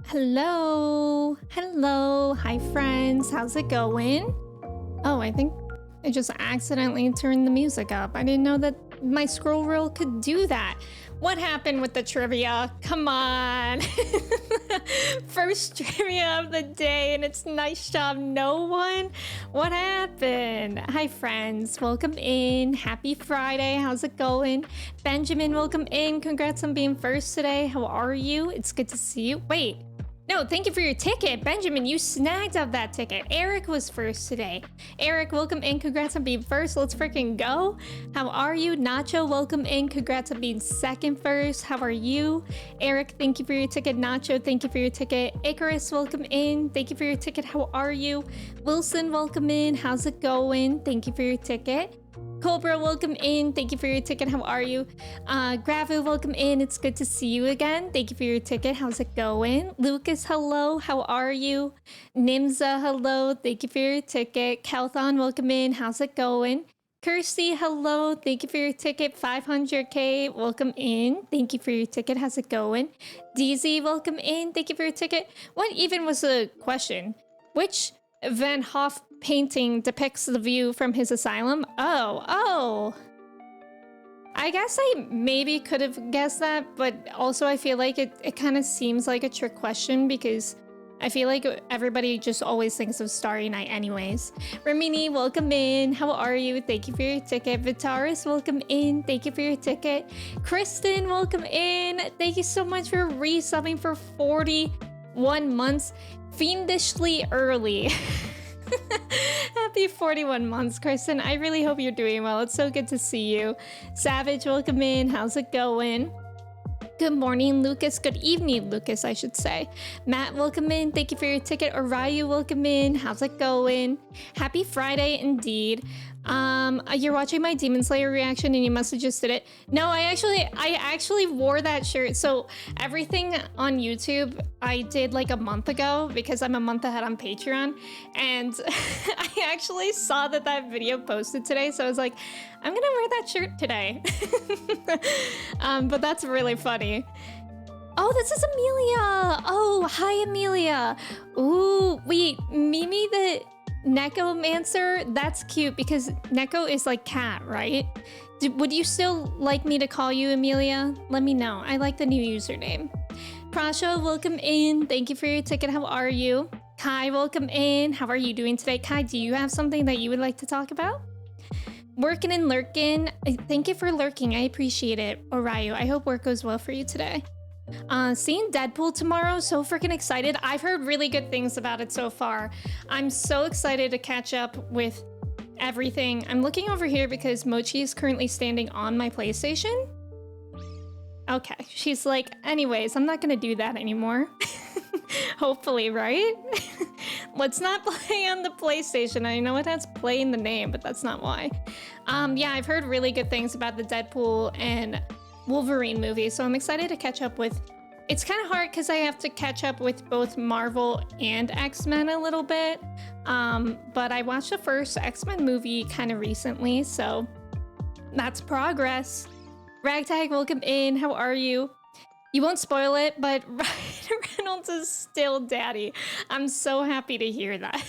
Hello. Hello. Hi, friends. How's it going? Oh, I think I just accidentally turned the music up. I didn't know that my scroll wheel could do that. What happened with the trivia? Come on. First trivia of the day, and it's nice job, no one. What happened? Hi, friends. Welcome in. Happy Friday. How's it going? Benjamin, welcome in. Congrats on being first today. How are you? It's good to see you. Wait. No, thank you for your ticket. Benjamin, you snagged up that ticket. Eric was first today. Eric, welcome in. Congrats on being first. Let's freaking go. How are you? Nacho, welcome in. Congrats on being second first. How are you? Eric, thank you for your ticket. Nacho, thank you for your ticket. Icarus, welcome in. Thank you for your ticket. How are you? Wilson, welcome in. How's it going? Thank you for your ticket. Cobra, welcome in. Thank you for your ticket. How are you? Gravu, welcome in. It's good to see you again. Thank you for your ticket. How's it going? Lucas, hello. How are you? Nimza, hello. Thank you for your ticket. Kelthon, welcome in. How's it going? Kirsty, hello. Thank you for your ticket. 500K, welcome in. Thank you for your ticket. How's it going? DZ, welcome in. Thank you for your ticket. What even was the question? Which Van Gogh painting depicts the view from his asylum? Oh. I guess I maybe could have guessed that, but also I feel like it kind of seems like a trick question because I feel like everybody just always thinks of Starry Night anyways. Ramini, welcome in. How are you? Thank you for your ticket. Vitaris, welcome in. Thank you for your ticket. Kristen, welcome in. Thank you so much for resubbing for 41 months. Fiendishly early. Happy 41 months, Kristen. I really hope you're doing well. It's so good to see you. Savage, welcome in. How's it going? Good morning, Lucas. Good evening, Lucas, I should say. Matt, welcome in. Thank you for your ticket. Orayu, welcome in. How's it going? Happy Friday indeed. You're watching my Demon Slayer reaction and you must have just did it. No, I actually wore that shirt. So everything on YouTube I did like a month ago because I'm a month ahead on Patreon. And I actually saw that video posted today. So I was like, I'm gonna wear that shirt today. But that's really funny. Oh, this is Amelia. Oh, hi, Amelia. Ooh, wait, Mimi the Necromancer? That's cute because Neko is like cat, right? Would you still like me to call you Amelia? Let me know. I like the new username. Prasha, welcome in. Thank you for your ticket. How are you? Kai, welcome in. How are you doing today? Kai, do you have something that you would like to talk about? Working and lurking. Thank you for lurking. I appreciate it. Orayu, I hope work goes well for you today. Seeing Deadpool tomorrow, so freaking excited. I've heard really good things about it so far. I'm so excited to catch up with everything. I'm looking over here because Mochi is currently standing on my PlayStation. Okay, she's like, anyways, I'm not gonna do that anymore. Hopefully, right? Let's not play on the PlayStation. I know it has play in the name, but that's not why. Yeah, I've heard really good things about the Deadpool and Wolverine movie, so I'm excited to catch up with. It's kind of hard because I have to catch up with both Marvel and X-Men a little bit, but I watched the first X-Men movie kind of recently, so that's progress. Ragtag, welcome in. How are you? You won't spoil it, but Ryan Reynolds is still daddy. I'm so happy to hear that.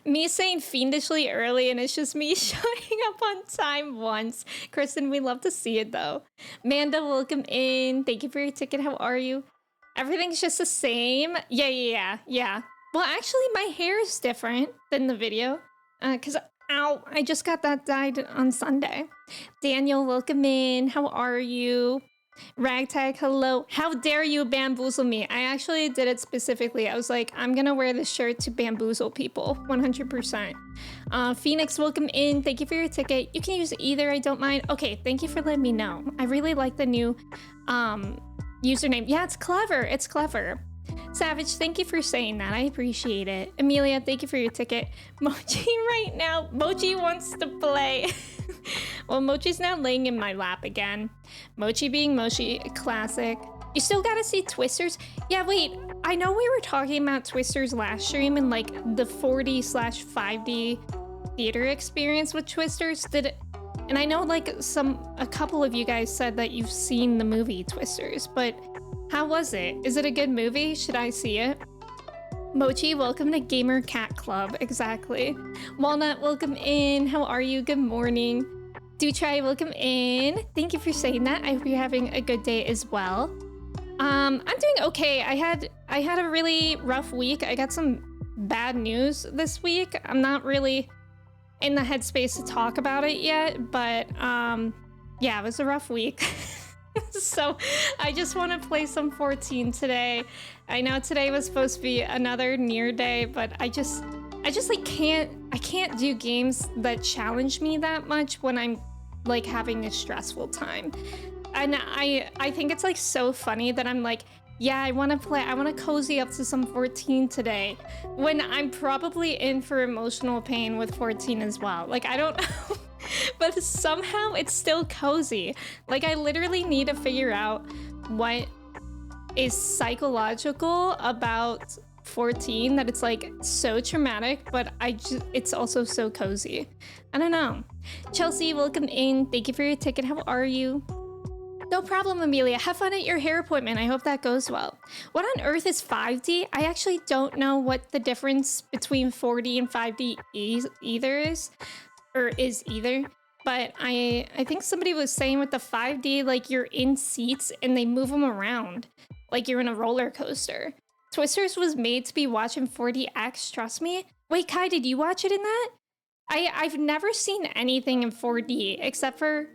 Me saying fiendishly early, and it's just me showing up on time once. Kristen, we love to see it though. Manda, welcome in. Thank you for your ticket. How are you? Everything's just the same. Yeah. Well, actually, my hair is different than the video. Because, ow, I just got that dyed on Sunday. Daniel, welcome in. How are you? Ragtag, hello. How dare you bamboozle me? I actually did it specifically. I was like, I'm gonna wear this shirt to bamboozle people, 100%. Phoenix, welcome in. Thank you for your ticket. You can use either, I don't mind. Okay, thank you for letting me know. I really like the new username. Yeah, it's clever. It's clever. Savage, thank you for saying that. I appreciate it. Amelia, thank you for your ticket. Mochi right now. Mochi wants to play. Well, Mochi's now laying in my lap again. Mochi being Mochi, classic. You still gotta see Twisters? Yeah, wait. I know we were talking about Twisters last stream and like the 4D/5D theater experience with Twisters. And I know like a couple of you guys said that you've seen the movie Twisters, but How was it? Is it a good movie? Should I see it? Mochi, welcome to Gamer Cat Club. Exactly. Walnut, welcome in. How are you? Good morning. Do try, welcome in. Thank you for saying that. I hope you're having a good day as well. I'm doing okay. I had a really rough week. I got some bad news this week. I'm not really in the headspace to talk about it yet, but yeah, it was a rough week. So I just want to play some 14 today. I know today was supposed to be another near day, but I just like can't do games that challenge me that much when I'm like having a stressful time. And I think it's like so funny that I'm like, yeah, I want to cozy up to some 14 today when I'm probably in for emotional pain with 14 as well. Like, I don't know, but somehow it's still cozy. Like, I literally need to figure out what is psychological about 14 that it's like so traumatic, but it's also so cozy. I don't know. Chelsea, welcome in. Thank you for your ticket. How are you? No problem, Amelia. Have fun at your hair appointment. I hope that goes well. What on earth is 5D? I actually don't know what the difference between 4D and 5D either is. But I think somebody was saying with the 5D, like you're in seats and they move them around. Like you're in a roller coaster. Twisters was made to be watching 4DX, trust me. Wait, Kai, did you watch it in that? I've never seen anything in 4D except for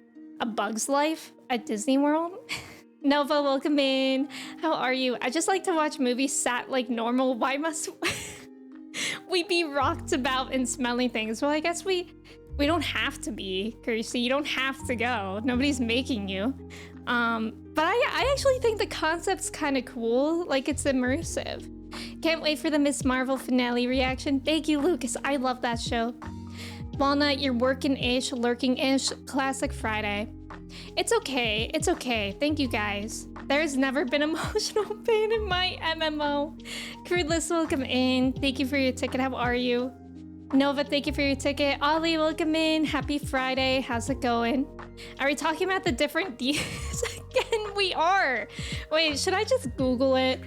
A Bug's Life at Disney World. Nova, welcome in. How are you? I just like to watch movies sat like normal. Why must we be rocked about and smelling things? Well, I guess we don't have to be, Kirsty. You don't have to go. Nobody's making you. But I actually think the concept's kind of cool. Like, it's immersive. Can't wait for the Miss Marvel finale reaction. Thank you, Lucas. I love that show. Walnut, you're working-ish, lurking-ish. Classic Friday. It's okay. It's okay. Thank you, guys. There's never been emotional pain in my MMO. Crudeless, welcome in. Thank you for your ticket. How are you? Nova, thank you for your ticket. Ollie, welcome in. Happy Friday. How's it going? Are we talking about the different Ds again? We are. Wait, should I just Google it?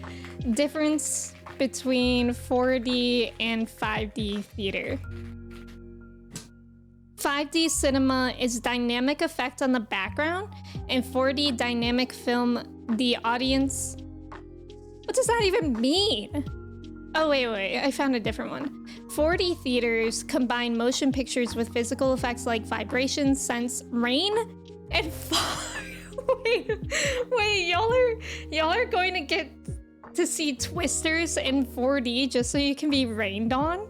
Difference between 4D and 5D theater. 5D cinema is dynamic effect on the background, and 4D dynamic film the audience. What does that even mean? Oh, wait, I found a different one. 4D theaters combine motion pictures with physical effects like vibration, sense, rain, and fire. wait, y'all are going to get to see Twisters in 4D just so you can be rained on?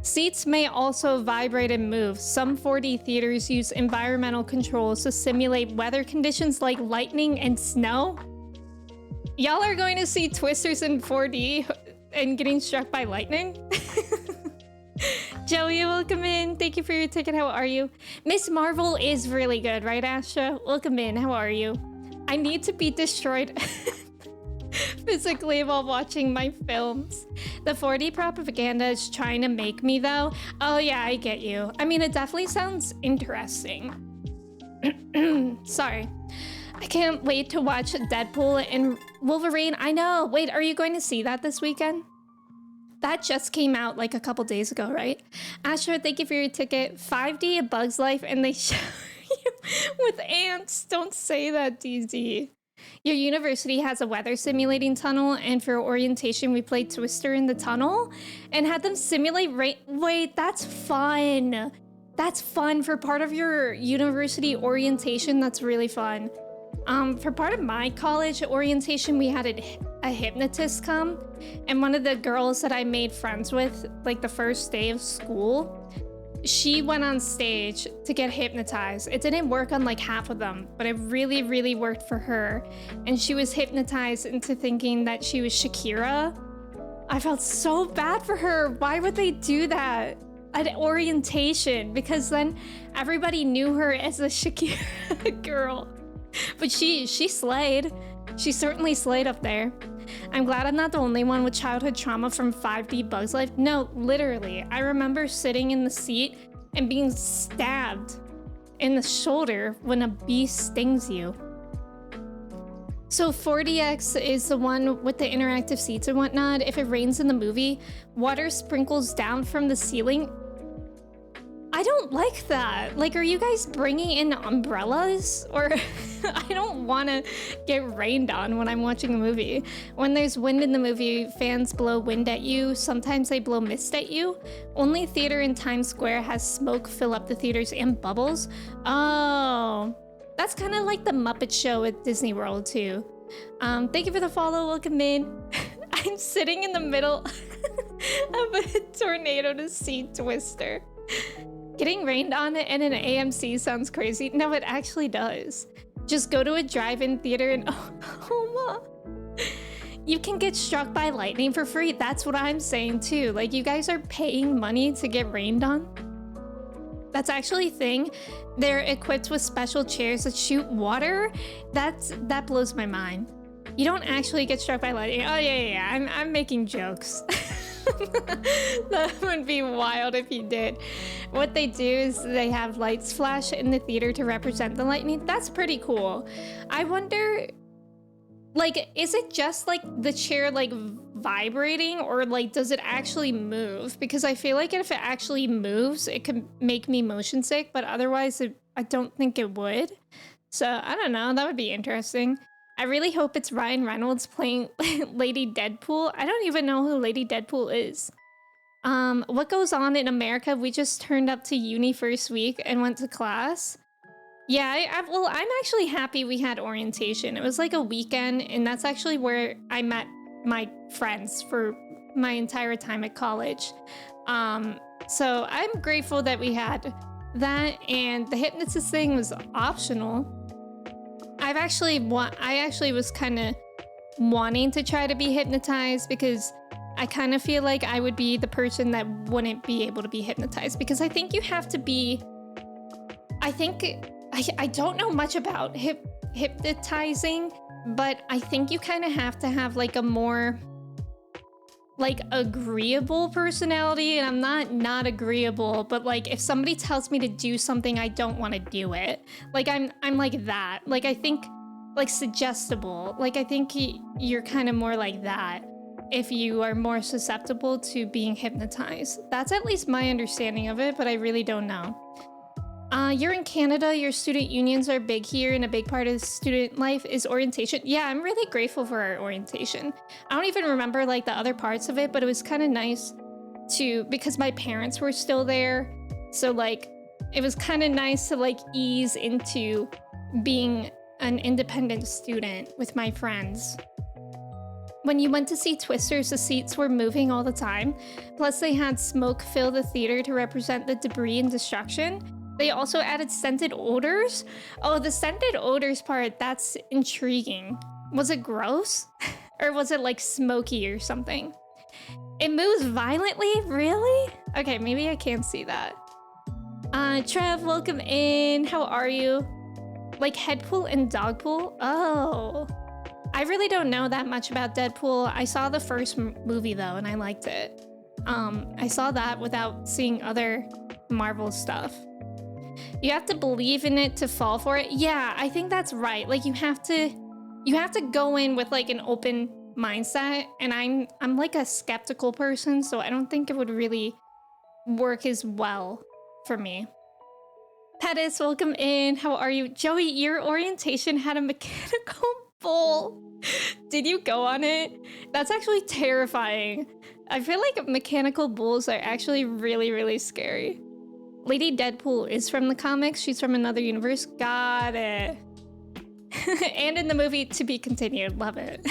Seats may also vibrate and move. Some 4D theaters use environmental controls to simulate weather conditions like lightning and snow. Y'all are going to see Twisters in 4D and getting struck by lightning? Joey, welcome in. Thank you for your ticket. How are you? Miss Marvel is really good, right, Asha? Welcome in. How are you? I need to be destroyed physically while watching my films. The 4D propaganda is trying to make me, though. Oh, yeah, I get you. I mean, it definitely sounds interesting. Sorry. I can't wait to watch Deadpool and Wolverine. I know. Wait, are you going to see that this weekend? That just came out like a couple days ago, right? Asher, thank you for your ticket. 5D, A Bug's Life, and they show you with ants. Don't say that, DZ. Your university has a weather simulating tunnel, and for orientation, we played Twister in the tunnel and had them simulate rain. Wait, that's fun. That's fun for part of your university orientation. That's really fun. For part of my college orientation, we had a hypnotist come, and one of the girls that I made friends with, like the first day of school, she went on stage to get hypnotized. It didn't work on like half of them, but it really, really worked for her. And she was hypnotized into thinking that she was Shakira. I felt so bad for her. Why would they do that at orientation? Because then everybody knew her as a Shakira girl. But she slayed. She certainly slayed up there. I'm glad I'm not the only one with childhood trauma from 5D Bugs Life. No, literally. I remember sitting in the seat and being stabbed in the shoulder when a bee stings you. So 4DX is the one with the interactive seats and whatnot. If it rains in the movie, water sprinkles down from the ceiling. I don't like that. Like, are you guys bringing in umbrellas? Or I don't want to get rained on when I'm watching a movie. When there's wind in the movie, fans blow wind at you. Sometimes they blow mist at you. Only theater in Times Square has smoke fill up the theaters and bubbles. Oh, that's kind of like the Muppet Show at Disney World too. Thank you for the follow. Welcome in. I'm sitting in the middle of a tornado to see Twister. Getting rained on in an AMC sounds crazy. No, it actually does. Just go to a drive-in theater and you can get struck by lightning for free. That's what I'm saying too. Like, you guys are paying money to get rained on. That's actually a thing. They're equipped with special chairs that shoot water. That blows my mind. You don't actually get struck by lightning. Oh yeah. I'm making jokes. That would be wild if you did. What they do is they have lights flash in the theater to represent the lightning. That's pretty cool. I wonder, like, is it just like the chair like vibrating, or like does it actually move? Because I feel like if it actually moves, it could make me motion sick, but otherwise I don't think it would. So I don't know, that would be interesting. I really hope it's Ryan Reynolds playing Lady Deadpool. I don't even know who Lady Deadpool is. What goes on in America? We just turned up to uni first week and went to class. Yeah, well, I'm actually happy we had orientation. It was like a weekend, and that's actually where I met my friends for my entire time at college. So I'm grateful that we had that, and the hypnotist thing was optional. I actually was kind of wanting to try to be hypnotized, because I kind of feel like I would be the person that wouldn't be able to be hypnotized, because I think you have to be, I don't know much about hypnotizing, but I think you kind of have to have like a more like agreeable personality, and I'm not agreeable, but like if somebody tells me to do something, I don't want to do it. Like I'm like that. Like I think like suggestible. Like I think you're kind of more like that if you are more susceptible to being hypnotized. That's at least my understanding of it, but I really don't know. You're in Canada, your student unions are big here, and a big part of student life is orientation. Yeah, I'm really grateful for our orientation. I don't even remember like the other parts of it, but it was kind of nice because my parents were still there. So like, it was kind of nice to like ease into being an independent student with my friends. When you went to see Twisters, the seats were moving all the time. Plus they had smoke fill the theater to represent the debris and destruction. They also added scented odors. Oh, the scented odors part, that's intriguing. Was it gross? Or was it like smoky or something? It moves violently? Really? Okay, maybe I can't see that. Trev, welcome in. How are you? Like Headpool and Dogpool? Oh. I really don't know that much about Deadpool. I saw the first movie though, and I liked it. I saw that without seeing other Marvel stuff. You have to believe in it to fall for it. Yeah, I think that's right. Like you have to go in with like an open mindset, and I'm like a skeptical person, so I don't think it would really work as well for me. Pettis, welcome in. How are you? Joey, your orientation had a mechanical bull. Did you go on it? That's actually terrifying. I feel like mechanical bulls are actually really, really scary. Lady Deadpool is from the comics. She's from another universe. Got it. And in the movie, to be continued. Love it.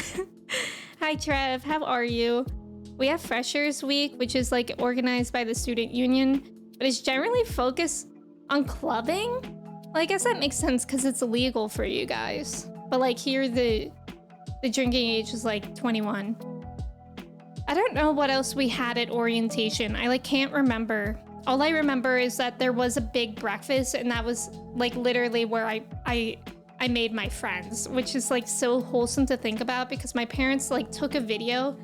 Hi, Trev. How are you? We have Freshers Week, which is like organized by the student union, but it's generally focused on clubbing. Well, I guess that makes sense because it's illegal for you guys. But like here, the drinking age is like 21. I don't know what else we had at orientation. I like can't remember. All I remember is that there was a big breakfast, and that was like literally where I made my friends, which is like so wholesome to think about, because my parents like took a video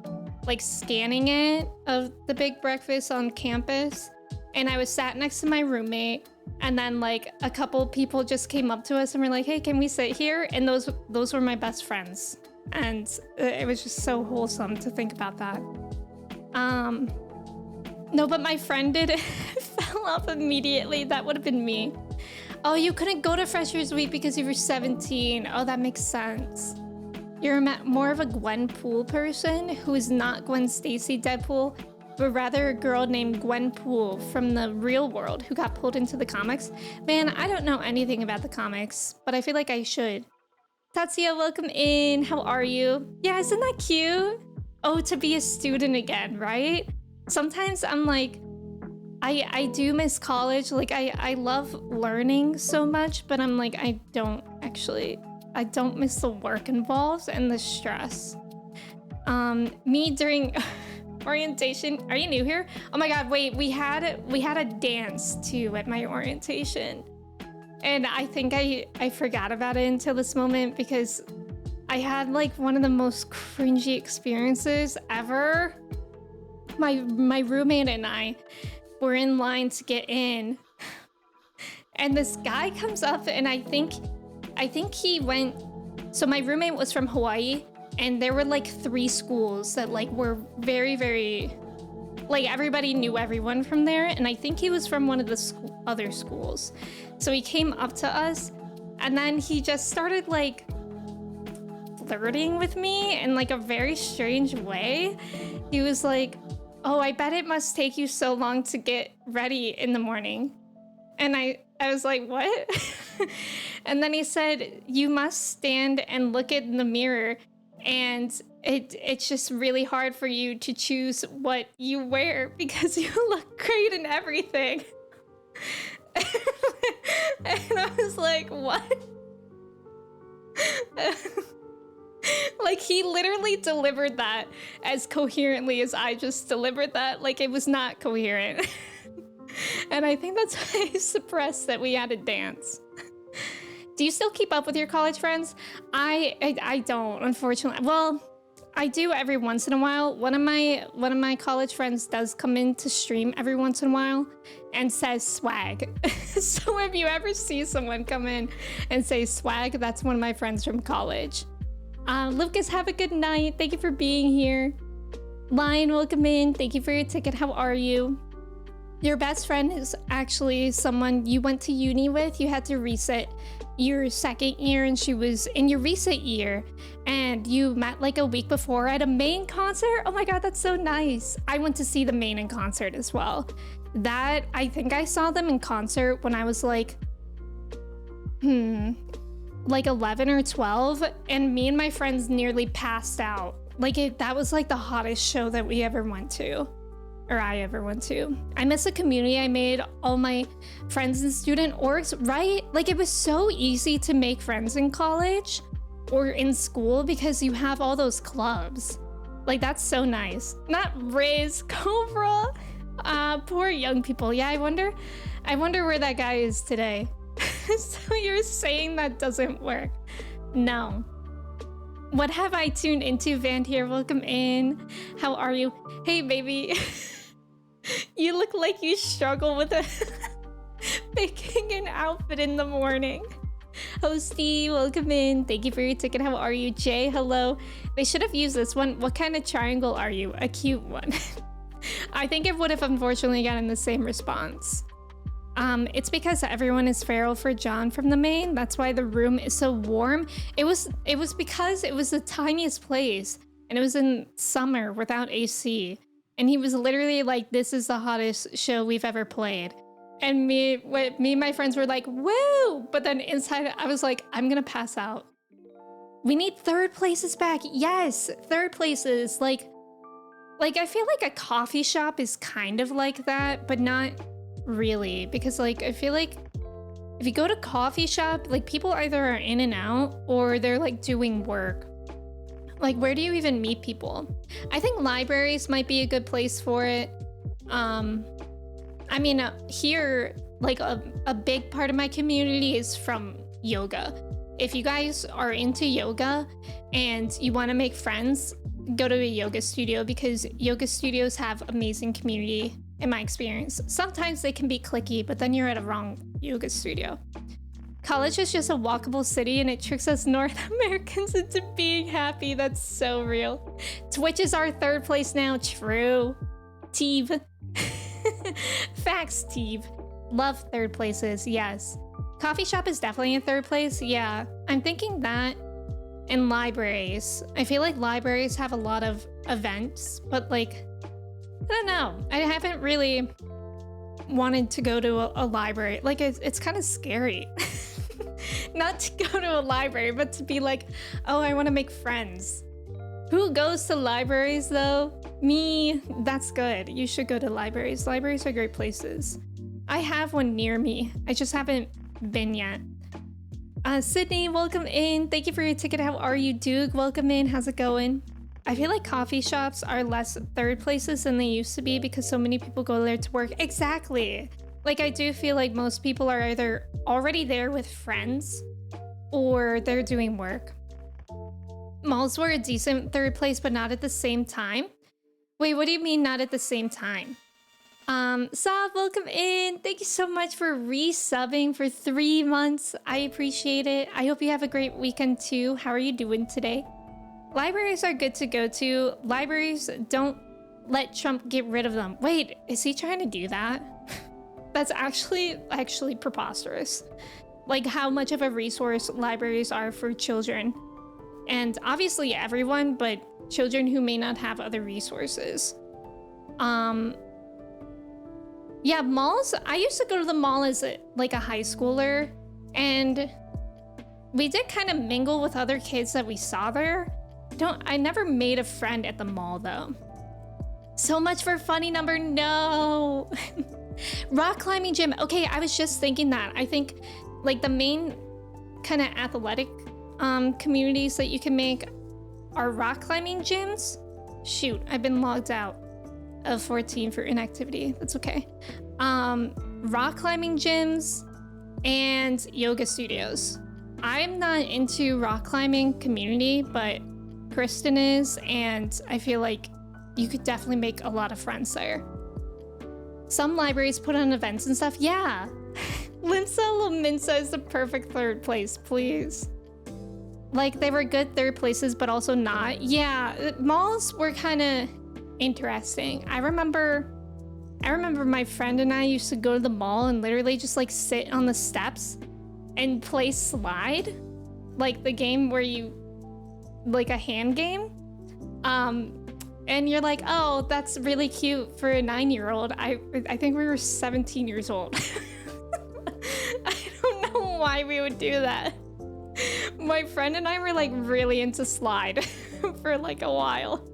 like scanning it of the big breakfast on campus, and I was sat next to my roommate, And then like a couple people just came up to us and were like, hey, can we sit here? And those were my best friends. And it was just so wholesome to think about that. No, but my friend did fell off immediately. That would have been me. Oh, you couldn't go to Freshers Week because you were 17. Oh, that makes sense. You're more of a Gwenpool person who is not Gwen Stacy Deadpool, but rather a girl named Gwenpool from the real world who got pulled into the comics. Man, I don't know anything about the comics, but I feel like I should. Tatsuya, welcome in. How are you? Yeah, isn't that cute? Oh, to be a student again, right? Sometimes I'm like, I do miss college. Like, I love learning so much, but I'm like, I don't miss the work involved and the stress. Me during orientation. Are you new here? Oh my god, wait, we had a dance too at my orientation. And I think I forgot about it until this moment because I had like one of the most cringy experiences ever. My roommate and I were in line to get in. And this guy comes up and I think he went, so my roommate was from Hawaii and there were like 3 schools that like were very, very, like everybody knew everyone from there. And I think he was from one of the other schools. So he came up to us and then he just started like flirting with me in like a very strange way. He was like, oh, I bet it must take you so long to get ready in the morning. And I was like, what? And then he said, you must stand and look in the mirror and it's just really hard for you to choose what you wear because you look great in everything. And I was like, what? Like, he literally delivered that as coherently as I just delivered that. Like, it was not coherent. And I think that's why I suppressed that we had a dance. Do you still keep up with your college friends? I don't, unfortunately. Well, I do every once in a while. One of my college friends does come in to stream every once in a while and says swag. So if you ever see someone come in and say swag, that's one of my friends from college. Lucas, have a good night. Thank you for being here. Lion, welcome in. Thank you for your ticket. How are you? Your best friend is actually someone you went to uni with. You had to reset your second year and she was in your reset year and you met like a week before at a main concert. Oh my god, that's so nice. I went to see the main in concert as well. I think I saw them in concert when I was like 11 or 12 and me and my friends nearly passed out. Like that was like the hottest show that we ever went to. Or I ever went to. I miss the community I made, all my friends in student orgs, right? Like it was so easy to make friends in college or in school because you have all those clubs. Like that's so nice. Not Riz, Cobra. Poor young people. Yeah, I wonder where that guy is today. So you're saying that doesn't work? No. What have I tuned into, Van here? Welcome in. How are you? Hey, baby. You look like you struggle with picking an outfit in the morning. Hosty, welcome in. Thank you for your ticket. How are you? Jay, hello. They should have used this one. What kind of triangle are you? A cute one. I think it would have unfortunately gotten the same response. It's because everyone is feral for John from the main. That's why the room is so warm. It was because it was the tiniest place and it was in summer without AC. And he was literally like, this is the hottest show we've ever played. And me and my friends were like, woo! But then inside I was like, I'm gonna pass out. We need third places back. Yes, third places. Like I feel like a coffee shop is kind of like that, but not really. Because like, I feel like if you go to coffee shop, like people either are in and out or they're like doing work. Like, where do you even meet people? I think libraries might be a good place for it. I mean, here, like a big part of my community is from yoga. If you guys are into yoga and you want to make friends, go to a yoga studio because yoga studios have amazing community in my experience. Sometimes they can be cliquey, but then you're at a wrong yoga studio. College is just a walkable city and it tricks us North Americans into being happy. That's so real. Twitch is our third place now. True. Teve. Facts, Teve. Love third places, yes. Coffee shop is definitely in third place, yeah. I'm thinking that. And libraries. I feel like libraries have a lot of events, but like, I don't know. I haven't really wanted to go to a library. Like, it's kind of scary. Not to go to a library, but to be like, oh, I want to make friends. Who goes to libraries though? Me. That's good. You should go to libraries. Libraries are great places. I have one near me. I just haven't been yet. Sydney, welcome in. Thank you for your ticket. How are you, Duke? Welcome in. How's it going? I feel like coffee shops are less third places than they used to be because so many people go there to work. Exactly. Like, I do feel like most people are either already there with friends or they're doing work. Malls were a decent third place, but not at the same time. Wait, what do you mean not at the same time? Sav, welcome in. Thank you so much for resubbing for 3 months. I appreciate it. I hope you have a great weekend too. How are you doing today? Libraries are good to go to. Libraries, don't let Trump get rid of them. Wait, is he trying to do that? That's actually preposterous. Like how much of a resource libraries are for children. And obviously everyone, but children who may not have other resources. Yeah, malls. I used to go to the mall as a high schooler, and we did kind of mingle with other kids that we saw there. I never made a friend at the mall though. So much for funny number, no. Rock climbing gym. Okay, I was just thinking that. I think like the main kind of athletic communities that you can make are rock climbing gyms. Shoot, I've been logged out of 14 for inactivity. That's okay. Rock climbing gyms and yoga studios. I'm not into rock climbing community, but Kristen is, and I feel like you could definitely make a lot of friends there. Some libraries put on events and stuff. Yeah. Limsa Lominsa is the perfect third place, please. Like, they were good third places, but also not. Yeah, malls were kind of interesting. I remember my friend and I used to go to the mall and literally just like sit on the steps and play Slide. Like the game where you, like a hand game. And you're like, oh, that's really cute for a 9-year-old. I think we were 17 years old. I don't know why we would do that. My friend and I were like really into Slide for like a while.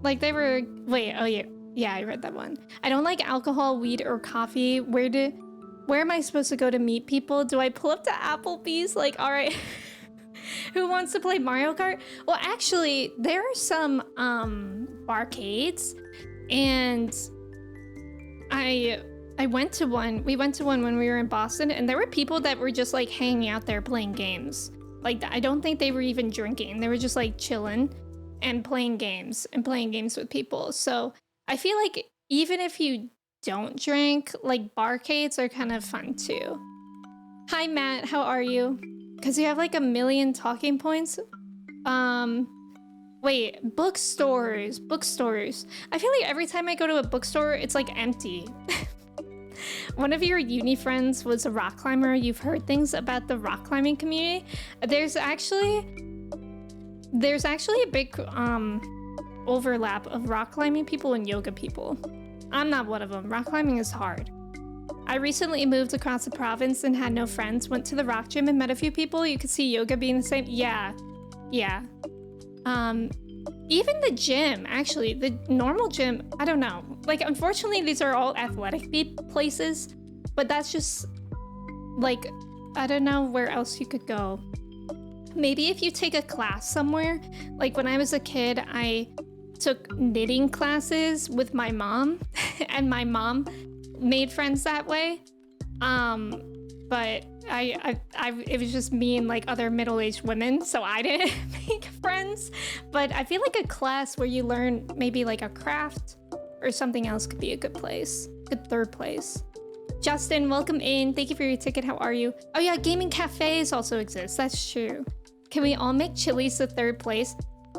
Like they were, wait, oh yeah, I read that one. I don't like alcohol, weed, or coffee. Where am I supposed to go to meet people? Do I pull up to Applebee's? Like, all right. Who wants to play Mario Kart? Well, actually, there are some barcades, and I went to one. We went to one when we were in Boston, and there were people that were just like hanging out there playing games. Like, I don't think they were even drinking. They were just like chilling and playing games with people. So I feel like even if you don't drink, like barcades are kind of fun too. Hi Matt, how are you? Because you have like a million talking points. Wait, bookstores. I feel like every time I go to a bookstore, it's like empty. One of your uni friends was a rock climber. You've heard things about the rock climbing community. There's actually a big overlap of rock climbing people and yoga people. I'm not one of them. Rock climbing is hard. I recently moved across the province and had no friends. Went to the rock gym and met a few people. You could see yoga being the same. Yeah. Even the gym, actually, the normal gym, I don't know. Like, unfortunately, these are all athletic places, but that's just, like, I don't know where else you could go. Maybe if you take a class somewhere. Like, when I was a kid, I took knitting classes with my mom, and my mom made friends that way. But it was just me and like other middle-aged women, so I didn't make friends. But I feel like a class where you learn maybe like a craft or something else could be a good place. Good third place. Justin, welcome in. Thank you for your ticket. How are you? Oh yeah, gaming cafes also exist. That's true. Can we all make Chili's the third place?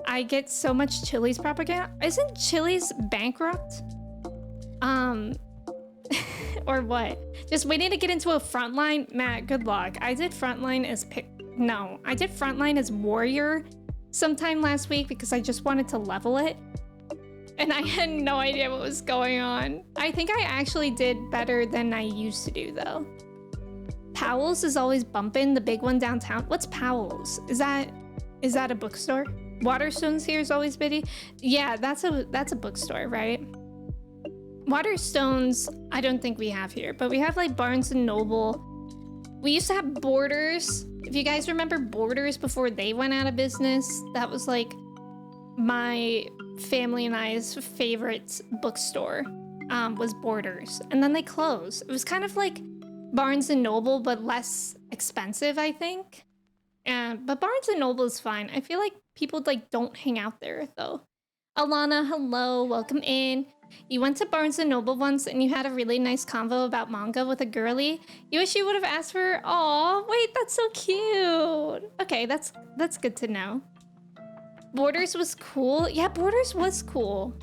I get so much Chili's propaganda. Isn't Chili's bankrupt? Or what? Just waiting to get into a frontline? Matt, good luck. I did frontline as I did frontline as warrior sometime last week because I just wanted to level it. And I had no idea what was going on. I think I actually did better than I used to do though. Powell's is always bumping, the big one downtown. What's Powell's? Is that a bookstore? Waterstones here is always busy. Yeah, that's a bookstore, right? Waterstones, I don't think we have here, but we have like Barnes and Noble. We used to have Borders. If you guys remember Borders before they went out of business, that was like my family and I's favorite bookstore, was Borders. And then they closed. It was kind of like Barnes and Noble, but less expensive, I think. But Barnes and Noble is fine. I feel like people like don't hang out there though. Alana, hello, welcome in. You went to Barnes and Noble once and you had a really nice convo about manga with a girly. You wish you would have asked for her. Aw, wait, that's so cute. Okay, that's good to know. Borders was cool. Yeah, Borders was cool.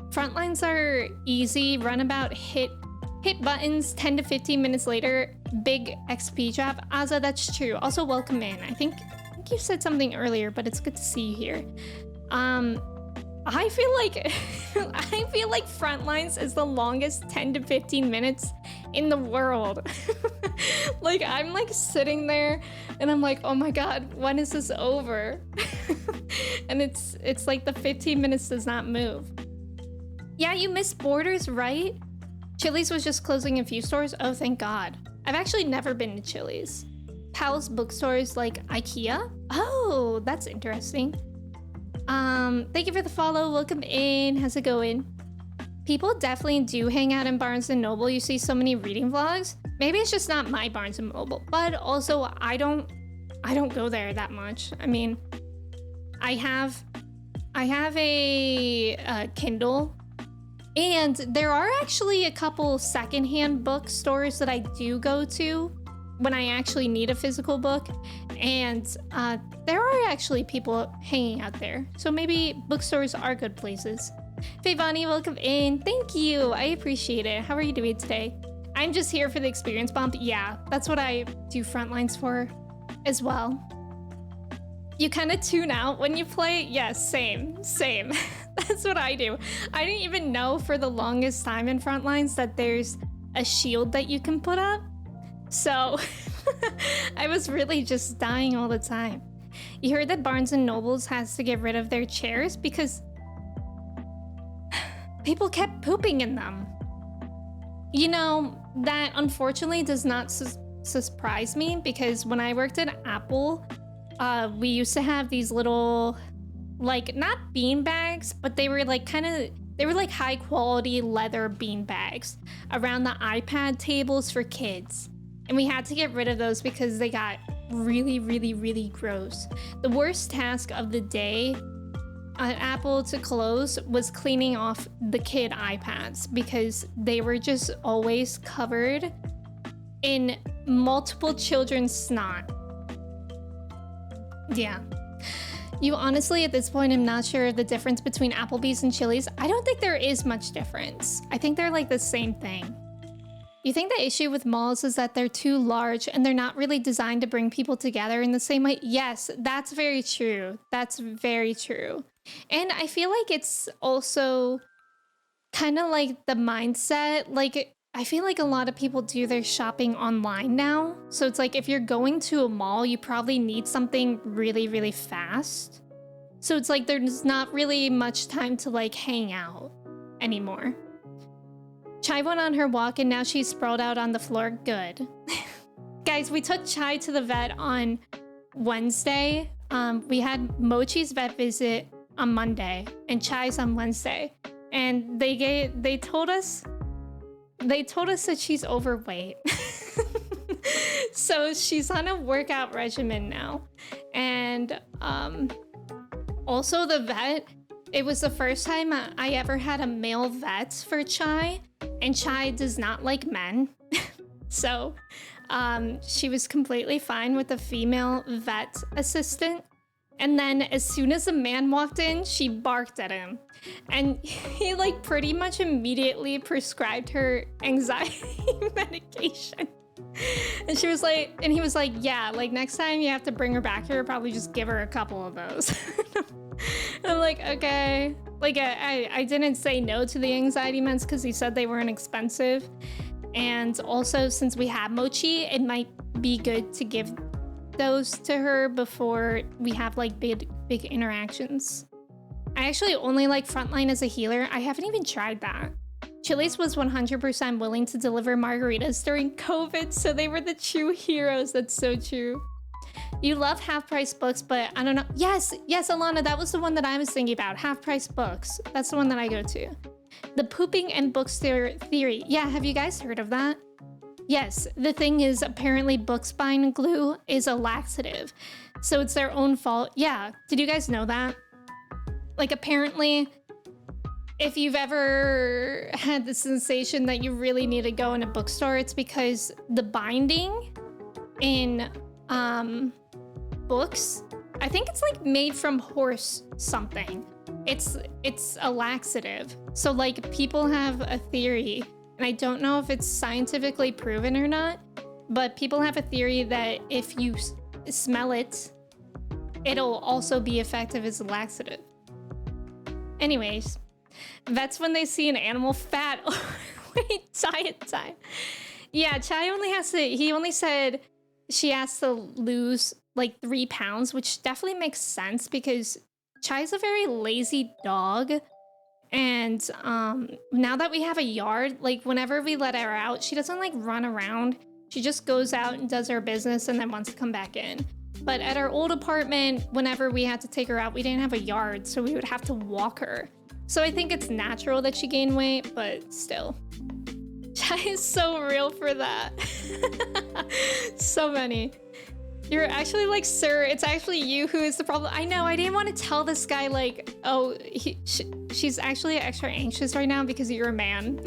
Frontlines are easy, runabout, hit buttons, 10 to 15 minutes later, big XP drop. Aza, that's true. Also, welcome in. I think you said something earlier, but it's good to see you here. I feel like Frontlines is the longest 10 to 15 minutes in the world. Like I'm like sitting there and I'm like, oh my god, when is this over? And it's like the 15 minutes does not move. Yeah, you missed Borders, right? Chili's was just closing a few stores. Oh, thank God. I've actually never been to Chili's. Powell's bookstores like IKEA. Oh, that's interesting. Thank you for the follow. Welcome in. How's it going? People definitely do hang out in Barnes and Noble. You see so many reading vlogs. Maybe it's just not my Barnes and Noble, but also I don't go there that much. I mean, I have a Kindle, and there are actually a couple secondhand bookstores that I do go to when I actually need a physical book, and there are actually people hanging out there. So maybe bookstores are good places. Favani, welcome in. Thank you. I appreciate it. How are you doing today? I'm just here for the experience bump. Yeah, that's what I do Frontlines for as well. You kind of tune out when you play? Yes, same. That's what I do. I didn't even know for the longest time in Frontlines that there's a shield that you can put up. So I was really just dying all the time. You heard that Barnes and Nobles has to get rid of their chairs because people kept pooping in them. You know, that unfortunately does not surprise me because when I worked at Apple, we used to have these little, like, not bean bags, but they were like they were like high quality leather bean bags around the iPad tables for kids. And we had to get rid of those because they got really, really, really gross. The worst task of the day at Apple to close was cleaning off the kid iPads because they were just always covered in multiple children's snot. Yeah. You honestly, at this point, I'm not sure the difference between Applebee's and Chili's. I don't think there is much difference. I think they're like the same thing. You think the issue with malls is that they're too large and they're not really designed to bring people together in the same way? Yes, that's very true. That's very true. And I feel like it's also kind of like the mindset, like I feel like a lot of people do their shopping online now. So it's like if you're going to a mall, you probably need something really, really fast. So it's like there's not really much time to like hang out anymore. Chai went on her walk and now she's sprawled out on the floor. Good. Guys, we took Chai to the vet on Wednesday. We had Mochi's vet visit on Monday and Chai's on Wednesday. And they told us that she's overweight. So she's on a workout regimen now. And also the vet It was the first time I ever had a male vet for Chai, and Chai does not like men. So she was completely fine with the female vet assistant. And then as soon as the man walked in, she barked at him. And he like pretty much immediately prescribed her anxiety medication. And she was like, and he was like, yeah, like next time you have to bring her back here, probably just give her a couple of those. And I'm like, okay. Like I didn't say no to the anxiety meds because he said they weren't expensive. And also since we have Mochi, it might be good to give those to her before we have like big interactions. I actually only like Frontline as a healer. I haven't even tried that. Chili's was 100% willing to deliver margaritas during COVID, so they were the true heroes. That's so true. You love half-price books, but I don't know. Yes, Alana, that was the one that I was thinking about. Half-price books. That's the one that I go to. The pooping and books theory. Yeah, have you guys heard of that? Yes, the thing is apparently book spine glue is a laxative, so it's their own fault. Yeah, did you guys know that? Like apparently, if you've ever had the sensation that you really need to go in a bookstore, it's because the binding in books, I think it's like made from horse something. It's a laxative. So like people have a theory, and I don't know if it's scientifically proven or not, but people have a theory that if you smell it, it'll also be effective as a laxative. Anyways, that's when they see an animal fat. Wait, diet time. Yeah, Chai he only said she has to lose like 3 pounds, which definitely makes sense because Chai's a very lazy dog. And now that we have a yard, like whenever we let her out, she doesn't like run around. She just goes out and does her business and then wants to come back in. But at our old apartment, whenever we had to take her out, we didn't have a yard, so we would have to walk her. So I think it's natural that she gained weight, but still. Chai is so real for that. So many. You're actually like, sir, it's actually you who is the problem. I know, I didn't want to tell this guy like, oh, she's actually extra anxious right now because you're a man.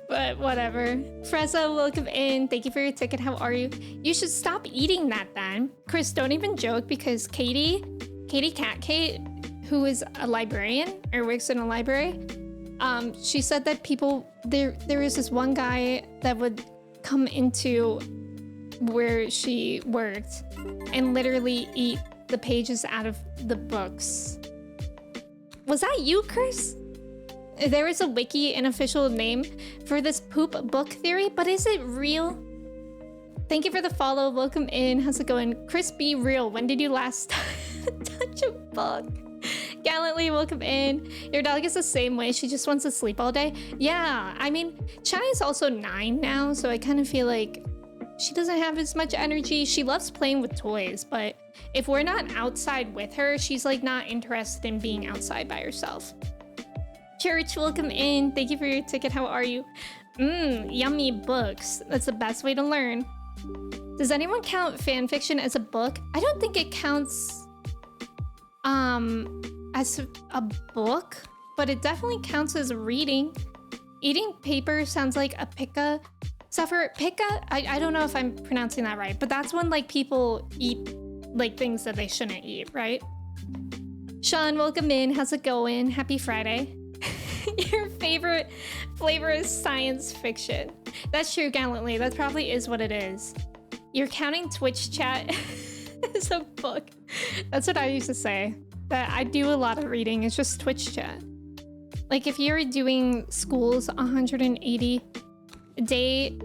But whatever. Frezza, welcome in. Thank you for your ticket. How are you? You should stop eating that then. Chris, don't even joke because Katie Cat Kate, who is a librarian or works in a library, she said that there is this one guy that would come into where she worked and literally eat the pages out of the books. Was that you, Chris? There is a wiki, an official name for this poop book theory, but is it real? Thank you for the follow. Welcome in. How's it going? Chris, be real. When did you last touch a book? Gallantly, welcome in. Your dog is the same way. She just wants to sleep all day. Yeah, I mean, Chai is also 9 now, so I kind of feel like she doesn't have as much energy. She loves playing with toys, but if we're not outside with her, she's like not interested in being outside by herself. Church, welcome in. Thank you for your ticket. How are you? Yummy books. That's the best way to learn. Does anyone count fan fiction as a book? I don't think it counts as a book, but it definitely counts as reading. Eating paper sounds like a pica. Suffer pica? I don't know if I'm pronouncing that right, but that's when like people eat like things that they shouldn't eat, right? Sean, welcome in. How's it going? Happy Friday. Your favorite flavor is science fiction. That's true, Gallantly. That probably is what it is. You're counting Twitch chat as a book. That's what I used to say. That I do a lot of reading. It's just Twitch chat. Like if you're doing school's 180 day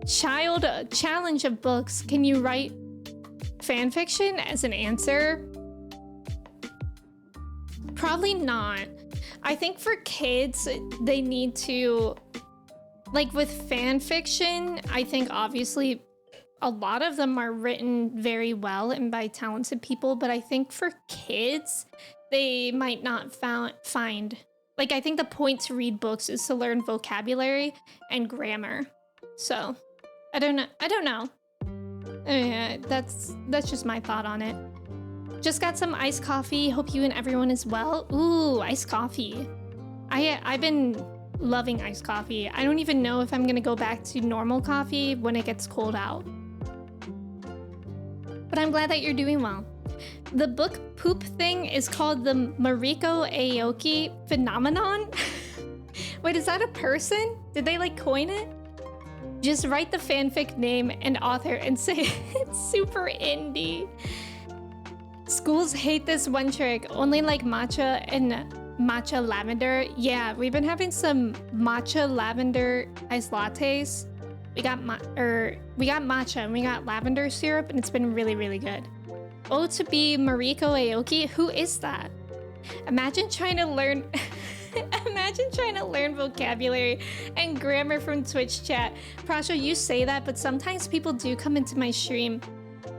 child challenge of books, can you write fan fiction as an answer? Probably not. I think for kids, they need to, like with fan fiction, I think obviously a lot of them are written very well and by talented people, but I think for kids, they might not find, like I think the point to read books is to learn vocabulary and grammar. So, I don't know. Yeah, that's just my thought on it. Just got some iced coffee. Hope you and everyone is well. Ooh, iced coffee. I've been loving iced coffee. I don't even know if I'm gonna go back to normal coffee when it gets cold out. But I'm glad that you're doing well. The book poop thing is called the Mariko Aoki phenomenon. Wait, is that a person? Did they like coin it? Just write the fanfic name and author and say it's super indie. Schools hate this one trick. Only like matcha and matcha lavender. Yeah, we've been having some matcha lavender iced lattes. We got matcha and we got lavender syrup, and it's been really, really good. Oh, to be Mariko Aoki? Who is that? Imagine trying to learn vocabulary and grammar from Twitch chat. Prasha, you say that, but sometimes people do come into my stream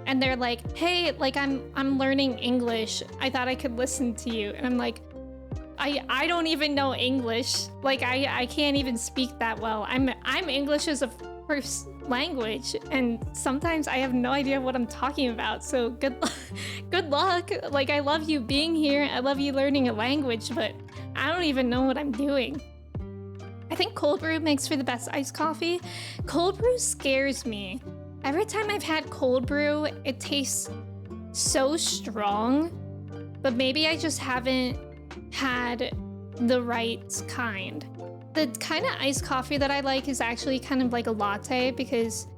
and they're like, hey, like I'm learning English. I thought I could listen to you. And I'm like, I don't even know English. Like I can't even speak that well. I'm English as a first language, and sometimes I have no idea what I'm talking about. So good luck. Like, I love you being here. I love you learning a language, but I don't even know what I'm doing. I think cold brew makes for the best iced coffee. Cold brew scares me. Every time I've had cold brew, it tastes so strong, but maybe I just haven't had the right kind. The kind of iced coffee that I like is actually kind of like a latte, because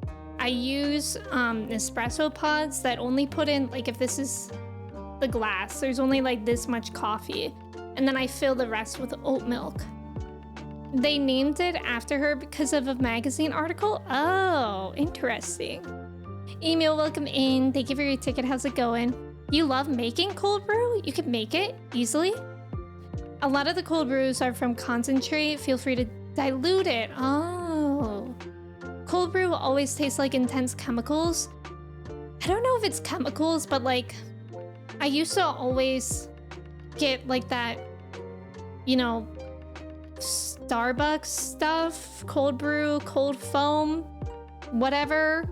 I use espresso pods that only put in, like, if this is the glass, there's only like this much coffee, and then I fill the rest with oat milk. They named it after her because of a magazine article. Oh, interesting. Email, welcome in. Thank you for your ticket. How's it going? You love making cold brew? You can make it easily. A lot of the cold brews are from concentrate. Feel free to dilute it. Oh. Cold brew always tastes like intense chemicals. I don't know if it's chemicals, but like, I used to always get like that, you know, Starbucks stuff, cold brew, cold foam, whatever.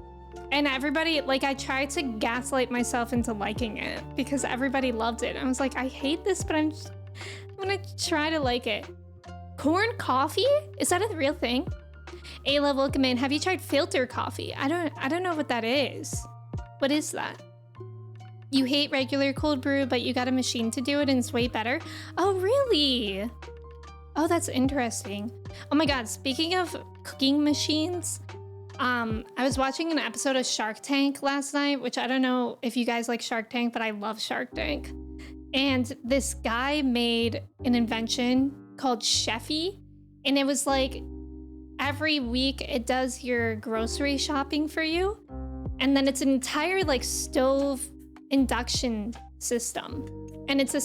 And everybody, like, I tried to gaslight myself into liking it because everybody loved it. I was like, I hate this, but I'm gonna try to like it. Corn coffee? Is that a real thing? A-Level, welcome in. Have you tried filter coffee? I don't know what that is. What is that? You hate regular cold brew, but you got a machine to do it and it's way better. Oh, really? Oh, that's interesting. Oh my God, speaking of cooking machines, I was watching an episode of Shark Tank last night, which I don't know if you guys like Shark Tank, but I love Shark Tank. And this guy made an invention called Chefy, and it was like every week it does your grocery shopping for you, and then it's an entire like stove induction system, and it's a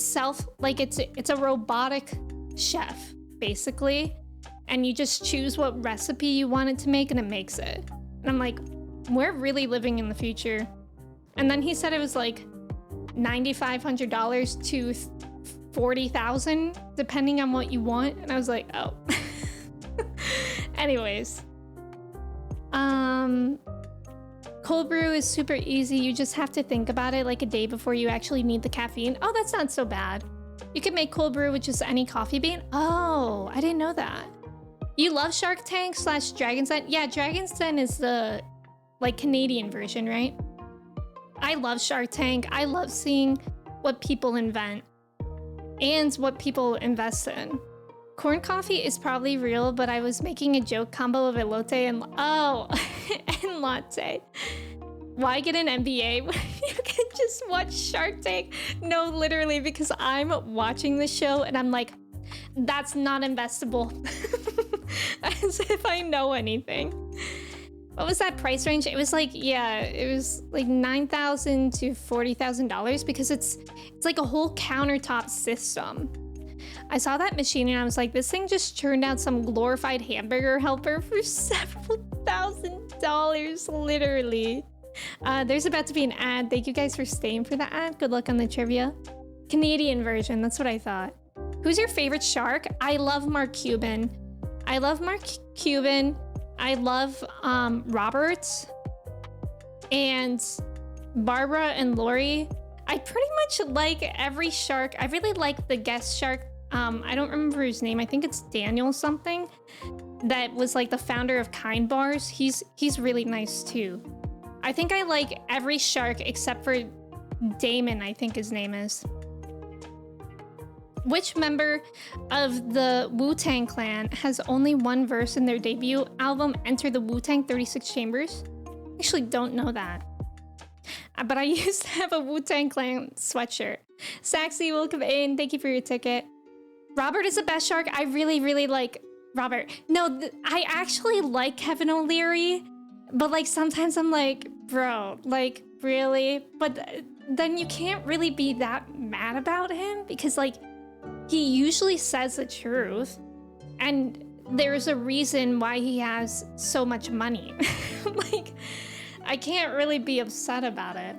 it's a robotic chef basically, and you just choose what recipe you want it to make and it makes it. And I'm like, we're really living in the future. And then he said it was like $9,500 to $40,000 depending on what you want, and I was like, oh. Anyways, cold brew is super easy. You just have to think about it like a day before you actually need the caffeine. Oh, that's not so bad. You can make cold brew with just any coffee bean. Oh, I didn't know that. You love Shark Tank / Dragon's Den? Yeah, Dragon's Den is the like Canadian version, right? I love Shark Tank. I love seeing what people invent and what people invest in. Corn coffee is probably real, but I was making a joke combo of elote and and latte. Why get an MBA when you can just watch Shark Tank? No, literally, because I'm watching the show and I'm like, that's not investable. As if I know anything. What was that price range? It was like, yeah, it was like $9,000 to $40,000 because it's like a whole countertop system. I saw that machine and I was like, this thing just churned out some glorified hamburger helper for several $1,000s, literally. There's about to be an ad. Thank you guys for staying for the ad. Good luck on the trivia. Canadian version, that's what I thought. Who's your favorite shark? I love Mark Cuban. I love Robert and Barbara and Lori. I pretty much like every shark. I really like the guest shark. I don't remember his name. I think it's Daniel something. That was like the founder of Kind Bars. He's really nice too. I think I like every shark except for Damon, I think his name is. Which member of the Wu-Tang Clan has only one verse in their debut album, Enter the Wu-Tang 36 Chambers? I actually don't know that. But I used to have a Wu-Tang Clan sweatshirt. Saxy, welcome in. Thank you for your ticket. Robert is the best shark. I really, really like Robert. No, I actually like Kevin O'Leary. But like sometimes I'm like, bro, like really? But then you can't really be that mad about him because like he usually says the truth. And there's a reason why he has so much money. Like, I can't really be upset about it.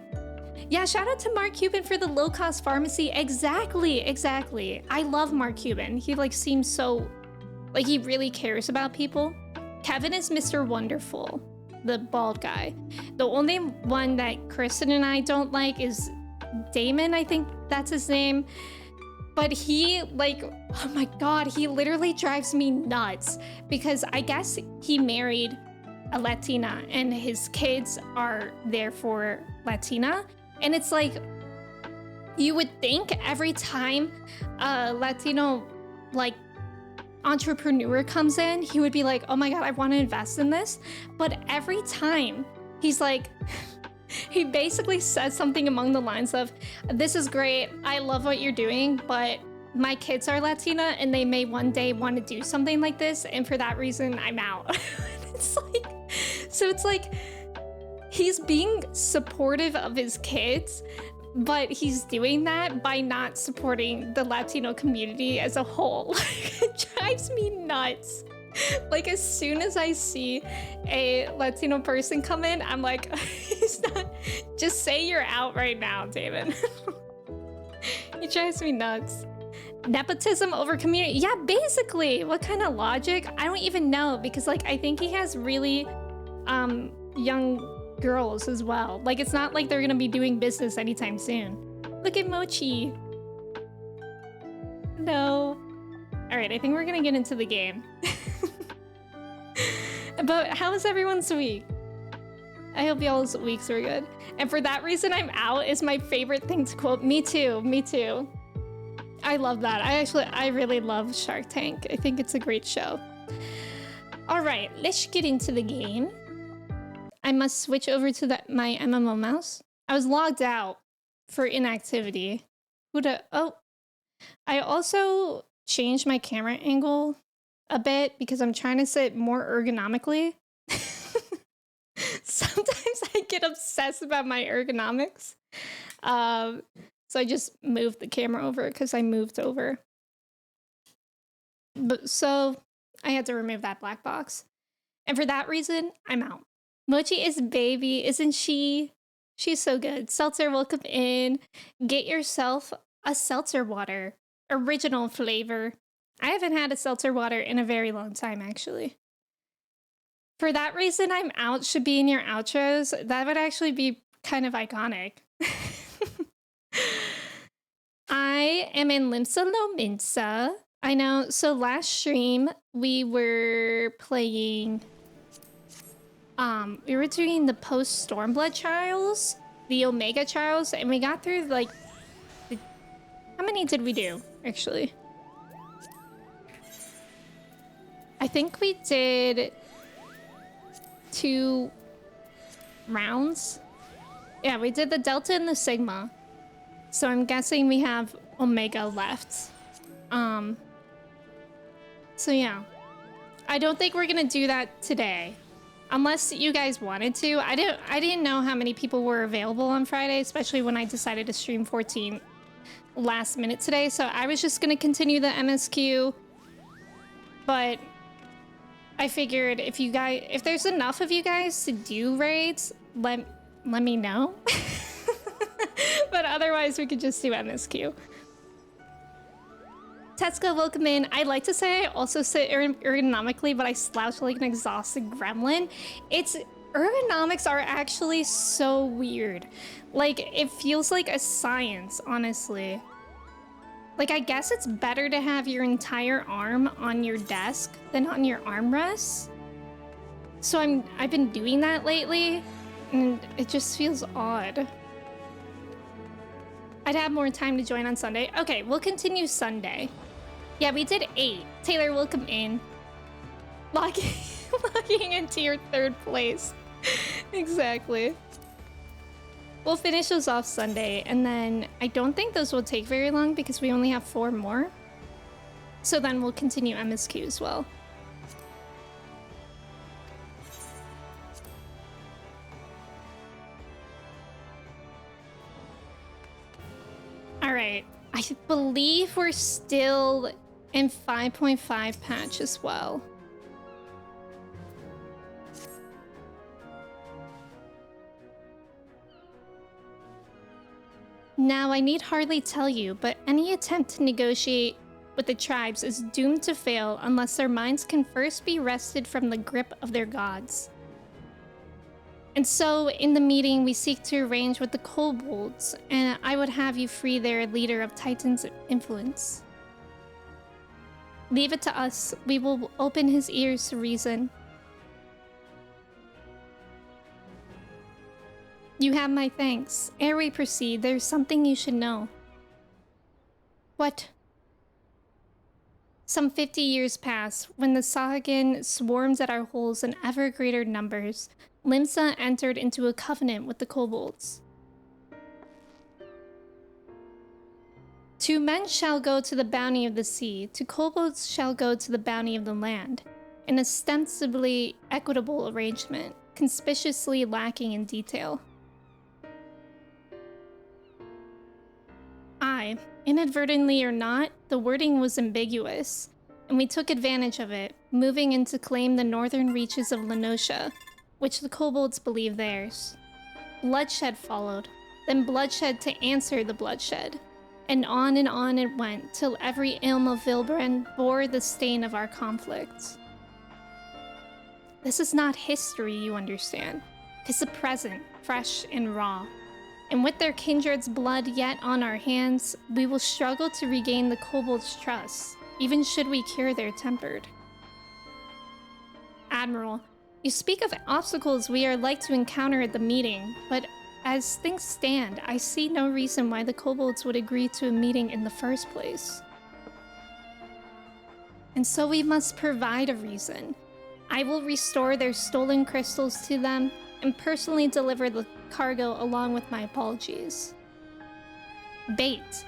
Yeah, shout out to Mark Cuban for the low-cost pharmacy. Exactly. I love Mark Cuban. He like seems so, like he really cares about people. Kevin is Mr. Wonderful, the bald guy. The only one that Kristen and I don't like is Damon, I think that's his name. But he like, oh my God, he literally drives me nuts because I guess he married a Latina and his kids are therefore Latina. And it's like, you would think every time a Latino like entrepreneur comes in, he would be like, oh my God, I want to invest in this. But every time he's like, he basically says something along the lines of, this is great, I love what you're doing, but my kids are Latina and they may one day want to do something like this, and for that reason, I'm out. It's like, so it's like, he's being supportive of his kids, but he's doing that by not supporting the Latino community as a whole. It drives me nuts. Like, as soon as I see a Latino person come in, I'm like, he's not, just say you're out right now, David. It drives me nuts. Nepotism over community. Yeah, basically. What kind of logic? I don't even know, because like, I think he has really young girls as well. Like, it's not like they're gonna be doing business anytime soon. Look at Mochi. No. All right, I think we're gonna get into the game. But how was everyone's week? I hope y'all's weeks were good. And for that reason, I'm out is my favorite thing to quote. Me too. I love that. I really love Shark Tank. I think it's a great show. All right, let's get into the game. I must switch over to my MMO mouse. I was logged out for inactivity. Oh, I also changed my camera angle a bit because I'm trying to sit more ergonomically. Sometimes I get obsessed about my ergonomics. So I just moved the camera over because I moved over. But so I had to remove that black box. And for that reason, I'm out. Mochi is baby, isn't she? She's so good. Seltzer, welcome in. Get yourself a seltzer water. Original flavor. I haven't had a seltzer water in a very long time, actually. For that reason, I'm out should be in your outros. That would actually be kind of iconic. I am in Limsa Lominsa. I know. So last stream, we were playing... we were doing the post-Stormblood trials, the Omega trials, and we got through, like... How many did we do, actually? I think we did 2 rounds. Yeah, we did the Delta and the Sigma. So I'm guessing we have Omega left. So yeah. I don't think we're gonna do that today. Unless you guys wanted to. I didn't know how many people were available on Friday, especially when I decided to stream 14 last minute today. So I was just gonna continue the MSQ. But I figured if there's enough of you guys to do raids, let me know. But otherwise, we could just do MSQ. Tetsuka, welcome in. I like to say I also sit ergonomically, but I slouch like an exhausted gremlin. It's ergonomics are actually so weird. Like, it feels like a science, honestly. Like, I guess it's better to have your entire arm on your desk than on your armrest. So I've been doing that lately, and it just feels odd. I'd have more time to join on Sunday. Okay, we'll continue Sunday. Yeah, we did 8. Taylor, welcome in. Locking into your 3rd place. Exactly. We'll finish those off Sunday, and then I don't think those will take very long because we only have 4 more. So then we'll continue MSQ as well. All right, I believe we're still in 5.5 patch as well. Now, I need hardly tell you, but any attempt to negotiate with the tribes is doomed to fail unless their minds can first be wrested from the grip of their gods. And so, in the meeting, we seek to arrange with the kobolds, and I would have you free their leader of Titan's influence. Leave it to us. We will open his ears to reason. You have my thanks. Ere we proceed, there's something you should know. What? Some 50 years pass, when the Sahagin swarms at our holes in ever greater numbers. Limsa entered into a covenant with the kobolds. 2 men shall go to the bounty of the sea, 2 kobolds shall go to the bounty of the land. An ostensibly equitable arrangement, conspicuously lacking in detail. Inadvertently or not, the wording was ambiguous, and we took advantage of it, moving in to claim the northern reaches of Lenosha, which the kobolds believe theirs. Bloodshed followed, then bloodshed to answer the bloodshed, and on it went, till every ilm of Vilbren bore the stain of our conflicts. This is not history, you understand. 'Tis the present, fresh and raw. And with their kindred's blood yet on our hands, we will struggle to regain the kobolds' trust, even should we cure their tempered. Admiral, you speak of obstacles we are like to encounter at the meeting, but as things stand, I see no reason why the kobolds would agree to a meeting in the first place. And so we must provide a reason. I will restore their stolen crystals to them and personally deliver the cargo along with my apologies. Bait.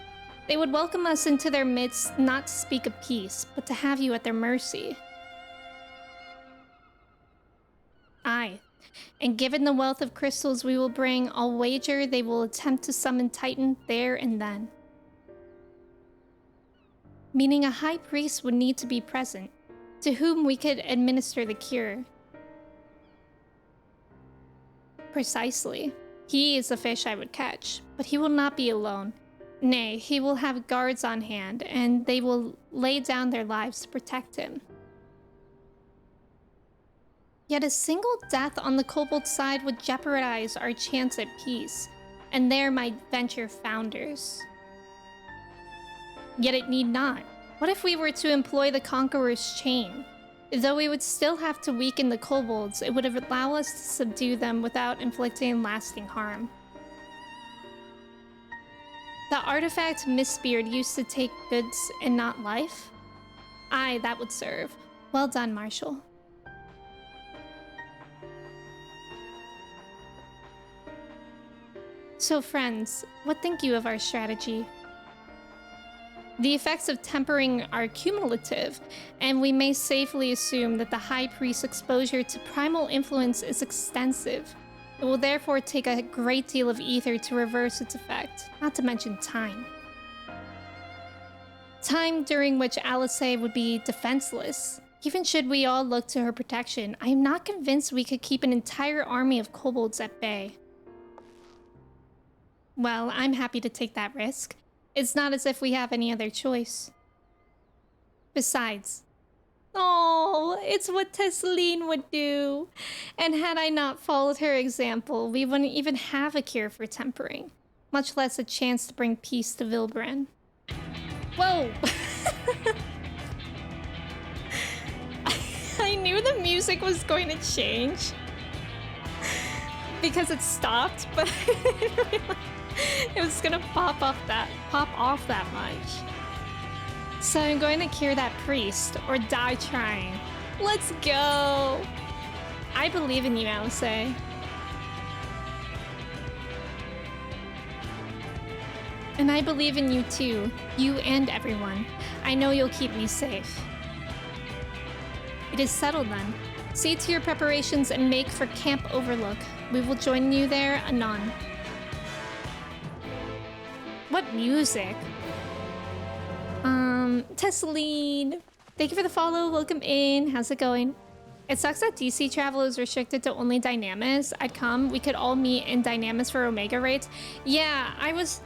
They would welcome us into their midst not to speak of peace, but to have you at their mercy. Aye, and given the wealth of crystals we will bring, I'll wager they will attempt to summon Titan there and then. Meaning a high priest would need to be present, to whom we could administer the cure. Precisely. He is the fish I would catch, but he will not be alone. Nay, he will have guards on hand, and they will lay down their lives to protect him. Yet a single death on the kobold side would jeopardize our chance at peace, and there might venture founders. Yet it need not. What if we were to employ the Conqueror's chain? Though we would still have to weaken the kobolds, it would allow us to subdue them without inflicting lasting harm. The artifact Mistbeard used to take goods and not life? Aye, that would serve. Well done, Marshal. So friends, what think you of our strategy? The effects of tempering are cumulative, and we may safely assume that the High Priest's exposure to primal influence is extensive. It will therefore take a great deal of ether to reverse its effect, not to mention time. Time during which Alice would be defenseless. Even should we all look to her protection, I am not convinced we could keep an entire army of kobolds at bay. Well, I'm happy to take that risk. It's not as if we have any other choice. Besides, Oh, it's what Tesseline would do. And had I not followed her example, we wouldn't even have a cure for tempering, much less a chance to bring peace to Vilbren. Whoa! I knew the music was going to change because it stopped, but I didn't realize it was gonna pop off that much. So I'm going to cure that priest or die trying. Let's go! I believe in you, Alice. And I believe in you too, you and everyone. I know you'll keep me safe. It is settled then. See to your preparations and make for Camp Overlook. We will join you there anon. What music? Tesseline. Thank you for the follow. Welcome in. How's it going? It sucks that DC travel is restricted to only Dynamis. I'd come. We could all meet in Dynamis for Omega raids. Yeah, I was...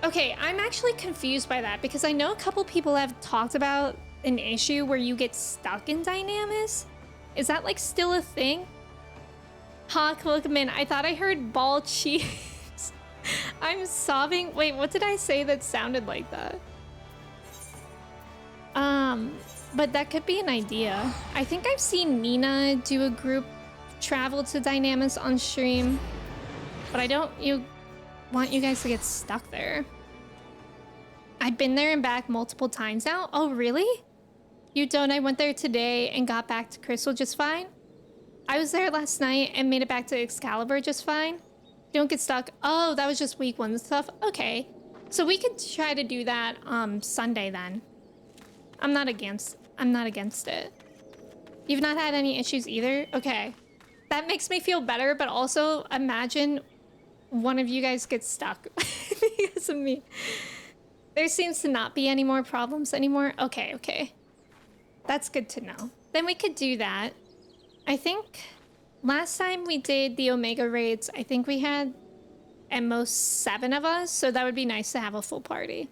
Okay, I'm actually confused by that because I know a couple people have talked about an issue where you get stuck in Dynamis. Is that like still a thing? Hawk, welcome in. I thought I heard ball cheese. I'm sobbing. Wait, what did I say that sounded like that? But that could be an idea. I think I've seen Nina do a group travel to Dynamis on stream, but I don't want you guys to get stuck there. I've been there and back multiple times now. Oh, really? You don't? I went there today and got back to Crystal just fine. I was there last night and made it back to Excalibur just fine. Don't get stuck. Oh, that was just week 1 stuff. Okay. So we could try to do that Sunday then. I'm not against it. You've not had any issues either? Okay. That makes me feel better, but also imagine one of you guys gets stuck because of me. There seems to not be any more problems anymore. Okay. That's good to know. Then we could do that. I think last time we did the Omega raids, I think we had at most 7 of us, so that would be nice to have a full party.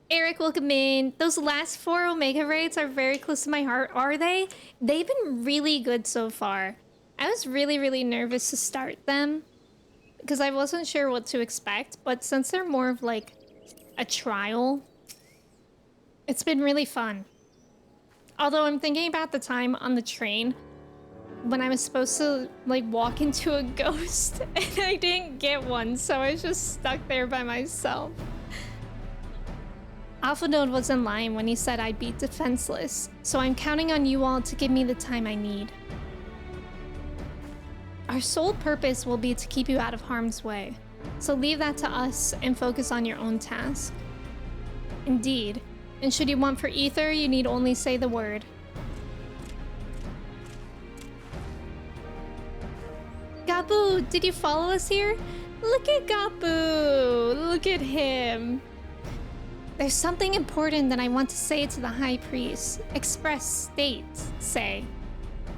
Eric, welcome in. Those last 4 Omega raids are very close to my heart, are they? They've been really good so far. I was really, really nervous to start them because I wasn't sure what to expect, but since they're more of like a trial, it's been really fun. Although I'm thinking about the time on the train when I was supposed to like walk into a ghost and I didn't get one, so I was just stuck there by myself. Alpha Node wasn't lying when he said I'd be defenseless, so I'm counting on you all to give me the time I need. Our sole purpose will be to keep you out of harm's way, so leave that to us and focus on your own task. Indeed, and should you want for ether, you need only say the word. Gabu, did you follow us here? Look at Gabu! Look at him! There's something important that I want to say to the High Priest. Express, state, say.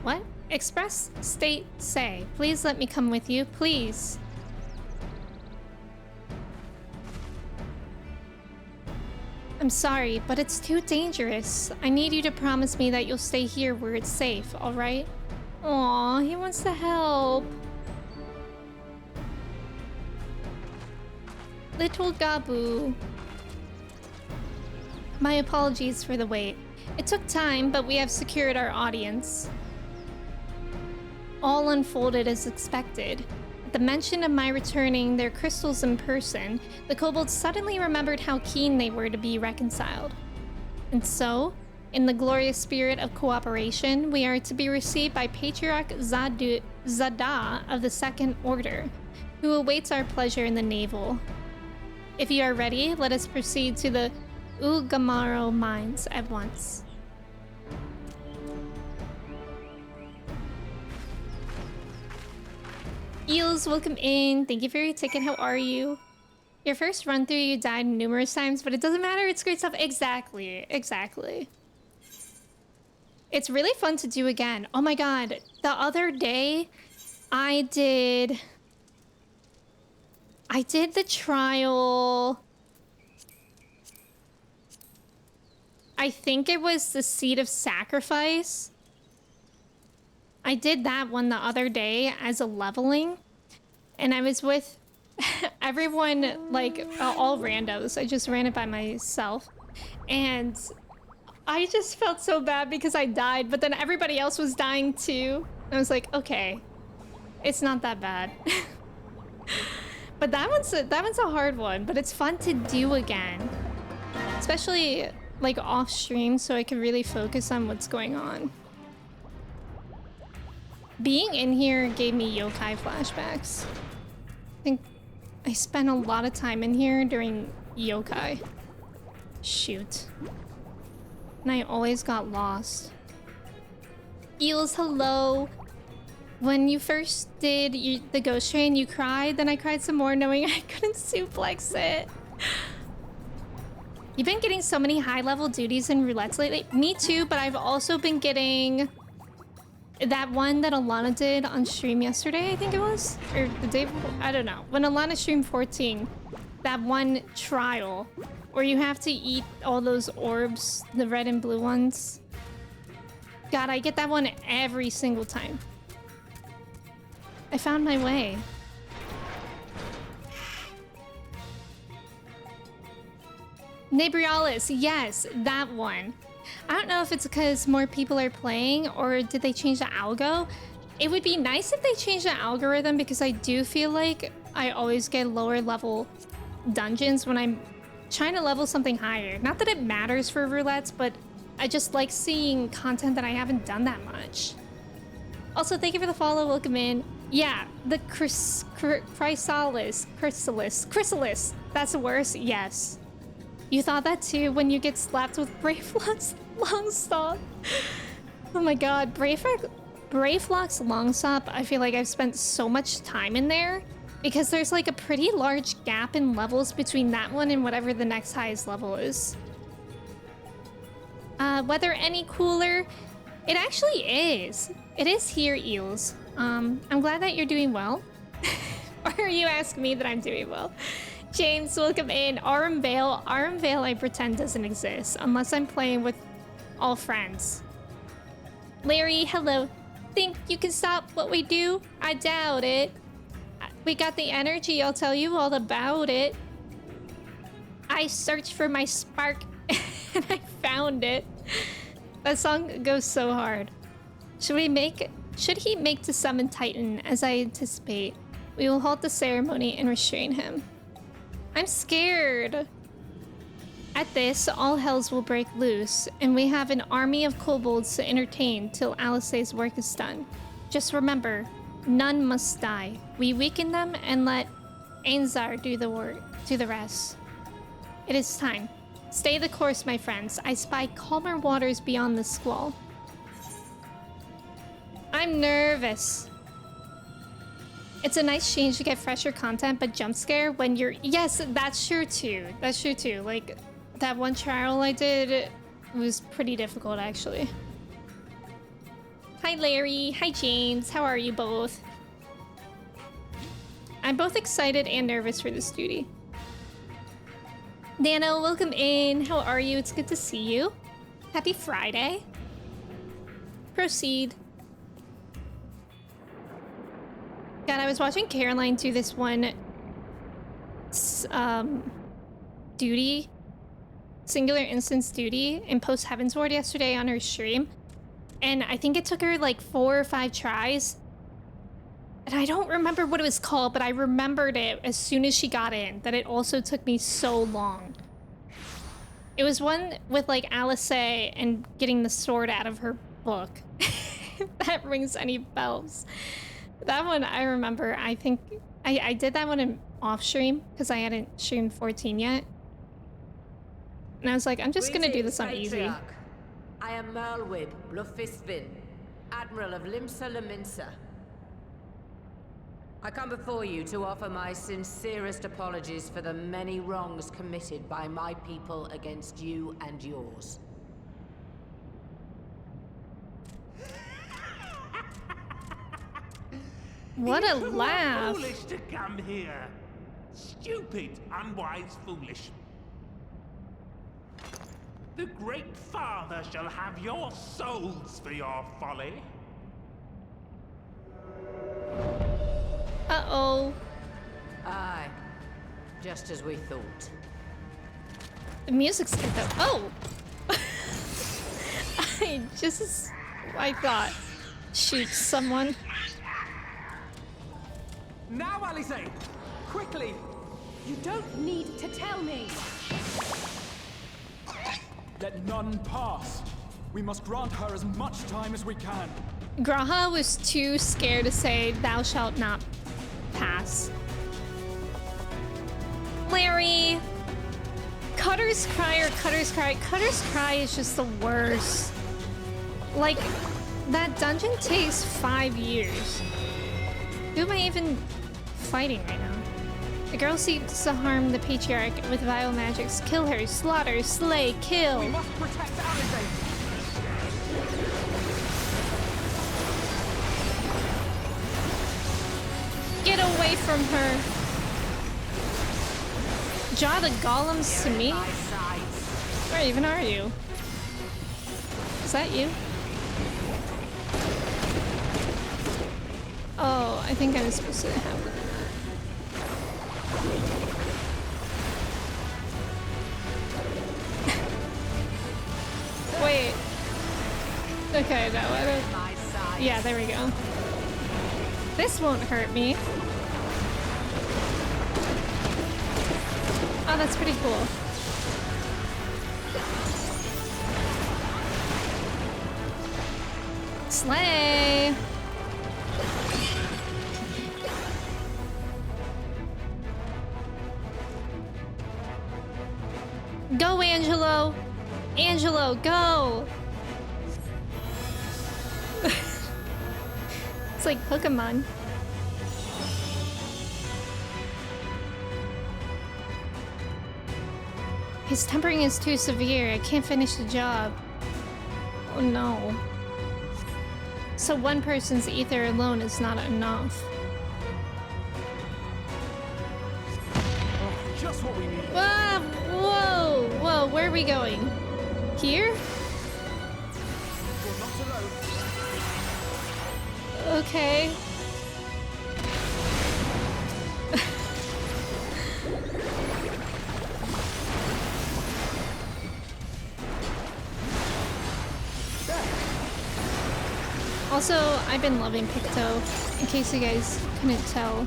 What? Express, state, say. Please let me come with you, please. I'm sorry, but it's too dangerous. I need you to promise me that you'll stay here where it's safe, alright? Aw, he wants to help. Little Gabu. My apologies for the wait. It took time, but we have secured our audience. All unfolded as expected. At the mention of my returning their crystals in person, the kobolds suddenly remembered how keen they were to be reconciled. And so, in the glorious spirit of cooperation, we are to be received by Patriarch Zada of the Second Order, who awaits our pleasure in the navel. If you are ready, let us proceed to the Ugamaro mines at once. Eels, welcome in. Thank you for your ticket. How are you? Your first run through, you died numerous times, but it doesn't matter. It's great stuff. Exactly. It's really fun to do again. Oh my god. The other day, I did the trial. I think it was the Seed of Sacrifice. I did that one the other day as a leveling, and I was with everyone, like all randos. I just ran it by myself, and I just felt so bad because I died, but then everybody else was dying too. I was like, okay, it's not that bad. But that one's a hard one, but it's fun to do again, especially like off stream, so I can really focus on what's going on. Being in here gave me yokai flashbacks. I think I spent a lot of time in here during yokai. Shoot. And I always got lost. Eels, hello. When you first did the ghost train, you cried, then I cried some more knowing I couldn't suplex it. You've been getting so many high-level duties in roulettes lately. Me too, but I've also been getting that one that Alana did on stream yesterday, I think it was? Or the day before? I don't know. When Alana streamed 14, that one trial where you have to eat all those orbs, the red and blue ones. God, I get that one every single time. I found my way. Nebrialis, yes, that one. I don't know if it's because more people are playing or did they change the algo? It would be nice if they changed the algorithm because I do feel like I always get lower level dungeons when I'm trying to level something higher. Not that it matters for roulettes, but I just like seeing content that I haven't done that much. Also, thank you for the follow. Welcome in. Yeah, the chrysalis. That's worse. Yes. You thought that too when you get slapped with Brayflock's Longstop. Oh my god, Brayflock's Longstop, I feel like I've spent so much time in there because there's like a pretty large gap in levels between that one and whatever the next highest level is. Weather any cooler? It actually is. It is here, Eels. I'm glad that you're doing well. Or you ask me that I'm doing well. James, welcome in. Aramvale. Aramvale, I pretend doesn't exist unless I'm playing with all friends. Larry, hello. Think you can stop what we do? I doubt it. We got the energy. I'll tell you all about it. I searched for my spark and I found it. That song goes so hard. Should he make to summon Titan as I anticipate? We will halt the ceremony and restrain him. I'm scared. At this, all hells will break loose, and we have an army of kobolds to entertain till Alice's work is done. Just remember, none must die. We weaken them and let Ainzar do the rest. It is time. Stay the course, my friends. I spy calmer waters beyond the squall. I'm nervous. It's a nice change to get fresher content, but jump scare when you're... Yes, that's true too. That's true too. Like, that one trial I did was pretty difficult, actually. Hi, Larry. Hi, James. How are you both? I'm both excited and nervous for this duty. Nano, welcome in. How are you? It's good to see you. Happy Friday. Proceed. God, I was watching Caroline do this one duty, singular instance duty in Post Heaven's Ward yesterday on her stream. And I think it took her like 4 or 5 tries. And I don't remember what it was called, but I remembered it as soon as she got in, that it also took me so long. It was one with like Alice and getting the sword out of her book. If that rings any bells. That one I remember. I think I did that one in off stream because I hadn't streamed 14 yet. And I was like, I'm just gonna do this on easy. I am Merlwib Bluffisbin, Admiral of Limsa Laminsa. I come before you to offer my sincerest apologies for the many wrongs committed by my people against you and yours. What a laugh. Foolish to come here. Stupid, unwise, foolish. The Great Father shall have your souls for your folly. Uh-oh. Aye. Just as we thought. The music's good though. Oh! I thought, shoot someone. Now, Alisaie! Quickly! You don't need to tell me. Let none pass. We must grant her as much time as we can. Graha was too scared to say, "Thou shalt not pass." Larry! Cutter's Cry or Cutter's Cry. Cutter's Cry is just the worst. Like, that dungeon takes 5 years. Who am I even fighting right now? The girl seeks to harm the patriarch with vile magics. Kill her, slaughter, slay, kill. We must protect Alisaie. Get away from her. Draw the golems to me? Where even are you? Is that you? Oh, I think I was supposed to have that. Wait. Okay, no, I don't. Yeah, there we go. This won't hurt me. Oh, that's pretty cool. Slay! Go, Angelo! Angelo, go! It's like Pokemon. His tempering is too severe. I can't finish the job. Oh no. So one person's ether alone is not enough. Oh, just what we need. Ah, whoa! Whoa, where are we going? Here? You're not alone. Okay. Also, I've been loving Picto, in case you guys couldn't tell.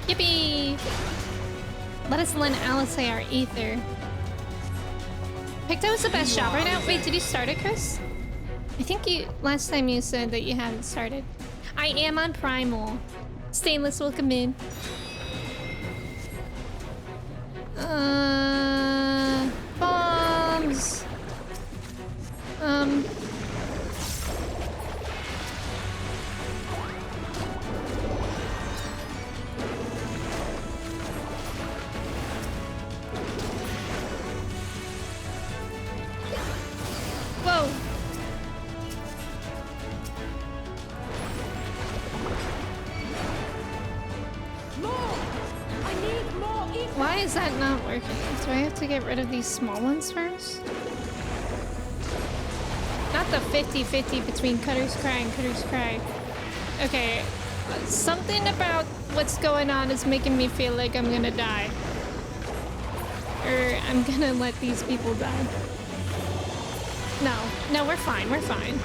Yippee! Let us lend Alisaie our ether. Picto is the best job right now. Wait, did you start it, Chris? I think last time you said that you haven't started. I am on Primal. Stainless, welcome in. Bombs. Whoa. I need more ether. Why is that not working? Do I have to get rid of these small ones first? Not the 50-50 between Cutter's Cry and Cutter's Cry. Okay, something about what's going on is making me feel like I'm gonna die. Or I'm gonna let these people die. No, we're fine, we're fine.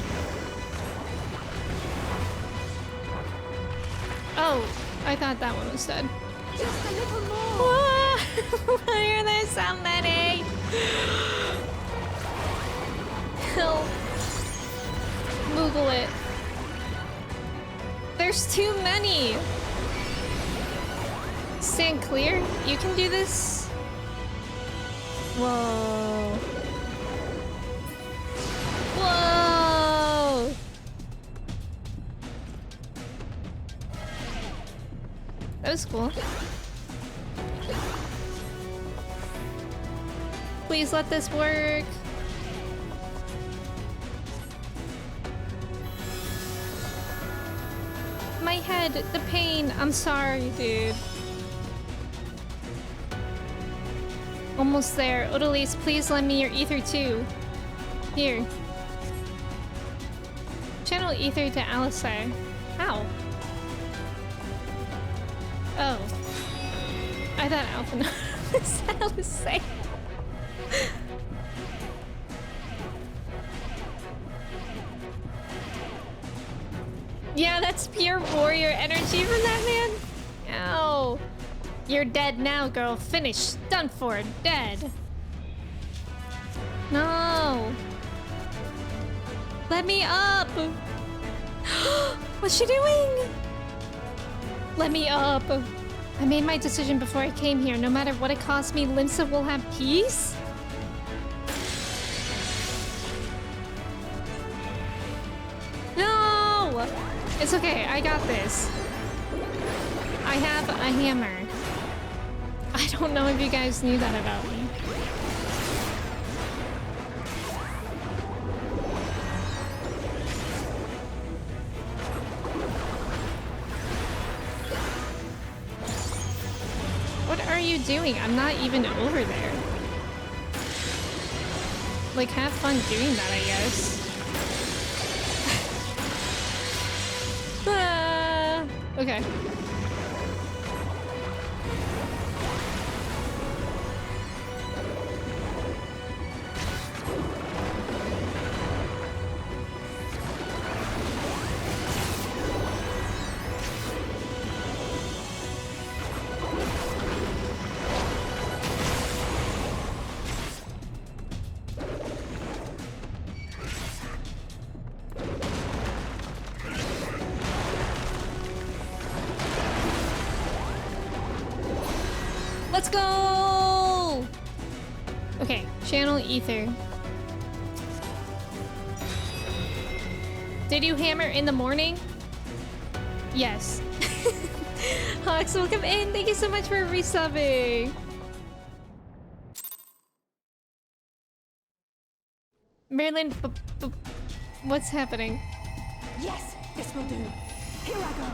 Oh, I thought that one was dead. Just a little more. Why are there so many? Help. Google it. There's too many. Stand clear? You can do this? Whoa. Whoa! That was cool. please let this work. My head, the pain. I'm sorry, dude. Almost there. Odalise, please lend me your ether too. Here. Channel ether to Alistair. How? Oh. I thought Alpha was Alistair. Yeah, that's pure warrior energy from that man. Ow. You're dead now, girl. Finished. Done for. Dead. No. Let me up. What's she doing? Let me up. I made my decision before I came here. No matter what it costs me, Limsa will have peace? No! It's okay. I got this. I have a hammer. I don't know if you guys knew that about me. What are you doing? I'm not even over there. Like, have fun doing that, I guess. Okay. Let's go! Okay, channel ether. Did you hammer in the morning? Yes. Hawks, welcome in. Thank you so much for resubbing. Marilyn, what's happening? Yes, this will do. Here I go.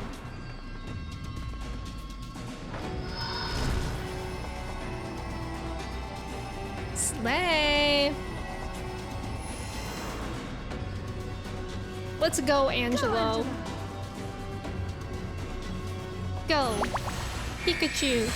Slay! Let's go, Angelo. Go. Pikachu.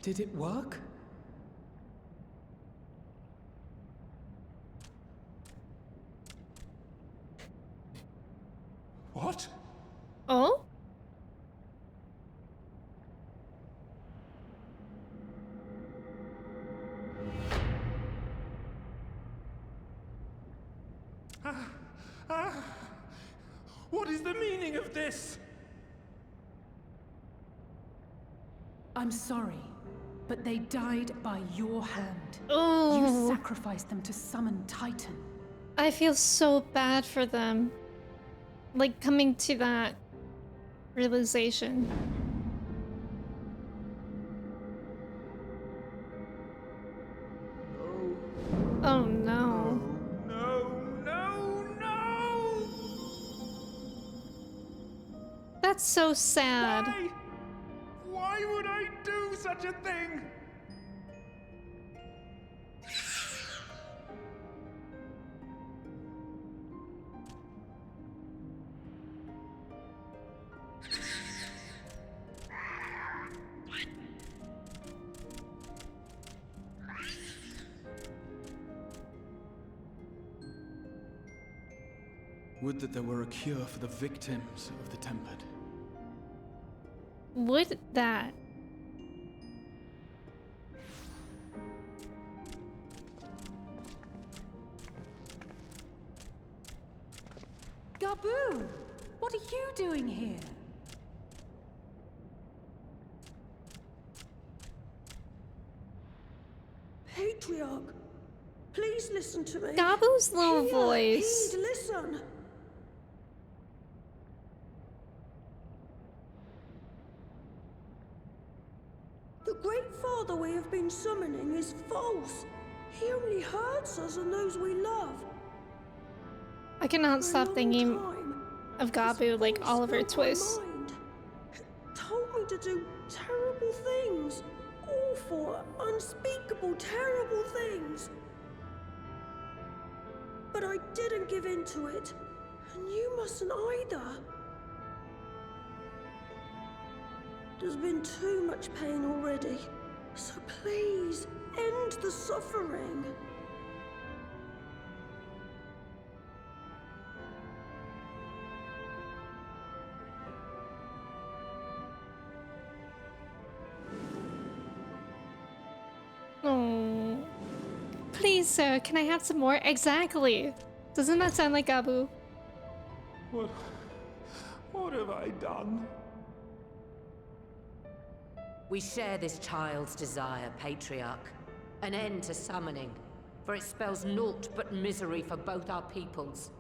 Did it work? What? Oh? What is the meaning of this? I'm sorry, but they died by your hand. Oh. You sacrificed them to summon Titan. I feel so bad for them. Like, coming to that realization. Oh no. No! That's so sad. Why would I do such a thing? Would that there were a cure for the victims of the Tempered. Would that? Gabu! What are you doing here? Patriarch, please listen to me. Gabu's little Heed, voice. listen. The Great Father we have been summoning is false. He only hurts us and those we love. I cannot For a stop long thinking time, of this Gabu like voice Oliver filled my Twist. mind. It told me to do terrible things. Awful, unspeakable, terrible things. But I didn't give in to it. And you mustn't either. There's been too much pain already. So please, end the suffering. Oh. Please, sir, can I have some more? Exactly. Doesn't that sound like Gabu? What have I done? We share this child's desire, Patriarch. An end to summoning, for it spells naught but misery for both our peoples.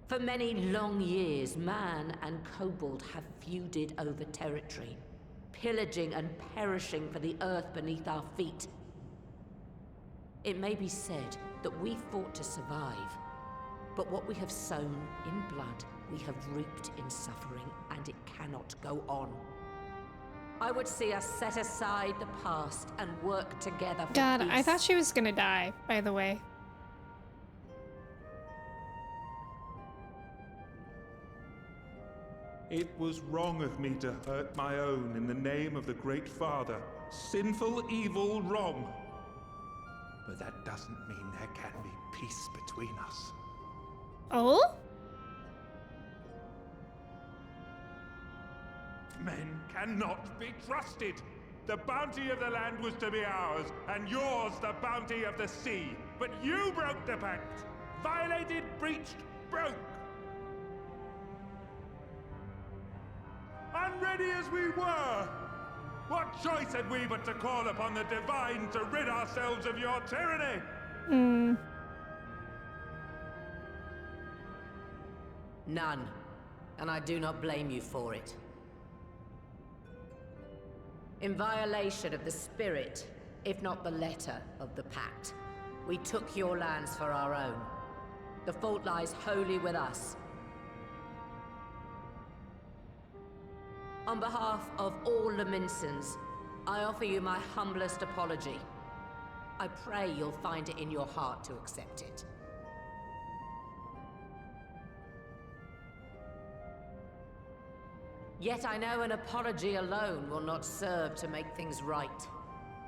For many long years, man and kobold have feuded over territory, pillaging and perishing for the earth beneath our feet. It may be said that we fought to survive, but what we have sown in blood, we have reaped in suffering, and it cannot go on. I would see us set aside the past and work together for God, peace. I thought she was gonna die, by the way. It was wrong of me to hurt my own in the name of the Great Father. Sinful, evil, wrong. But that doesn't mean there can be peace between us. Oh? Men cannot be trusted. The bounty of the land was to be ours, and yours the bounty of the sea. But you broke the pact. Violated, breached, broke. Unready as we were, what choice had we but to call upon the divine to rid ourselves of your tyranny? None, and I do not blame you for it. In violation of the spirit, if not the letter of the pact, we took your lands for our own. The fault lies wholly with us. On behalf of all Laminsons, I offer you my humblest apology. I pray you'll find it in your heart to accept it. Yet I know an apology alone will not serve to make things right.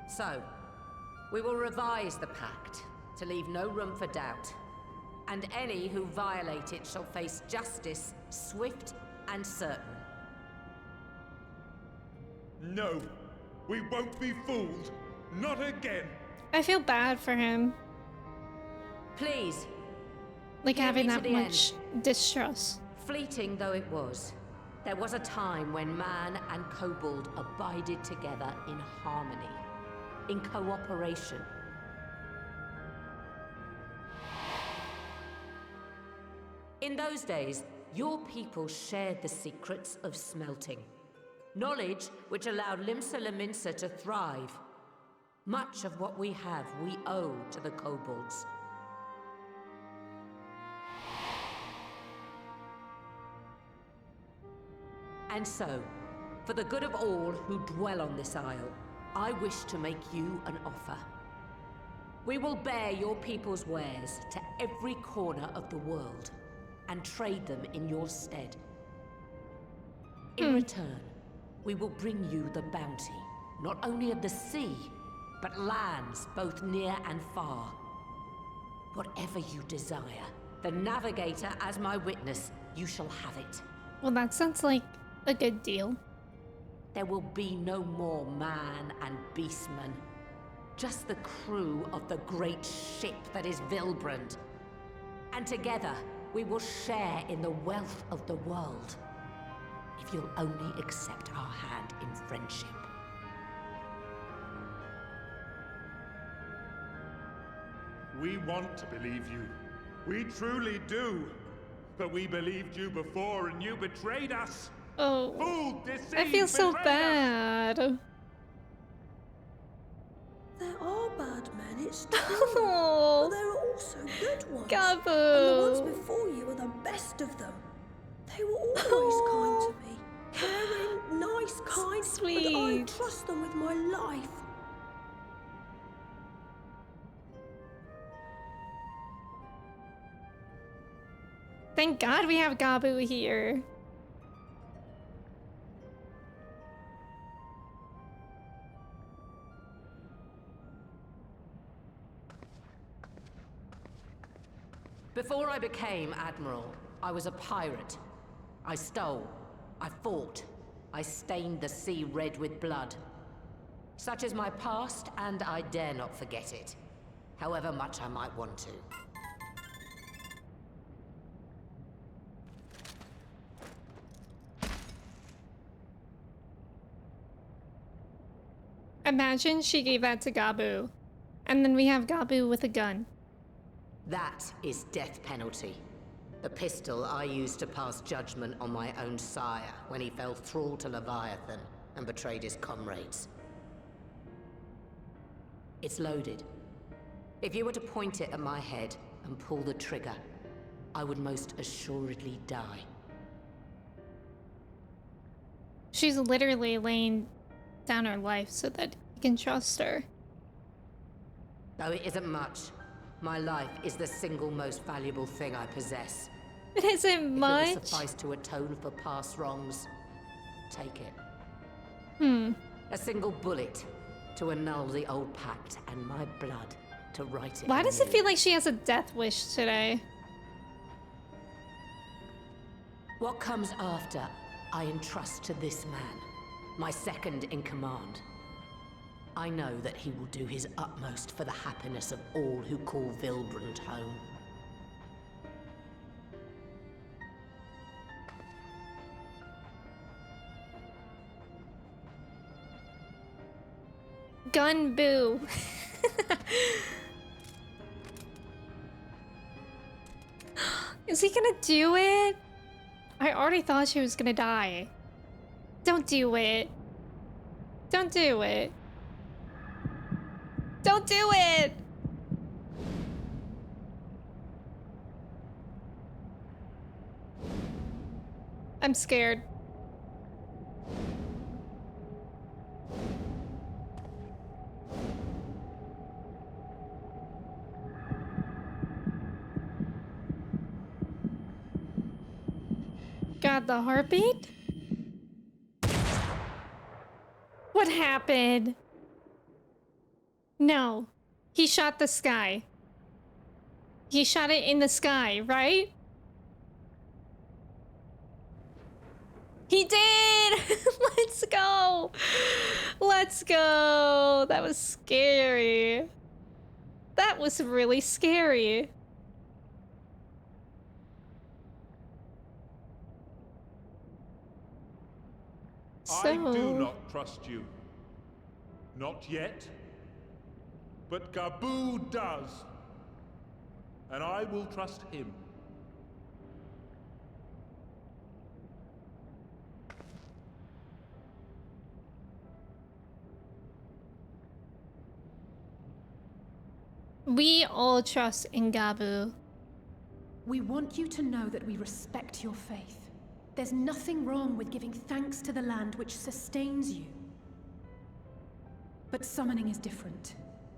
So, we will revise the pact to leave no room for doubt. And any who violate it shall face justice, swift and certain. No, we won't be fooled. Not again. I feel bad for him. Please, Like Hear having me to that the much distrust. fleeting though it was, there was a time when man and kobold abided together in harmony, in cooperation. In those days, your people shared the secrets of smelting. Knowledge which allowed Limsa Laminsa to thrive. Much of what we have, we owe to the kobolds. And so, for the good of all who dwell on this isle, I wish to make you an offer. We will bear your people's wares to every corner of the world, and trade them in your stead. In return, we will bring you the bounty, not only of the sea, but lands both near and far. Whatever you desire, The Navigator as my witness. You shall have it. Well, that sounds like a good deal. There will be no more man and beastman. Just the crew of the great ship that is Vilbrand. And together, we will share in the wealth of the world. If you'll only accept our hand in friendship. We want to believe you. We truly do. But we believed you before and you betrayed us. Oh, Fooled, deceived, I feel so betrayed us. bad. There are bad men, it's true. But Oh, there are also good ones. Gabu. And the ones before you are the best of them. They were always kind to me. Caring, nice, kind. And I Sweet. trust them with my life. Thank God we have Gabu here. Before I became Admiral, I was a pirate. I stole. I fought. I stained the sea red with blood. Such is my past, and I dare not forget it. However much I might want to. Imagine she gave that to Gabu. And then we have Gabu with a gun. That is death penalty. The pistol I used to pass judgment on my own sire when he fell thrall to Leviathan and betrayed his comrades. It's loaded. If you were to point it at my head and pull the trigger, I would most assuredly die. She's literally laying down her life so that he can trust her. Though it isn't much, my life is the single most valuable thing I possess. It isn't If it much. will suffice to atone for past wrongs, take it. A single bullet to annul the old pact, and my blood to write it Why does it anew. feel like she has a death wish today? What comes after, I entrust to this man, my second in command. I know that he will do his utmost for the happiness of all who call Vilbrand home. Gun boo. Is he gonna do it? I already thought she was gonna die. Don't do it. Don't do it. Don't do it! I'm scared. God, the heartbeat? What happened? No. He shot the sky. He shot it in the sky, right? He did! Let's go! Let's go! That was scary. That was really scary. I do not trust you. Not yet. But Gabu does. And I will trust him. We all trust in Gabu. We want you to know that we respect your faith. There's nothing wrong with giving thanks to the land which sustains you. But summoning is different.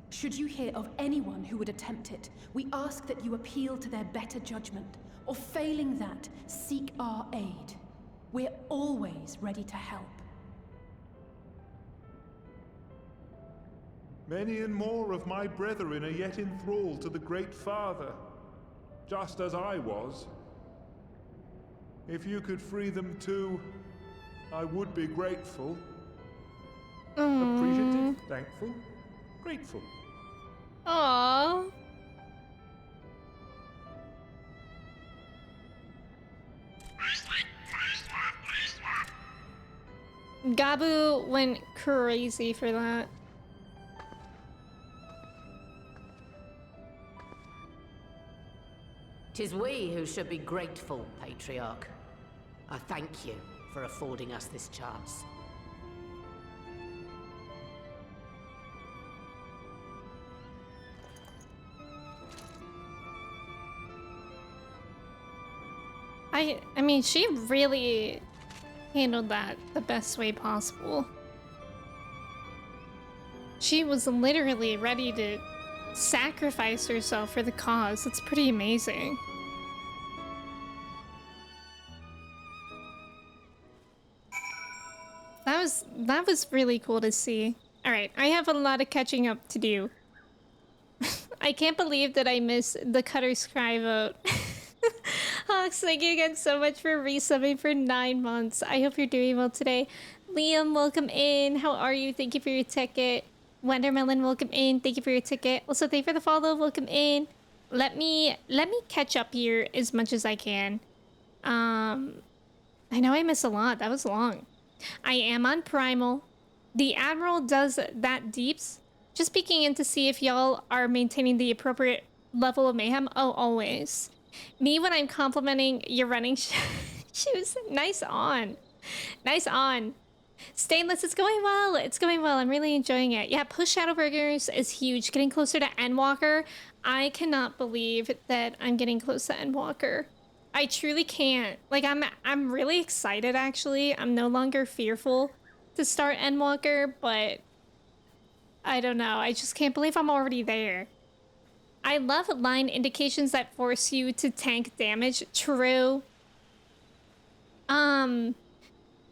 Should you hear of anyone who would attempt it, we ask that you appeal to their better judgment, or failing that, seek our aid. We're always ready to help. Many and more of my brethren are yet enthralled to the Great Father. just as I was. If you could free them too, I would be grateful. Appreciative, thankful, grateful. Aww. Gabu went crazy for that. Tis we who should be grateful, Patriarch. I thank you for affording us this chance. I mean, she really handled that the best way possible. She was literally ready to sacrifice herself for the cause. It's pretty amazing. That was really cool to see. All right, I have a lot of catching up to do. I can't believe that I missed the Cutter's Cry vote. Hawks, thank you again so much for resubbing for 9 months. I hope you're doing well today. Liam, welcome in. How are you? Thank you for your ticket. Wendermelon, welcome in. Thank you for your ticket. Also, thank you for the follow. Welcome in. Let me catch up here as much as I can. I know I missed a lot. That was long. I am on Primal. The Admiral does that deeps. Just peeking in to see if y'all are maintaining the appropriate level of mayhem. Oh, always. Me when I'm complimenting your running shoes. Nice on. Nice on. Stainless, it's going well. It's going well. I'm really enjoying it. Yeah, push Shadowbringers is huge. Getting closer to Endwalker. I cannot believe that I'm getting close to Endwalker. I truly can't. Like, I'm really excited, actually. I'm no longer fearful to start Endwalker, but I don't know. I just can't believe I'm already there. I love line indications that force you to tank damage. True.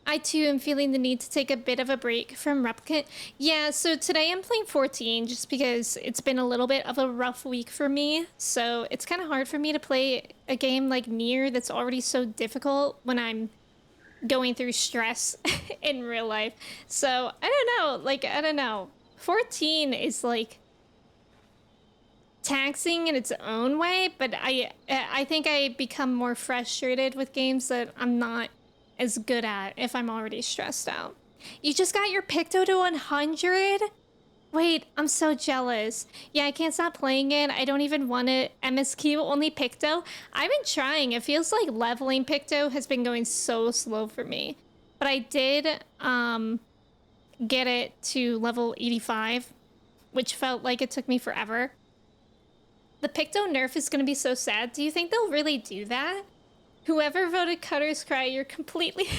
I too am feeling the need to take a bit of a break from Replicant. Yeah, so today I'm playing 14 just because it's been a little bit of a rough week for me. So it's kind of hard for me to play a game like Nier that's already so difficult when I'm going through stress in real life. So I don't know, like, I don't know. 14 is like taxing in its own way, but I think I become more frustrated with games that I'm not as good at if I'm already stressed out. You just got your Picto to 100? Wait, I'm so jealous. Yeah, I can't stop playing it. I don't even want it. MSQ, only Picto. I've been trying. It feels like leveling Picto has been going so slow for me. But I did get it to level 85, which felt like it took me forever. The Picto nerf is going to be so sad. Do you think they'll really do that? Whoever voted Cutter's Cry, you're completely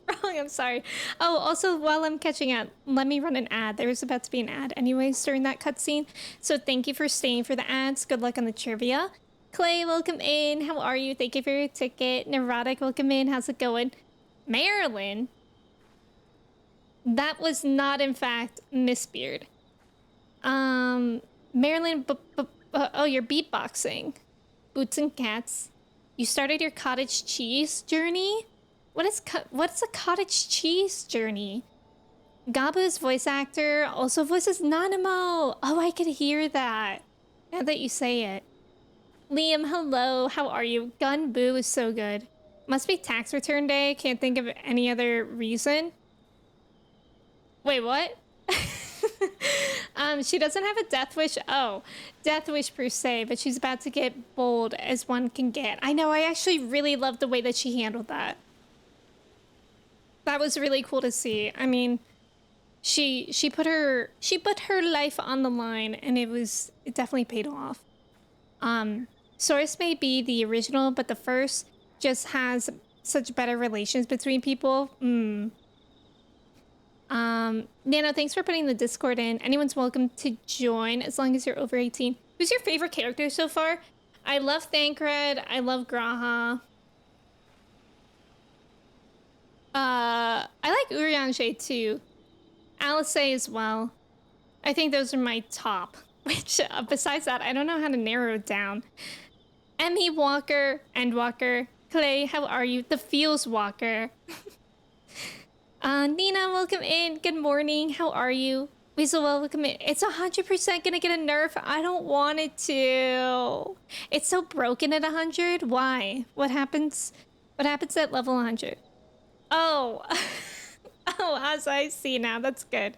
wrong. I'm sorry. Oh, also, while I'm catching up, let me run an ad. There was about to be an ad anyways during that cutscene. So thank you for staying for the ads. Good luck on the trivia. Clay, welcome in. How are you? Thank you for your ticket. Neurotic, welcome in. How's it going? Marilyn? That was not, in fact, Miss Beard. Marilyn, oh, you're beatboxing. Boots and Cats. You started your cottage cheese journey? What's a cottage cheese journey? Gabu's voice actor also voices Nanamo. Oh, I could hear that. Now that you say it. Liam, hello. How are you? Gun Boo is so good. Must be tax return day. Can't think of any other reason. Wait, what? She doesn't have a death wish. Oh, death wish per se, but she's about to get bold as one can get. I know, I actually really loved the way that she handled that. That was really cool to see. I mean, she put her life on the line, and it definitely paid off. Source may be the original, but the first just has such better relations between people. Nano, thanks for putting the Discord in. Anyone's welcome to join as long as you're over 18. Who's your favorite character so far? I love Thancred. I love Graha. I like Urianger too. Alice as well. I think those are my top. Which, besides that, I don't know how to narrow it down. Emmy Walker, Endwalker, Clay, how are you? The Feels Walker. Nina, welcome in. Good morning. How are you? Weasel, welcome in. It's 100% gonna get a nerf. I don't want it to. It's so broken at 100. Why? What happens? What happens at level 100? Oh. Oh, as I see now. That's good.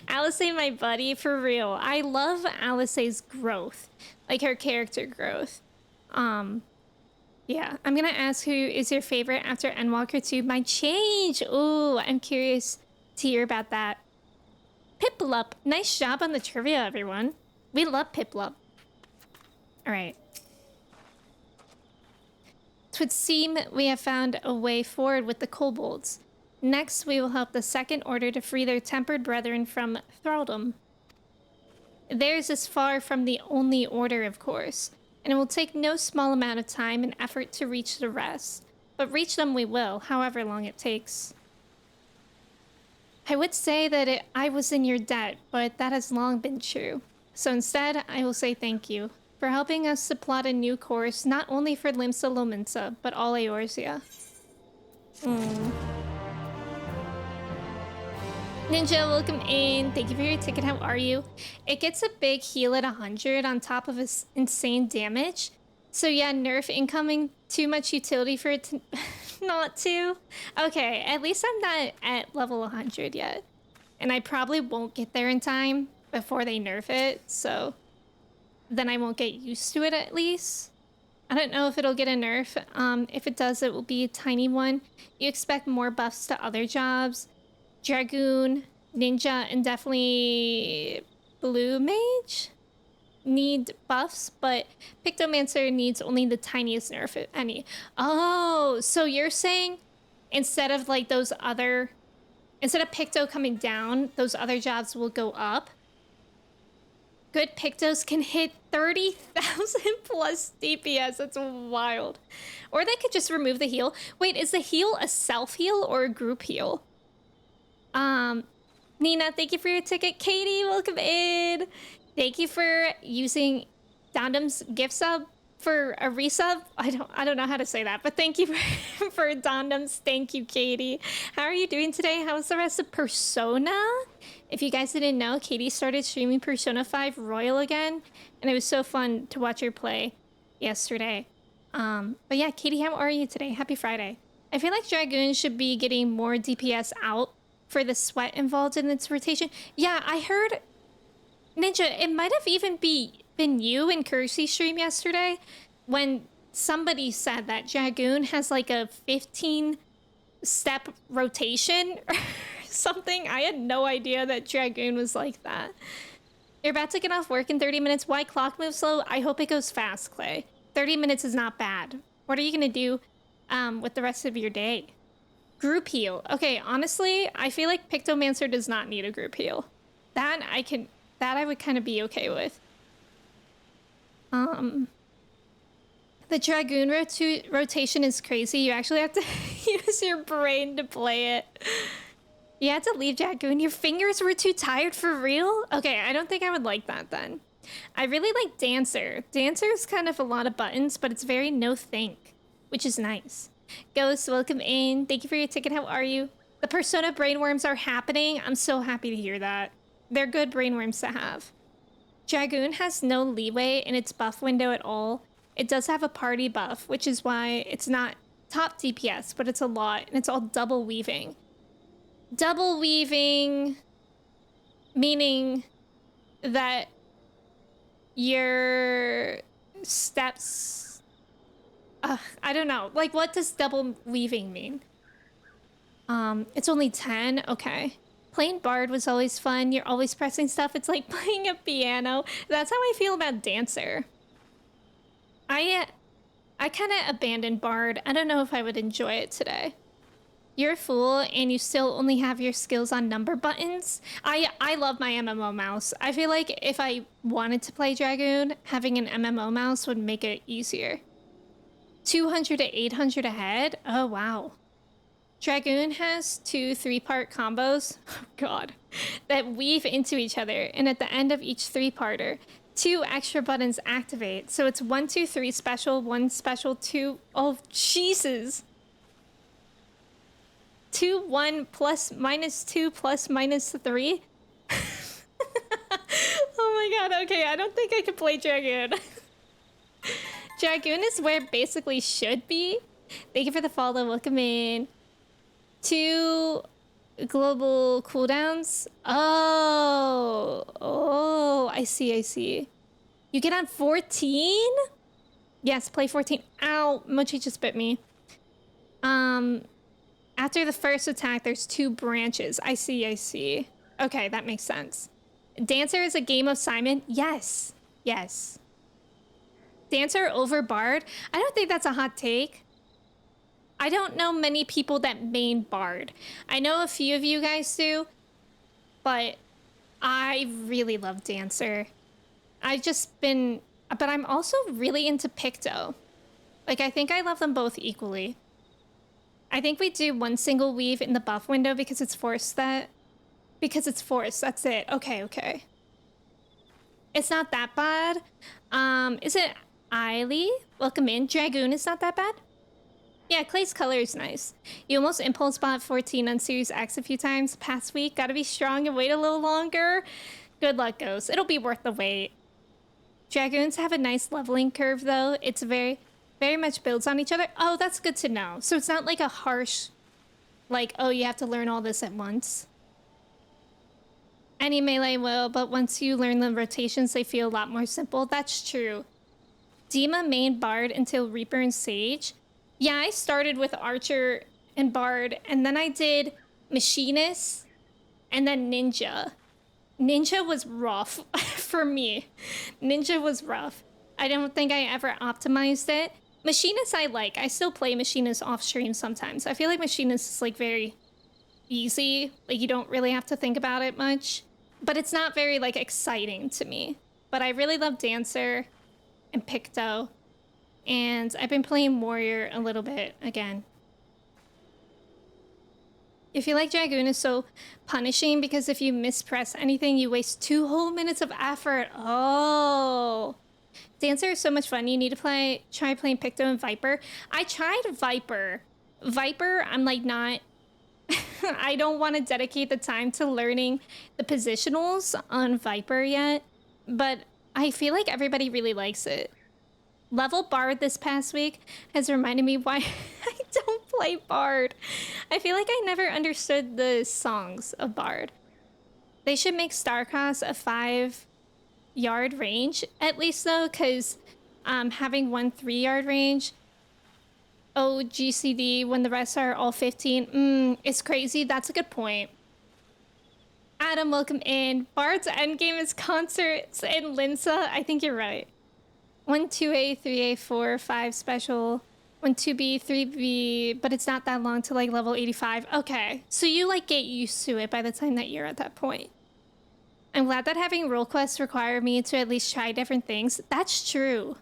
Alice, my buddy, for real. I love Alice's growth. Like her character growth. Yeah, I'm gonna ask who is your favorite after Endwalker 2 might change. Ooh, I'm curious to hear about that. Piplup, nice job on the trivia, everyone. We love Piplup. All right. It would seem we have found a way forward with the kobolds. Next, we will help the Second Order to free their tempered brethren from thraldom. Theirs is far from the only order, of course, and it will take no small amount of time and effort to reach the rest. But reach them we will, however long it takes. I would say that I was in your debt, but that has long been true. So instead, I will say thank you for helping us to plot a new course, not only for Limsa Lominsa, but all Eorzea. Ninja, welcome in. Thank you for your ticket. How are you? It gets a big heal at 100 on top of its insane damage. So yeah, nerf incoming. Too much utility for it to not to. Okay, at least I'm not at level 100 yet. And I probably won't get there in time before they nerf it. So then I won't get used to it at least. I don't know if it'll get a nerf. If it does, it will be a tiny one. You expect more buffs to other jobs. Dragoon, Ninja, and definitely Blue Mage need buffs, but Pictomancer needs only the tiniest nerf, if any. Oh, so you're saying instead of like those other... Instead of Picto coming down, those other jobs will go up? Good Pictos can hit 30,000 plus DPS. That's wild. Or they could just remove the heal. Wait, is the heal a self-heal or a group heal? Nina, thank you for your ticket. Katie, welcome in. Thank you for using Dondum's gift sub for a resub. I don't know how to say that, but thank you for Dondum's. Thank you, Katie. How are you doing today? How's the rest of Persona? If you guys didn't know, Katie started streaming Persona 5 Royal again, and it was so fun to watch her play yesterday. But yeah, Katie, how are you today? Happy Friday. I feel like Dragoon should be getting more DPS out for the sweat involved in its rotation. Yeah, I heard... Ninja, it might have even been you in Kirsty's stream yesterday when somebody said that Dragoon has like a 15-step rotation or something. I had no idea that Dragoon was like that. You're about to get off work in 30 minutes. Why clock moves slow? I hope it goes fast, Clay. 30 minutes is not bad. What are you gonna do with the rest of your day? Group heal. Okay, honestly, I feel like Pictomancer does not need a group heal. That I would kind of be okay with. The Dragoon rotation is crazy. You actually have to use your brain to play it. You had to leave Dragoon. Your fingers were too tired for real? Okay, I don't think I would like that then. I really like Dancer. Dancer is kind of a lot of buttons, but it's very no-think, which is nice. Ghost, welcome in. Thank you for your ticket. How are you? The Persona brainworms are happening. I'm so happy to hear that. They're good brainworms to have. Dragoon has no leeway in its buff window at all. It does have a party buff, which is why it's not top DPS, but it's a lot, and it's all double weaving. Double weaving, meaning that your steps... I don't know. Like, what does double weaving mean? It's only 10? Okay. Playing Bard was always fun. You're always pressing stuff. It's like playing a piano. That's how I feel about Dancer. I kind of abandoned Bard. I don't know if I would enjoy it today. You're a fool, and you still only have your skills on number buttons. I love my MMO mouse. I feel like if I wanted to play Dragoon, having an MMO mouse would make it easier. 200 to 800 ahead? Oh, wow. Dragoon has 2 3-part combos, oh god, that weave into each other, and at the end of each 3-parter, 2 extra buttons activate. So it's 1, 2, 3 special, 1 special, 2. Oh, Jesus. 2, 1 plus minus 2 plus minus 3. Oh my god, okay, I don't think I can play Dragoon. Dragoon is where it basically should be. Thank you for the follow, welcome in. 2 global cooldowns. Oh, I see. You get on 14? Yes, play 14. Ow, Mochi just bit me. After the first attack, there's 2 branches. I see. Okay, that makes sense. Dancer is a game of Simon? Yes. Dancer over Bard? I don't think that's a hot take. I don't know many people that main Bard. I know a few of you guys do, but I really love Dancer. But I'm also really into Picto. Like, I think I love them both equally. I think we do 1 single weave in the buff window because it's forced that's it. Okay. It's not that bad. Is it Eiley? Welcome in. Dragoon is not that bad. Yeah, Clay's color is nice. You almost impulse bought 14 on Series X a few times past week. Gotta be strong and wait a little longer. Good luck, Ghost. It'll be worth the wait. Dragoons have a nice leveling curve, though. It's very much builds on each other. Oh, that's good to know. So it's not like a harsh, like, oh, you have to learn all this at once. Any melee will, but once you learn the rotations, they feel a lot more simple. That's true. Dima main Bard until Reaper and Sage. Yeah, I started with Archer and Bard, and then I did Machinist, and then Ninja. Ninja was rough for me. Ninja was rough. I don't think I ever optimized it. Machinist I like. I still play Machinist off stream sometimes. I feel like Machinist is like very easy. Like you don't really have to think about it much. But it's not very like exciting to me. But I really love Dancer and Picto. And I've been playing Warrior a little bit again. I feel like Dragoon is so punishing because if you mispress anything, you waste 2 whole minutes of effort. Oh. Dancer is so much fun. You need to try playing Picto and Viper. I tried Viper. I'm like not... I don't want to dedicate the time to learning the positionals on Viper yet. But I feel like everybody really likes it. Level Bard this past week has reminded me why I don't play Bard. I feel like I never understood the songs of Bard. They should make Starcross a 5-yard range, at least though, because having 1 3-yard range, GCD when the rest are all 15, it's crazy. That's a good point. Adam, welcome in. Bard's endgame is concerts and Linsa. I think you're right. 1 2A, 3A, 4, 5 special, 1 2B, 3B, but it's not that long to like level 85. Okay, so you like get used to it by the time that you're at that point. I'm glad that having role quests require me to at least try different things. That's true.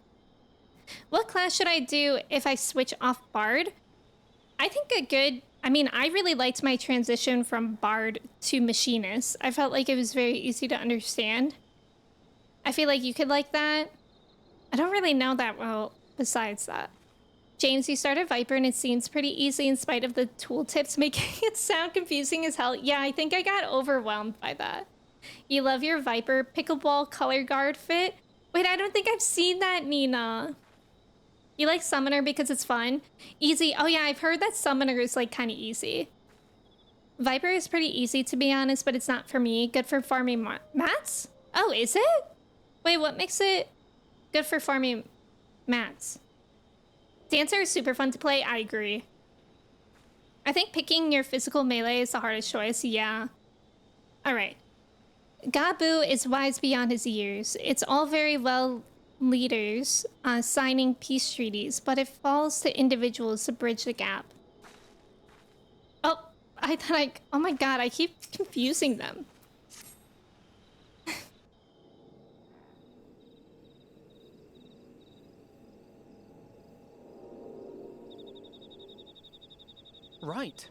What class should I do if I switch off Bard? I think I really liked my transition from Bard to Machinist. I felt like it was very easy to understand. I feel like you could like that. I don't really know that well besides that. James, you started Viper and it seems pretty easy in spite of the tooltips making it sound confusing as hell. Yeah, I think I got overwhelmed by that. You love your Viper pickleball color guard fit? Wait, I don't think I've seen that, Nina. You like Summoner because it's fun? Easy. Oh yeah, I've heard that Summoner is like kind of easy. Viper is pretty easy to be honest, but it's not for me. Good for farming mats? Oh, is it? Wait, what makes it good for farming mats? Dancer is super fun to play. I agree. I think picking your physical melee is the hardest choice. Yeah. All right. Gabu is wise beyond his years. It's all very well leaders signing peace treaties, but it falls to individuals to bridge the gap. Oh, oh my god, I keep confusing them. Right.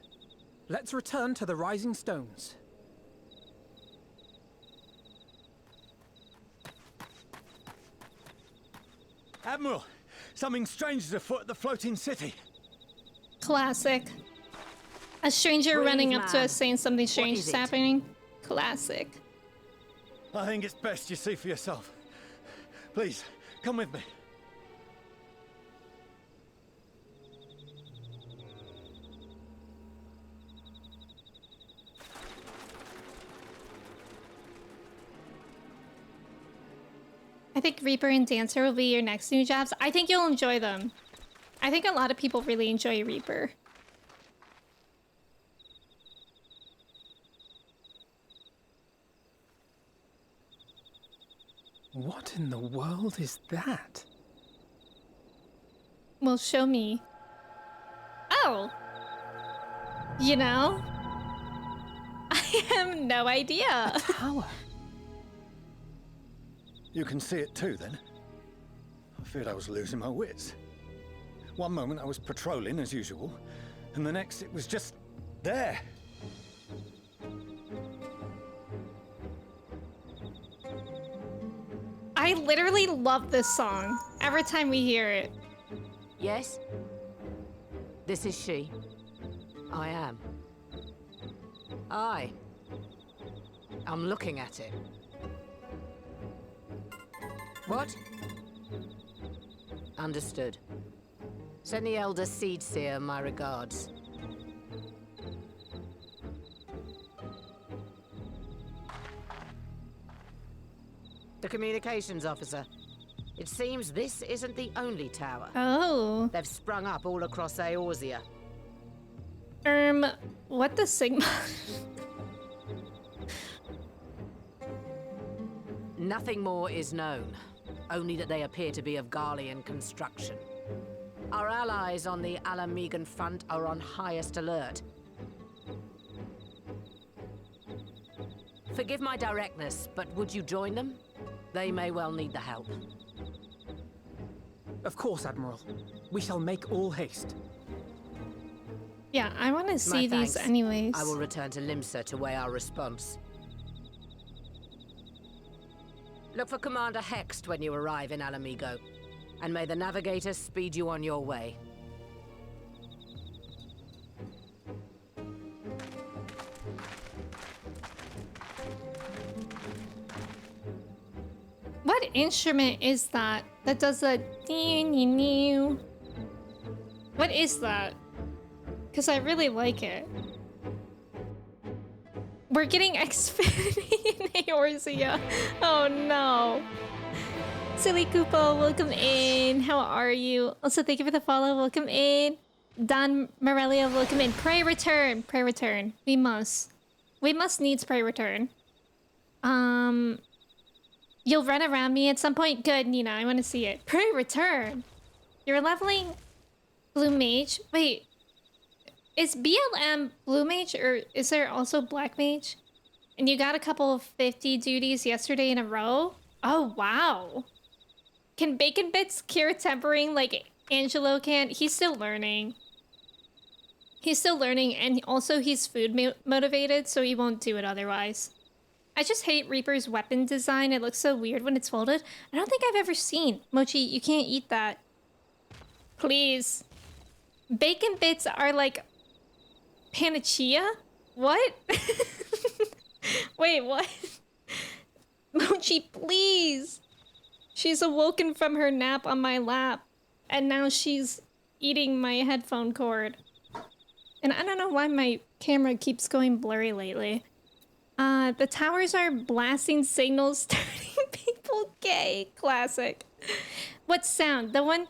Let's return to the Rising Stones. Admiral, something strange is afoot at the floating city. Classic. A stranger Breathe, running up to man. us saying something strange is is it? happening. Classic. I think it's best you see for yourself. Please, come with me. I think Reaper and Dancer will be your next new jobs. I think you'll enjoy them. I think a lot of people really enjoy Reaper. What in the world is that? Well, show me. Oh! You know? I have no idea. Tower. You can see it too, then? I feared I was losing my wits. One moment I was patrolling as usual, and the next it was just there. I literally love this song every time we hear it. Yes? This is she. I am. I'm looking at it. What? Understood. Send the Elder Seedseer my regards. The communications officer. It seems this isn't the only tower. Oh. They've sprung up all across Eorzea. What the Sigma? Nothing more is known, only that they appear to be of Garlean construction. Our allies on the Alamegan front are on highest alert. Forgive my directness, but would you join them? They may well need the help. Of course, Admiral. We shall make all haste. Yeah, I want to see My these thanks. anyways. I will return to Limsa to weigh our response. Look for Commander Hext when you arrive in Alamigo, and may the Navigator speed you on your way. What instrument is that that does a dee-nee-nee? What is that? Because I really like it. We're getting XIV in Eorzea. Oh no. Silly Koopa, welcome in. How are you? Also, thank you for the follow. Welcome in. Don Morelia, welcome in. Pray return. Pray return. We must. We must needs pray return. You'll run around me at some point? Good, Nina. I want to see it. Pray return. You're leveling Blue Mage. Wait. Is BLM Blue Mage or is there also Black Mage? And you got a couple of 50 duties yesterday in a row? Oh, wow. Can Bacon Bits cure tempering like Angelo can? He's still learning. He's still learning, and also he's food motivated, so he won't do it otherwise. I just hate Reaper's weapon design. It looks so weird when it's folded. I don't think I've ever seen. Mochi, you can't eat that. Please. Bacon Bits are like panacea? What? Wait, what? Mochi, please. She's awoken from her nap on my lap, and now she's eating my headphone cord. And I don't know why my camera keeps going blurry lately. The towers are blasting signals, turning people gay. Classic. What sound? The one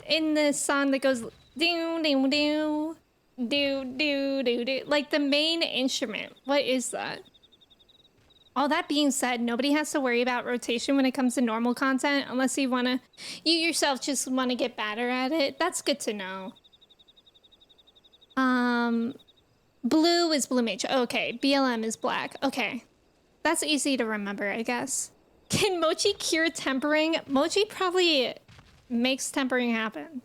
in the song that goes doo doo doo doo doo doo doo, like the main instrument. What is that? All that being said, nobody has to worry about rotation when it comes to normal content, unless you yourself just want to get better at it. That's good to know. Blue is Blue Mage. Okay, BLM is black. Okay. That's easy to remember, I guess. Can Mochi cure tempering? Mochi probably makes tempering happen.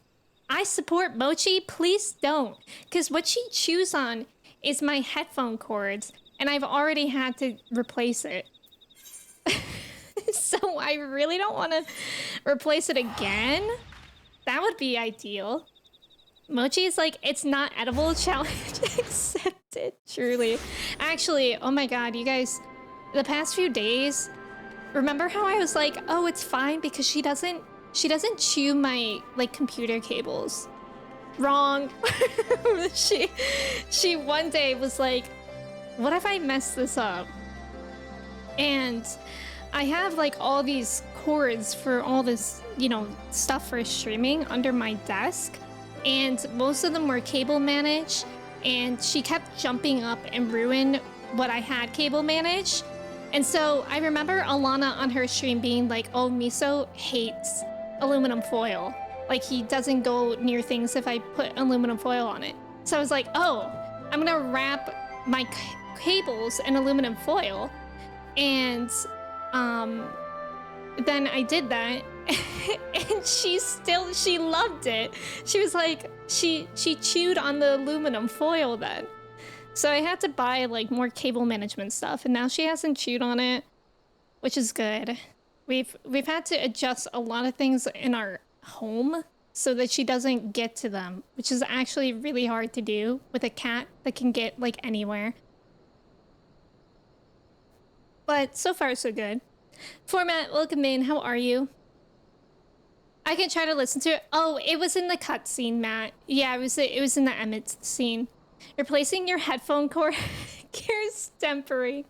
I support Mochi. Please don't. Because what she chews on is my headphone cords, and I've already had to replace it. So I really don't want to replace it again. That would be ideal. Mochi's like, it's not edible, challenge accepted. Truly. Actually, oh my god, you guys, the past few days, remember how I was like, oh, it's fine because she doesn't chew my like computer cables. Wrong. she one day was like, what if I mess this up? And I have like all these cords for all this, you know, stuff for streaming under my desk, and most of them were cable managed, and she kept jumping up and ruin what I had cable managed. And so I remember Alana on her stream being like, oh, Miso hates aluminum foil. Like, he doesn't go near things if I put aluminum foil on it. So I was like, oh, I'm gonna wrap my cables in aluminum foil. And then I did that, and she loved it. She was like, she chewed on the aluminum foil then. So I had to buy like more cable management stuff, and now she hasn't chewed on it, which is good. We've had to adjust a lot of things in our home so that she doesn't get to them, which is actually really hard to do with a cat that can get like anywhere. But so far so good. Format, welcome in, how are you? I can try to listen to it. Oh, it was in the cutscene, Matt. Yeah, it was in the Emmett scene. Replacing your headphone cord cures temporary.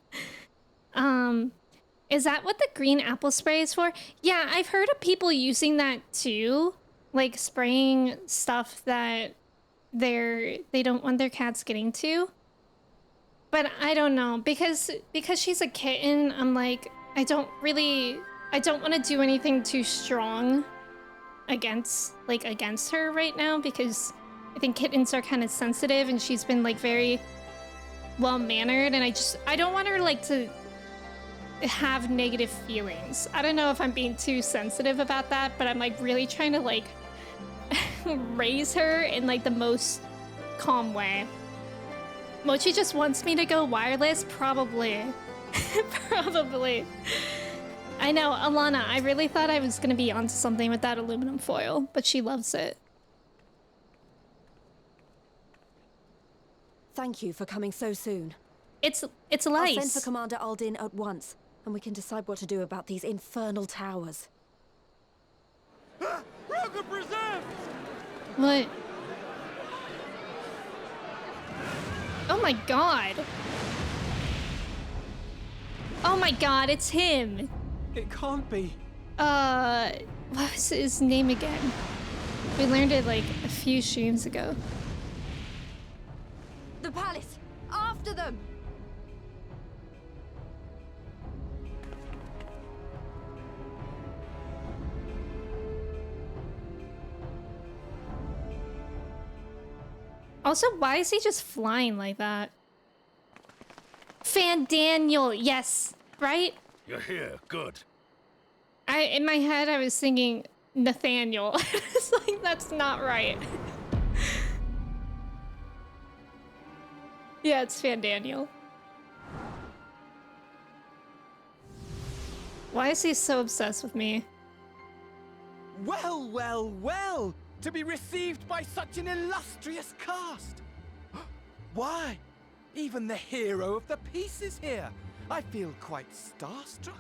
Is that what the green apple spray is for? Yeah, I've heard of people using that too. Like spraying stuff that they don't want their cats getting to. But I don't know, because she's a kitten, I'm like, I don't want to do anything too strong against her right now, because I think kittens are kind of sensitive, and she's been like very well-mannered, and I don't want her like to have negative feelings. I don't know if I'm being too sensitive about that, but I'm like really trying to like raise her in like the most calm way. Mochi just wants me to go wireless? Probably. Probably. I know, Alana, I really thought I was gonna be onto something with that aluminum foil, but she loves it. Thank you for coming so soon. It's lice. I'll send for Commander Aldin at once, and we can decide what to do about these infernal towers. What? Oh my god. Oh my god, it's him. It can't be. What was his name again? We learned it like a few streams ago. The palace! After them! Also, why is he just flying like that? Daniel, yes, right? You're here, good. In my head, I was singing Nathaniel. It's like, that's not right. Yeah, it's Daniel. Why is he so obsessed with me? Well, well, well! To be received by such an illustrious cast! Why? Even the hero of the piece is here! I feel quite starstruck.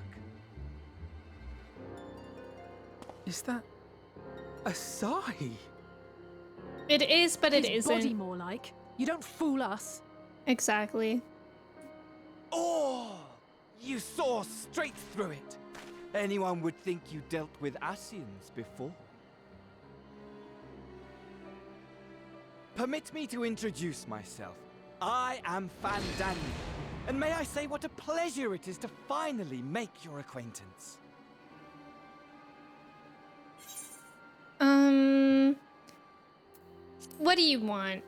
Is that Asahi? It is, but it His isn't. body more like. You don't fool us. Exactly. Oh! You saw straight through it! Anyone would think you dealt with Asians before. Permit me to introduce myself. I am Daniel, and may I say what a pleasure it is to finally make your acquaintance. What do you want?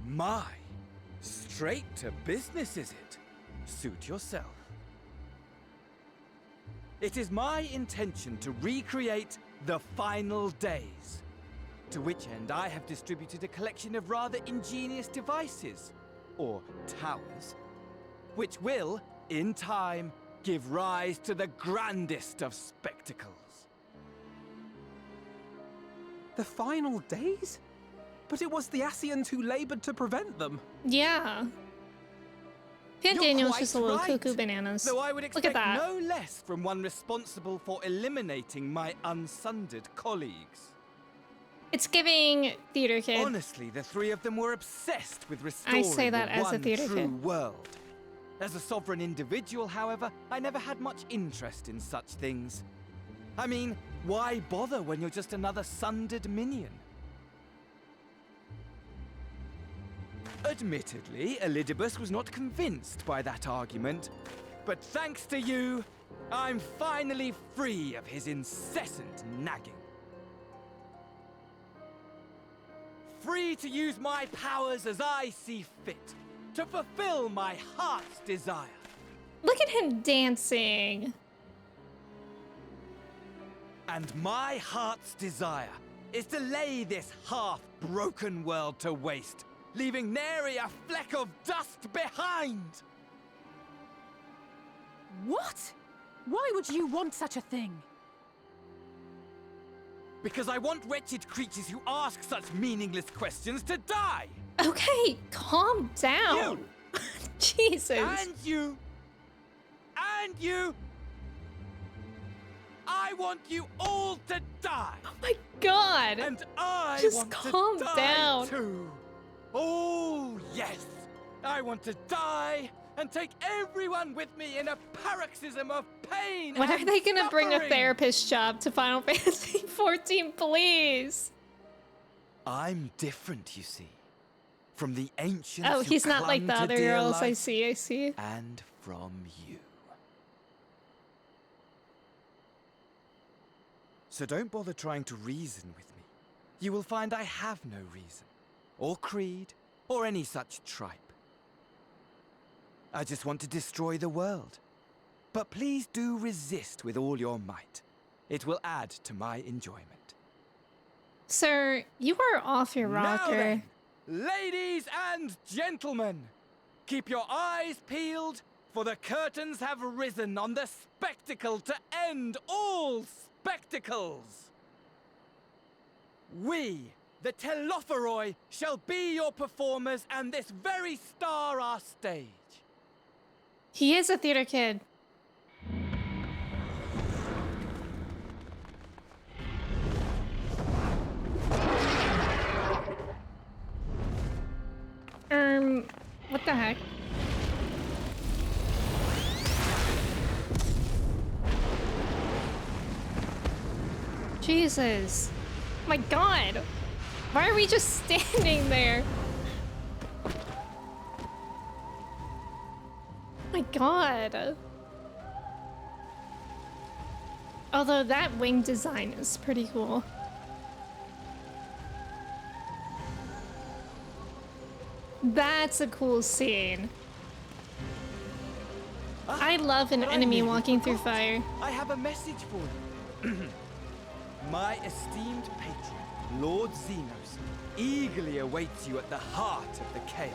My, straight to business is it? Suit yourself. It is my intention to recreate the final days. To which end I have distributed a collection of rather ingenious devices, or towers, which will, in time, give rise to the grandest of spectacles. The final days? But it was the Ascians who labored to prevent them. Yeah. Pin You're Daniel's quite just a little right. cuckoo bananas. Though I would Look expect at that. no less from one responsible for eliminating my unsundered colleagues. It's giving theater kid. Honestly, the three of them were obsessed with restoring say that the as a one theater true kid. world. As a sovereign individual, however, I never had much interest in such things. I mean, why bother when you're just another sundered minion? Admittedly, Elidibus was not convinced by that argument, but thanks to you, I'm finally free of his incessant nagging. Free to use my powers as I see fit, to fulfill my heart's desire. Look at him dancing. And my heart's desire is to lay this half-broken world to waste, leaving nary a fleck of dust behind! What? Why would you want such a thing? Because I want wretched creatures who ask such meaningless questions to die! Okay, calm down. Jesus. And you! And you! I want you all to die! Oh my god. And I Just want calm to die down. too! Oh, yes! I want to die and take everyone with me in a paroxysm of pain. When are and they gonna bring a suffering. therapist job to Final Fantasy 14, please? I'm different, you see. From the ancients. Oh, who he's not like clung the to other dear girls. I life, see. And from you. So don't bother trying to reason with me. You will find I have no reason, or creed, or any such tripe. I just want to destroy the world. But please do resist with all your might. It will add to my enjoyment. Sir, you are off your Now rocker. then, ladies and gentlemen, keep your eyes peeled, for the curtains have risen on the spectacle to end all spectacles. We, the Telophoroi, shall be your performers and this very star our stage. He is a theater kid. What the heck? Jesus. My god. Why are we just standing there? My god. Although that wing design is pretty cool. That's a cool scene. I love an But I enemy nearly walking through forgot. fire. I have a message for you. My esteemed patron, Lord Xenos, eagerly awaits you at the heart of the chaos.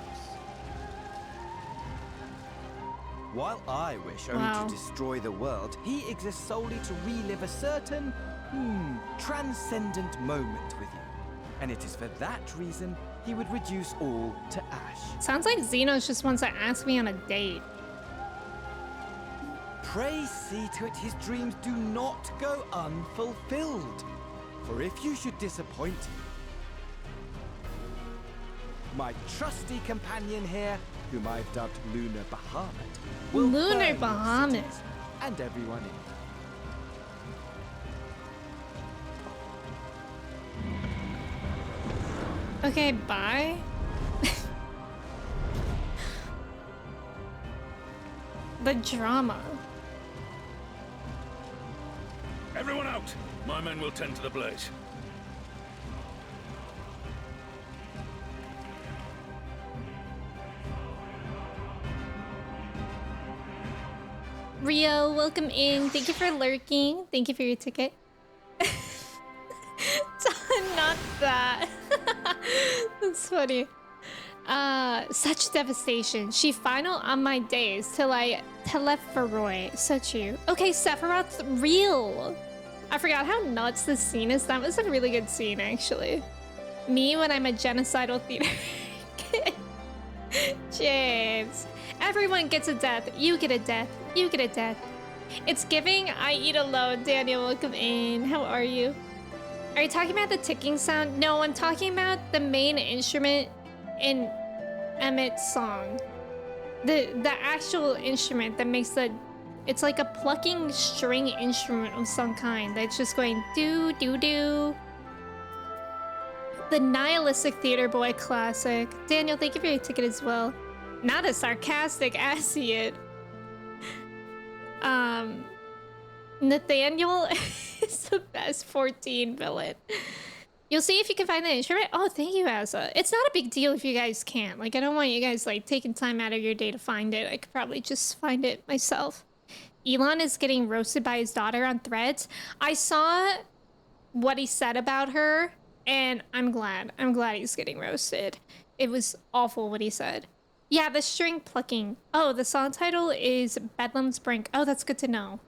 While I wish only Wow. to destroy the world, he exists solely to relive a certain, transcendent moment with you. And it is for that reason he would reduce all to ash. Sounds like Xenos just wants to ask me on a date. Pray see to it his dreams do not go unfulfilled. For if you should disappoint him, my trusty companion here, whom I've dubbed Lunar Bahamut, will Lunar burn your Bahamut. cities and everyone in it. Okay, bye. The drama. Everyone out! My men will tend to the blaze. Rio, welcome in. Thank you for lurking. Thank you for your ticket. Not that. That's funny. Such devastation. She final on my days till I Telepheroi. So true. Okay, Sephiroth's real. I forgot how nuts this scene is. That was a really good scene, actually. Me when I'm a genocidal theater kid. James. Everyone gets a death. You get a death. You get a death. It's giving I eat alone. Daniel, welcome in. How are you? Are you talking about the ticking sound? No, I'm talking about the main instrument in Emmett's song. The actual instrument that makes the... It's like a plucking string instrument of some kind that's just going do do do. The nihilistic theater boy classic. Daniel, thank you for your ticket as well. Not a sarcastic assy. Nathaniel is the best 14 villain. You'll see if you can find the instrument. Oh, thank you, Asa. It's not a big deal if you guys can't. Like, I don't want you guys, like, taking time out of your day to find it. I could probably just find it myself. Elon is getting roasted by his daughter on Threads. I saw what he said about her, and I'm glad. I'm glad he's getting roasted. It was awful what he said. Yeah, the string plucking. Oh, the song title is Bedlam's Brink. Oh, that's good to know.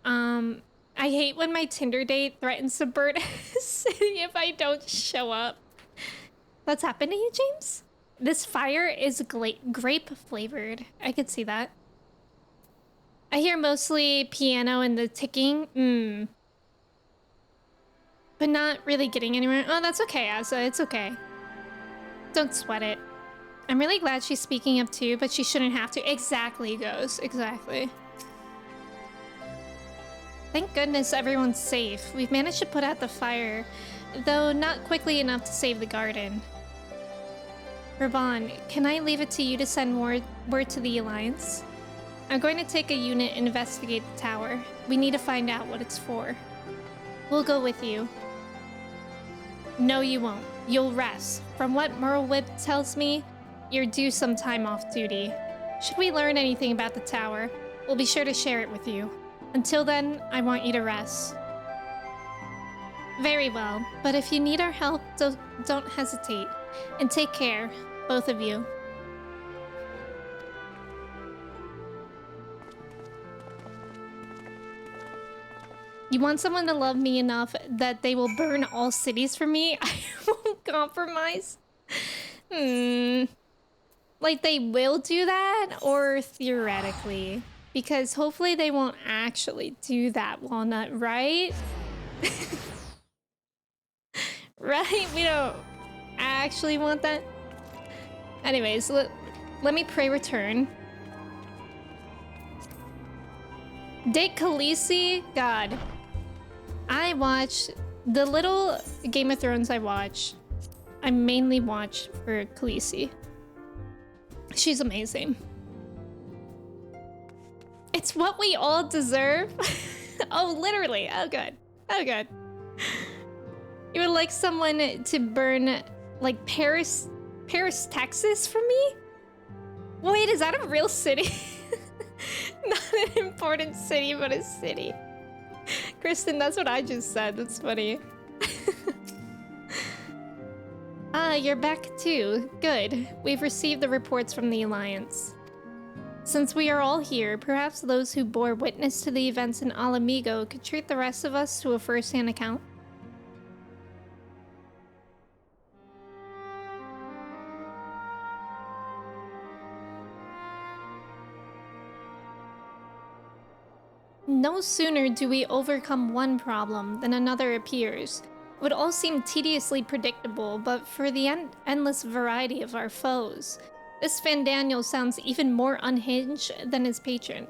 I hate when my Tinder date threatens to burn a city if I don't show up. That's happened to you, James? This fire is grape flavored. I could see that. I hear mostly piano and the ticking. But not really getting anywhere. Oh, that's okay, Asa. It's okay. Don't sweat it. I'm really glad she's speaking up too, but she shouldn't have to. Exactly, Ghost. Exactly. Thank goodness everyone's safe. We've managed to put out the fire, though not quickly enough to save the garden. Raban, can I leave it to you to send word to the Alliance? I'm going to take a unit and investigate the tower. We need to find out what it's for. We'll go with you. No, you won't. You'll rest. From what Merlewhip tells me, you're due some time off duty. Should we learn anything about the tower, we'll be sure to share it with you. Until then, I want you to rest. Very well, but if you need our help, don't hesitate. And take care, both of you. You want someone to love me enough that they will burn all cities for me? I won't compromise. Like they will do that, or theoretically? Because hopefully they won't actually do that, Walnut, right? Right? We don't actually want that. Anyways, let me pray return. Date Khaleesi? God. I watch the little Game of Thrones I watch. I mainly watch for Khaleesi. She's amazing. It's what we all deserve. Oh, literally. Oh, good. Oh, good. You would like someone to burn, like, Paris, Texas for me? Wait, is that a real city? Not an important city, but a city. Kristen, that's what I just said. That's funny. Ah, you're back too. Good. We've received the reports from the Alliance. Since we are all here, perhaps those who bore witness to the events in Alamigo could treat the rest of us to a first-hand account. No sooner do we overcome one problem than another appears. It would all seem tediously predictable, but for the endless variety of our foes, this Fandaniel sounds even more unhinged than his patron.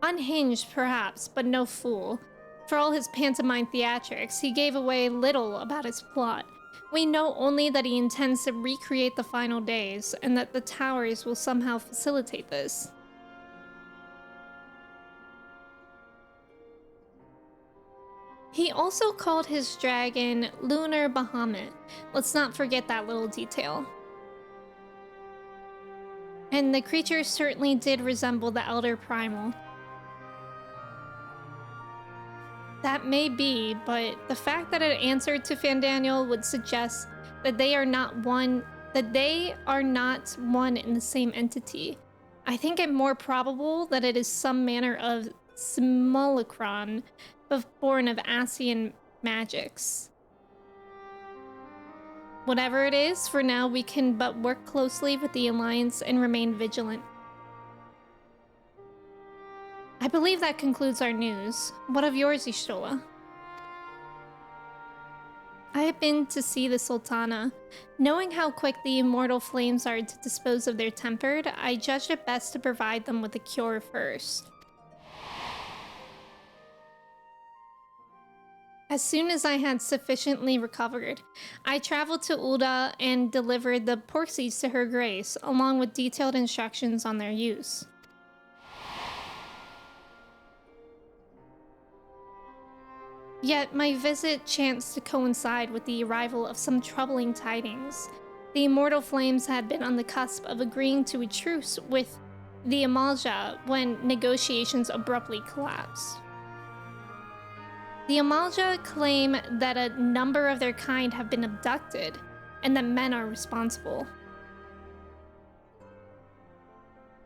Unhinged, perhaps, but no fool. For all his pantomime theatrics, he gave away little about his plot. We know only that he intends to recreate the final days, and that the towers will somehow facilitate this. He also called his dragon Lunar Bahamut. Let's not forget that little detail. And the creature certainly did resemble the Elder Primal. That may be, but the fact that it answered to Fandaniel would suggest that they are not one in the same entity. I think it more probable that it is some manner of simulacron, but born of Asian magics. Whatever it is, for now we can but work closely with the Alliance and remain vigilant. I believe that concludes our news. What of yours, Y'shtola? I have been to see the Sultana. Knowing how quick the immortal flames are to dispose of their tempered, I judged it best to provide them with a cure first. As soon as I had sufficiently recovered, I traveled to Ulda and delivered the porxies to Her Grace, along with detailed instructions on their use. Yet my visit chanced to coincide with the arrival of some troubling tidings. The immortal flames had been on the cusp of agreeing to a truce with the Amalja when negotiations abruptly collapsed. The Amalja claim that a number of their kind have been abducted, and that men are responsible.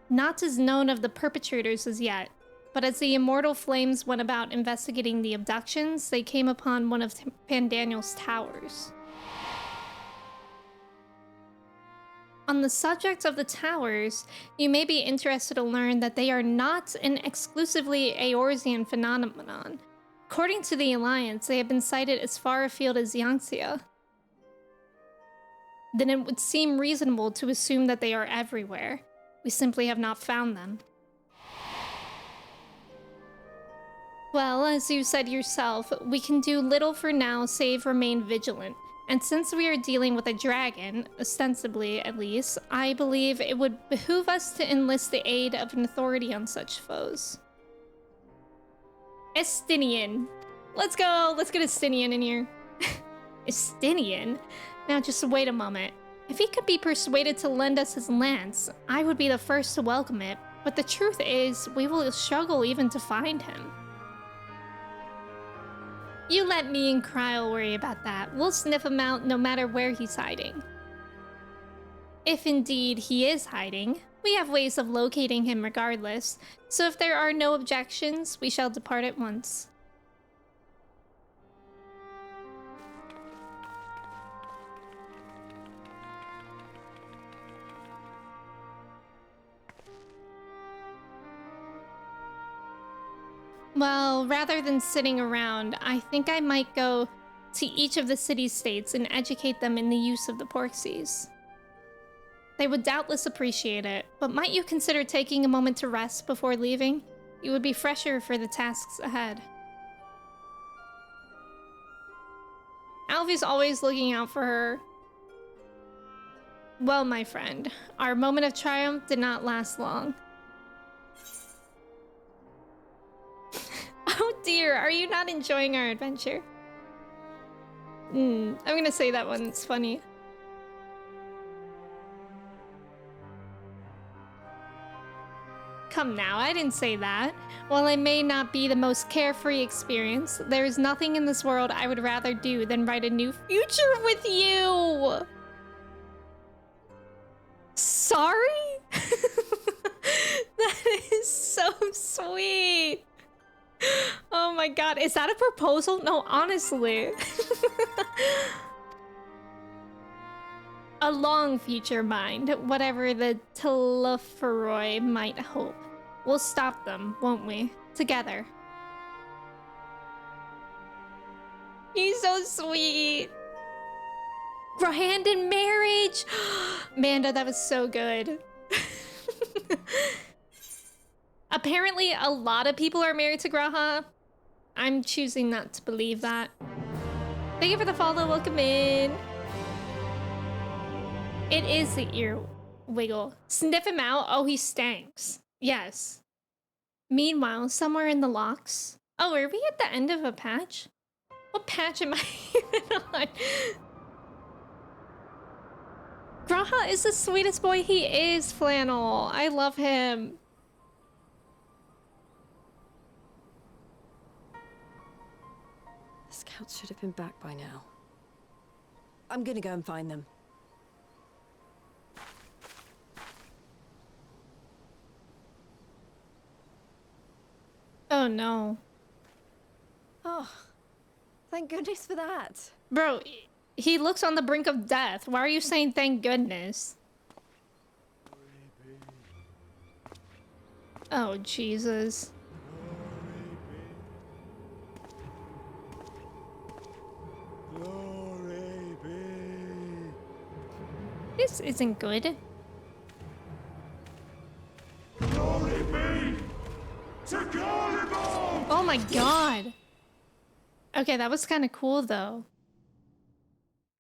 Not is known of the perpetrators as yet, but as the immortal flames went about investigating the abductions, they came upon one of Pandaniel's towers. On the subject of the towers, you may be interested to learn that they are not an exclusively Eorzean phenomenon. According to the Alliance, they have been sighted as far afield as Yangtze. Then it would seem reasonable to assume that they are everywhere. We simply have not found them. Well, as you said yourself, we can do little for now save remain vigilant. And since we are dealing with a dragon, ostensibly at least, I believe it would behoove us to enlist the aid of an authority on such foes. Estinian. Let's go. Let's get Estinian in here. Estinian? Now just wait a moment. If he could be persuaded to lend us his lance, I would be the first to welcome it. But the truth is, we will struggle even to find him. You let me and Kryl worry about that. We'll sniff him out no matter where he's hiding. If indeed he is hiding, we have ways of locating him regardless, so if there are no objections, we shall depart at once. Well, rather than sitting around, I think I might go to each of the city-states and educate them in the use of the porxies. They would doubtless appreciate it, but might you consider taking a moment to rest before leaving? You would be fresher for the tasks ahead. Alfie's always looking out for her. Well, my friend, our moment of triumph did not last long. Oh dear, are you not enjoying our adventure? I'm gonna say that one, it's funny. Come now, I didn't say that. While it may not be the most carefree experience, there is nothing in this world I would rather do than write a new future with you! Sorry? That is so sweet! Oh my god, is that a proposal? No, honestly. A long future, mind, whatever the Telephoroi might hope. We'll stop them, won't we? Together. He's so sweet. Hand in marriage! Manda, that was so good. Apparently, a lot of people are married to Graha. I'm choosing not to believe that. Thank you for the follow. Welcome in. It is the ear wiggle. Sniff him out. Oh, he stanks. Yes. Meanwhile, somewhere in the locks. Oh, are we at the end of a patch? What patch am I even on? Graha is the sweetest boy. He is, Flannel. I love him. The scouts should have been back by now. I'm gonna go and find them. Oh no. Oh, thank goodness for that. Bro, he looks on the brink of death. Why are you saying thank goodness? Oh, Jesus. Glory be. This isn't good. Glory be to Garlemald! Oh my god. Okay, that was kind of cool though.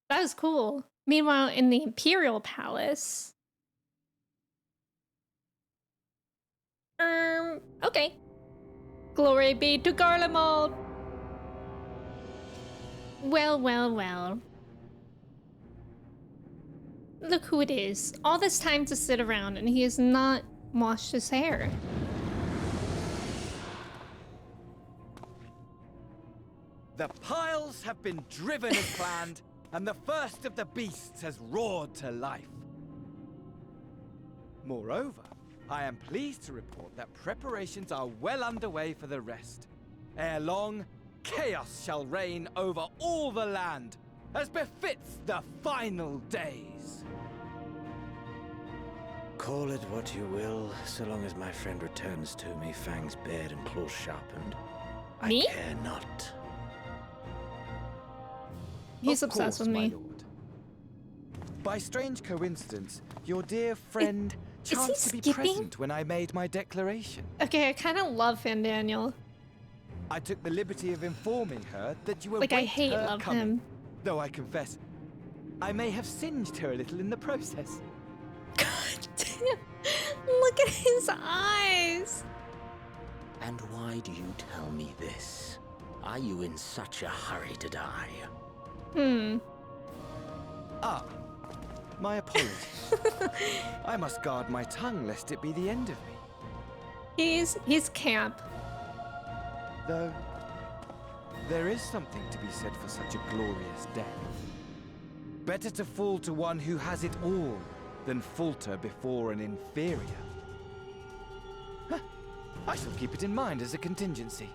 That was cool. Meanwhile, in the Imperial Palace. Okay. Glory be to Garlemald. Well, well, well. Look who it is. All this time to sit around and he has not washed his hair. The piles have been driven as planned, and the first of the beasts has roared to life. Moreover, I am pleased to report that preparations are well underway for the rest. Ere long, chaos shall reign over all the land, as befits the final days. Call it what you will, so long as my friend returns to me, fangs bared and claws sharpened. Me? I care not. He's Of obsessed course, with my me. lord. By strange coincidence, your dear friend is he chanced to be skipping? present when I made my declaration. Okay, I kind of love Fan Daniel. I took the liberty of informing her that you were Like, I hate love him. Though I confess, I may have singed her a little in the process. God damn. Look at his eyes. And why do you tell me this? Are you in such a hurry to die? Ah, my apologies. I must guard my tongue lest it be the end of me. He's camp. Though, there is something to be said for such a glorious death. Better to fall to one who has it all than falter before an inferior. Huh. I shall keep it in mind as a contingency.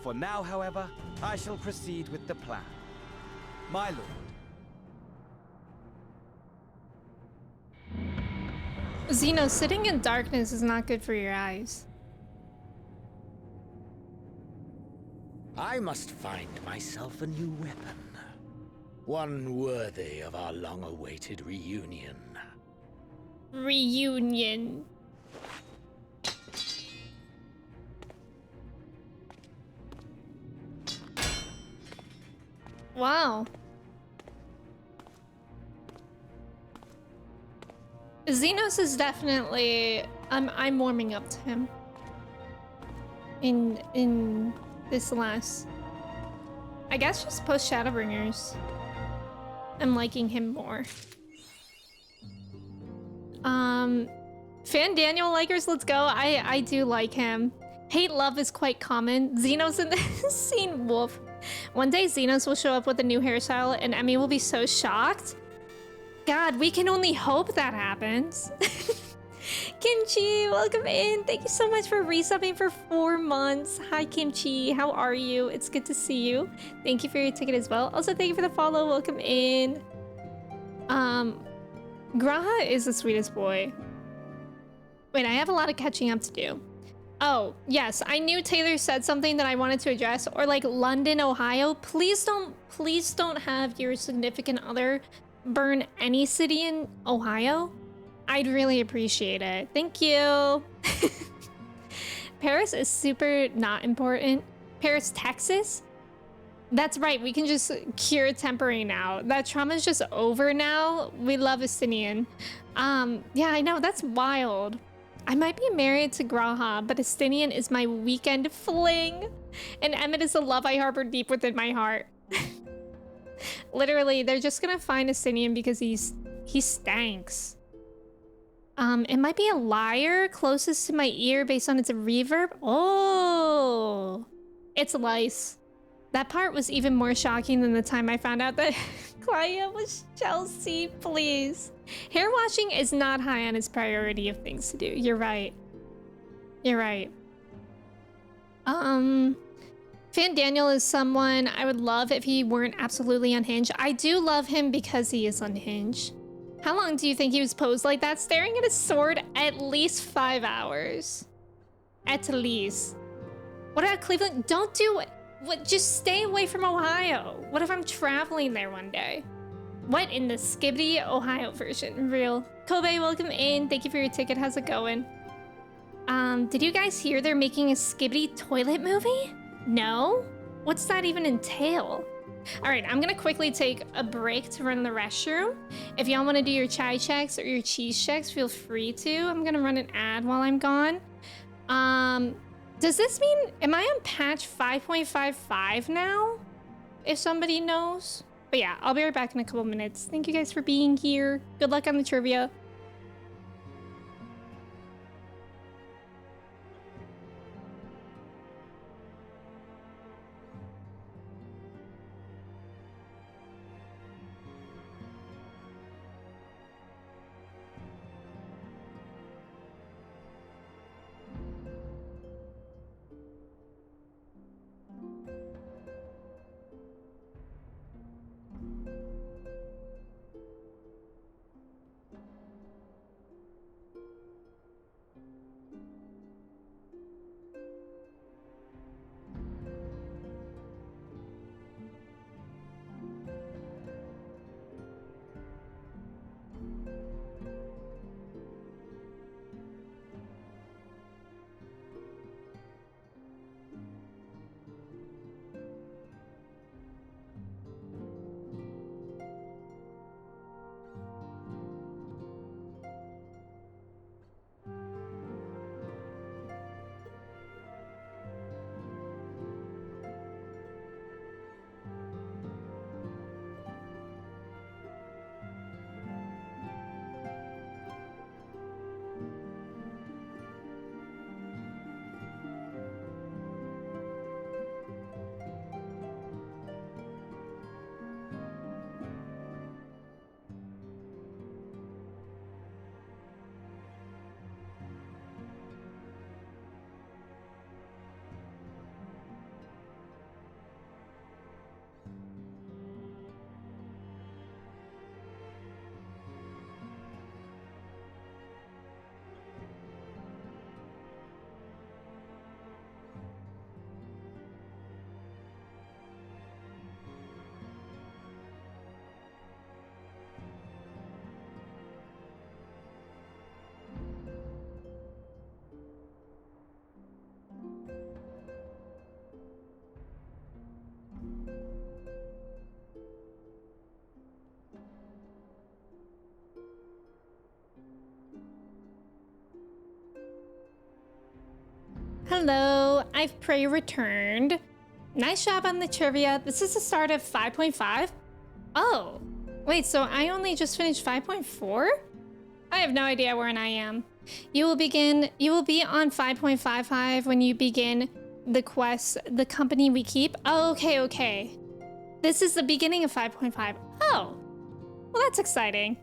For now, however, I shall proceed with the plan. My lord. Zeno, sitting in darkness is not good for your eyes. I must find myself a new weapon. One worthy of our long-awaited reunion. Reunion. Wow. Xenos is definitely I'm warming up to him. In this last, I guess just post Shadowbringers. I'm liking him more. Fan Daniel likers, let's go. I do like him. Hate love is quite common. Xenos in this scene, wolf. One day Xenos will show up with a new hairstyle and Emmy will be so shocked. God, we can only hope that happens. Kimchi, welcome in. Thank you so much for resubbing for 4 months. Hi, Kimchi. How are you? It's good to see you. Thank you for your ticket as well. Also, thank you for the follow. Welcome in. Graha is the sweetest boy. Wait, I have a lot of catching up to do. Oh, yes. I knew Taylor said something that I wanted to address. Or like London, Ohio. Please don't have your significant other burn any city in Ohio. I'd really appreciate it. Thank you. Paris is super not important. Paris, Texas? That's right, we can just cure temporary now. That trauma is just over now. We love Estinian. Yeah, I know, that's wild. I might be married to Graha, but Estinian is my weekend fling. And Emmett is a love I harbor deep within my heart. Literally, they're just gonna find Estinian because he stanks. It might be a liar closest to my ear based on its reverb. Oh, it's lice. That part was even more shocking than the time I found out that Claudia was Chelsea, please. Hair washing is not high on his priority of things to do. You're right. You're right. Fan Daniel is someone I would love if he weren't absolutely unhinged. I do love him because he is unhinged. How long do you think he was posed like that, staring at his sword? At least 5 hours. At least. What about Cleveland? Don't do it. What? Just stay away from Ohio. What if I'm traveling there one day? What in the Skibbity Ohio version? Real. Kobe, welcome in. Thank you for your ticket. How's it going? Did you guys hear they're making a Skibbity toilet movie? No? What's that even entail? All right, I'm gonna quickly take a break to run the restroom. If y'all wanna do your chai checks or your cheese checks, feel free to. I'm gonna run an ad while I'm gone. Does this mean, am I on patch 5.55 now? If somebody knows. But yeah, I'll be right back in a couple minutes. Thank you guys for being here. Good luck on the trivia. Hello, I've returned. Nice job on the trivia. This is the start of 5.5. Oh, wait, so I only just finished 5.4? I have no idea where I am. You will be on 5.55 when you begin the quest, the company we keep. Oh, okay. This is the beginning of 5.5. Oh, well, that's exciting.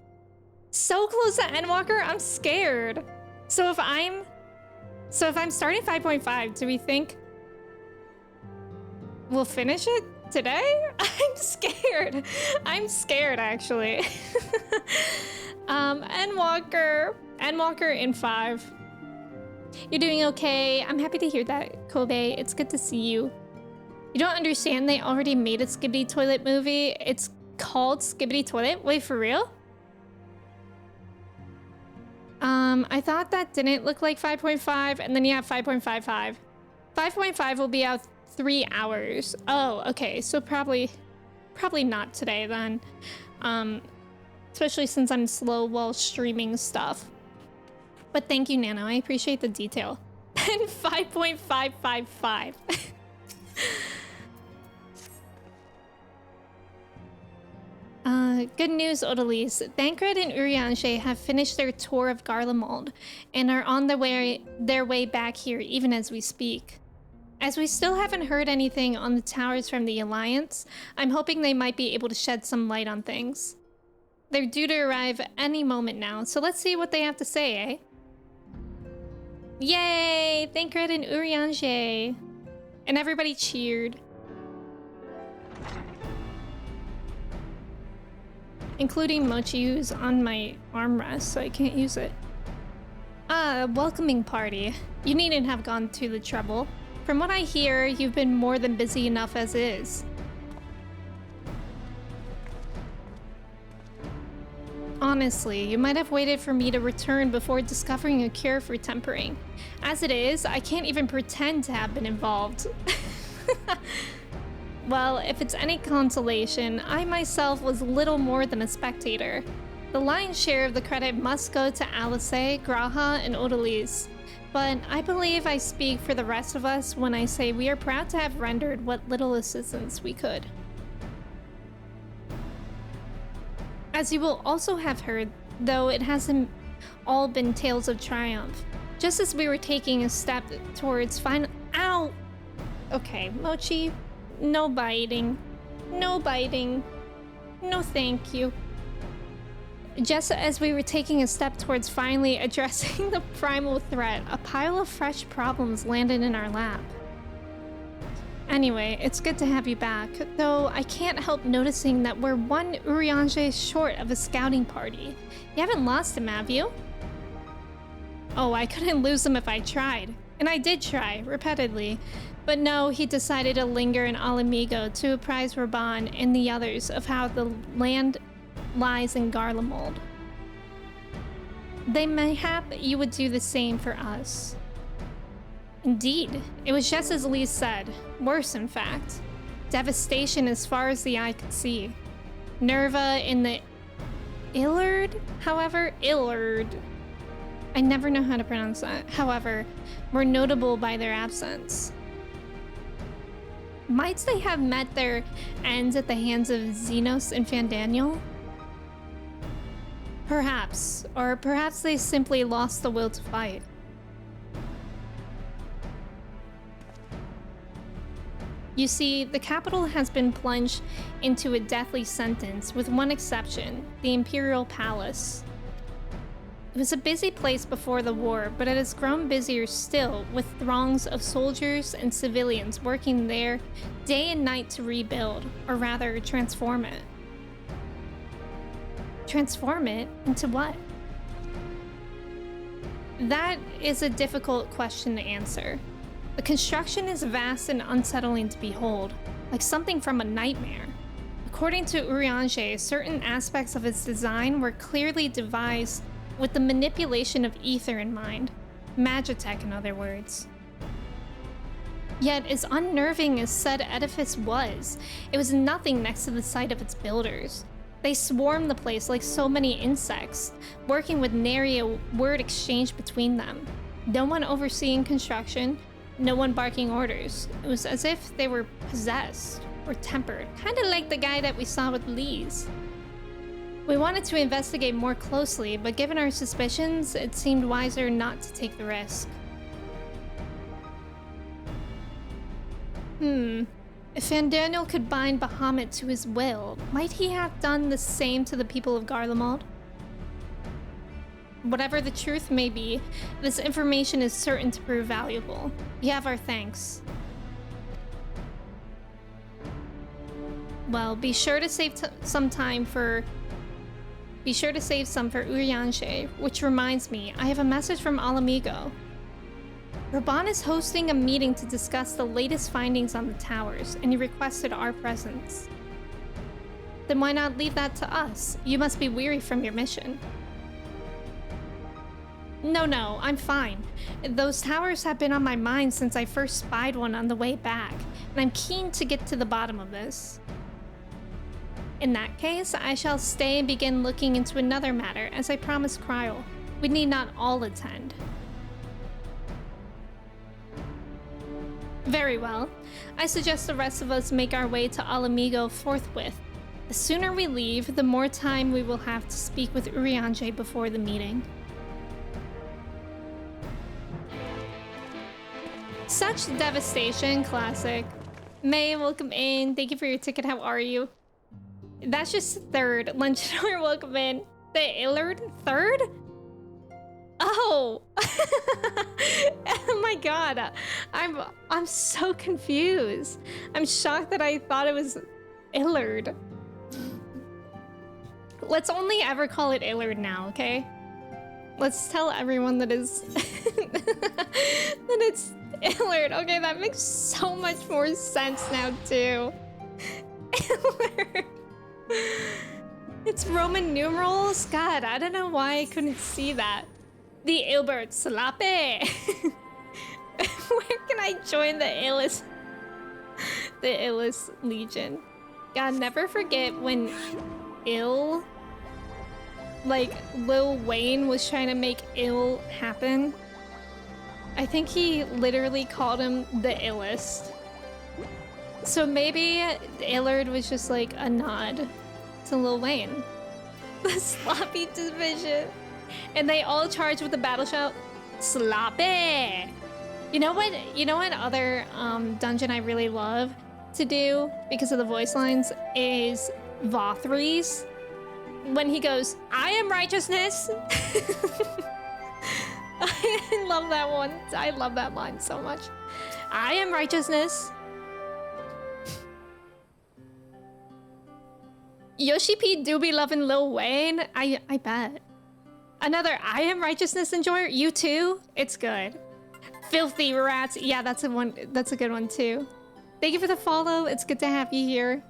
So close to Endwalker, I'm scared. So if I'm starting 5.5, do we think we'll finish it today? I'm scared. I'm scared, actually. Endwalker in 5. You're doing okay. I'm happy to hear that, Kobe. It's good to see you. You don't understand, they already made a Skibbity Toilet movie. It's called Skibbity Toilet? Wait, for real? I thought that didn't look like 5.5, and then you have 5.55. 5.5 will be out 3 hours. Oh, okay, so probably not today then. Especially since I'm slow while streaming stuff. But thank you, Nano, I appreciate the detail. And 5.555. Good news, Odalise. Thancred and Urianshe have finished their tour of Garlemald and are on their way back here even as we speak. As we still haven't heard anything on the towers from the Alliance, I'm hoping they might be able to shed some light on things. They're due to arrive any moment now, so let's see what they have to say, eh? Yay! Thancred and Urianger! And everybody cheered. Including Mochi, who's on my armrest, so I can't use it. Ah, welcoming party. You needn't have gone to the trouble. From what I hear, you've been more than busy enough as is. Honestly, you might have waited for me to return before discovering a cure for tempering. As it is, I can't even pretend to have been involved. Well, if it's any consolation, I myself was little more than a spectator. The lion's share of the credit must go to Alice, Graha, and Odalise. But I believe I speak for the rest of us when I say we are proud to have rendered what little assistance we could. As you will also have heard, though it hasn't all been tales of triumph, just as we were taking a step towards final— Ow! Okay, Mochi, no biting. No biting. No thank you. Just as we were taking a step towards finally addressing the primal threat, a pile of fresh problems landed in our lap. Anyway, it's good to have you back, though I can't help noticing that we're one Urianger short of a scouting party. You haven't lost him, have you? Oh, I couldn't lose him if I tried. And I did try, repeatedly. But no, he decided to linger in Alamigo to apprise Raban and the others of how the land lies in Garlemald. They mayhap you would do the same for us. Indeed, it was just as Lee said. Worse, in fact. Devastation as far as the eye could see. Nerva and the Illard, however, I never know how to pronounce that, however, were notable by their absence. Might they have met their ends at the hands of Xenos and Fandaniel? Perhaps, or perhaps they simply lost the will to fight. You see, the capital has been plunged into a deathly sentence, with one exception, the Imperial Palace. It was a busy place before the war, but it has grown busier still, with throngs of soldiers and civilians working there day and night to rebuild, or rather, transform it. Transform it into what? That is a difficult question to answer. The construction is vast and unsettling to behold, like something from a nightmare. According to Urianger, certain aspects of its design were clearly devised with the manipulation of ether in mind. Magitech, in other words. Yet, as unnerving as said edifice was, it was nothing next to the sight of its builders. They swarmed the place like so many insects, working with nary a word exchanged between them. No one overseeing construction, no one barking orders. It was as if they were possessed or tempered, kind of like the guy that we saw with Lee's. We wanted to investigate more closely, but given our suspicions, it seemed wiser not to take the risk. If Fandaniel could bind Bahamut to his will, might he have done the same to the people of Garlemald? Whatever the truth may be, this information is certain to prove valuable. You have our thanks. Well, be sure to save some for Urianger, which reminds me, I have a message from Alamigo. Raban is hosting a meeting to discuss the latest findings on the towers, and he requested our presence. Then why not leave that to us? You must be weary from your mission. No, I'm fine. Those towers have been on my mind since I first spied one on the way back, and I'm keen to get to the bottom of this. In that case, I shall stay and begin looking into another matter, as I promised Kryl. We need not all attend. Very well. I suggest the rest of us make our way to Alamigo forthwith. The sooner we leave, the more time we will have to speak with Urianger before the meeting. Such devastation, classic. May, welcome in. Thank you for your ticket. How are you? That's just third. Lunchador, welcome in. The Illard third? Oh. Oh my god. I'm so confused. I'm shocked that I thought it was Illard. Let's only ever call it Illard now, okay? Let's tell everyone that is that it's Illard. Okay, that makes so much more sense now too. Illard. It's Roman numerals? God, I don't know why I couldn't see that. The Ilbert Slape. Where can I join the illest legion? God, never forget when like Lil Wayne was trying to make ill happen. I think he literally called him the illest. So maybe Illard was just like a nod to Lil Wayne. The sloppy division. And they all charge with the battle shout, sloppy. You know what other dungeon I really love to do because of the voice lines is Vothries. When he goes, I am righteousness. I love that one. I love that line so much. I am righteousness. Yoshi P do be loving Lil Wayne. I bet. Another I am righteousness enjoyer. You too? It's good. Filthy rats. Yeah, that's a one. That's a good one too. Thank you for the follow. It's good to have you here.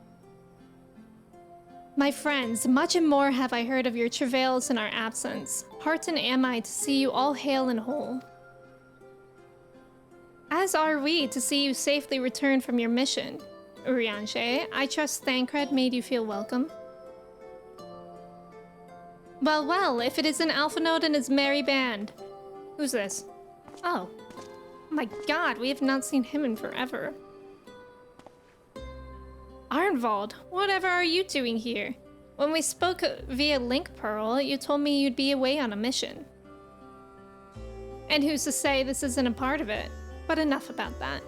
My friends, much and more have I heard of your travails in our absence. Heartened am I to see you all hale and whole. As are we to see you safely return from your mission. Urianshe, I trust Thancred made you feel welcome. Well, well, if it isn't Alphanode and his merry band. Who's this? Oh. My god, we have not seen him in forever. Arnvald, whatever are you doing here? When we spoke via Link Pearl, you told me you'd be away on a mission. And who's to say this isn't a part of it? But enough about that.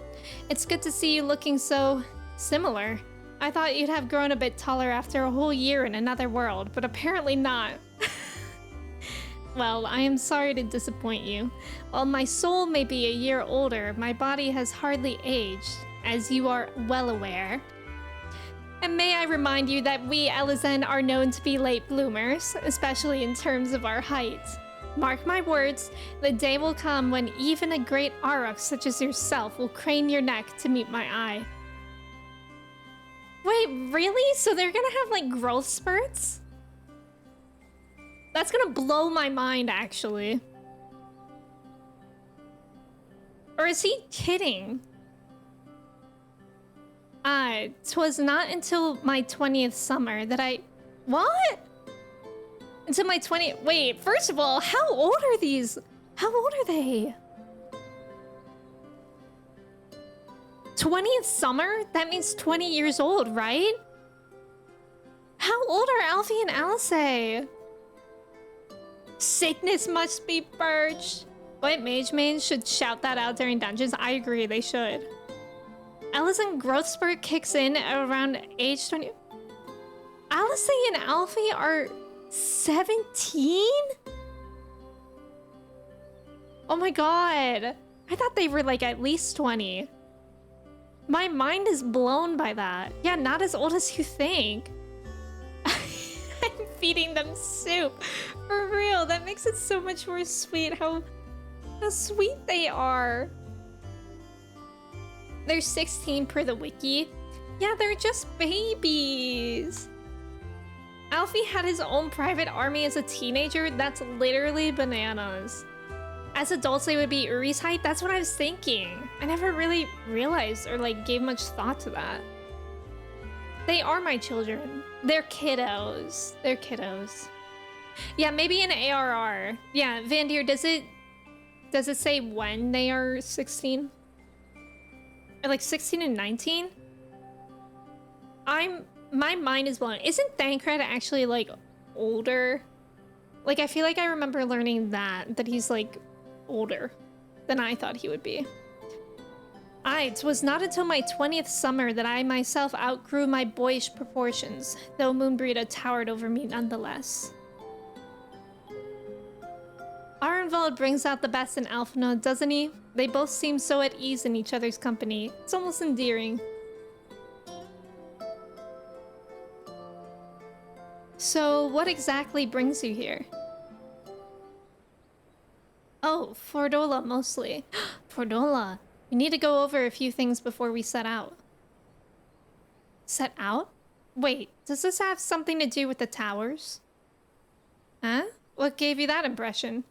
It's good to see you looking so similar. I thought you'd have grown a bit taller after a whole year in another world, but apparently not. Well, I am sorry to disappoint you. While my soul may be a year older, my body has hardly aged, as you are well aware. And may I remind you that we Elizen are known to be late bloomers, especially in terms of our height. Mark my words, the day will come when even a great Auroch such as yourself will crane your neck to meet my eye. Wait, really? So they're gonna have like growth spurts? That's gonna blow my mind, actually. Or is he kidding? 'Twas not until my 20th summer that I... What? Until my 20th... Wait, first of all, how old are these? How old are they? 20th summer? That means 20 years old, right? How old are Alfie and Alice? Sickness must be purged. What mage mains should shout that out during dungeons? I agree, they should. Allison growth spurt kicks in around age 20. Alice and Alfie are 17? Oh my god. I thought they were like at least 20. My mind is blown by that. Yeah, not as old as you think. I'm feeding them soup. For real, that makes it so much more sweet how sweet they are. They're 16 per the wiki. Yeah, they're just babies. Alfie had his own private army as a teenager. That's literally bananas. As adults, they would be Uri's height. That's what I was thinking. I never really realized or like gave much thought to that. They are my children. They're kiddos. They're kiddos. Yeah, maybe an ARR. Yeah, Vandir, does it say when they are 16? Or like 16 and 19? My mind is blown. Isn't Thancred actually like older? Like I feel like I remember learning that he's like older than I thought he would be. It was not until my 20th summer that I myself outgrew my boyish proportions, though Moonbrita towered over me nonetheless. Arenvald brings out the best in Alphinaud, doesn't he? They both seem so at ease in each other's company. It's almost endearing. So, what exactly brings you here? Oh, Fordola mostly. Fordola. We need to go over a few things before we set out. Set out? Wait, does this have something to do with the towers? Huh? What gave you that impression?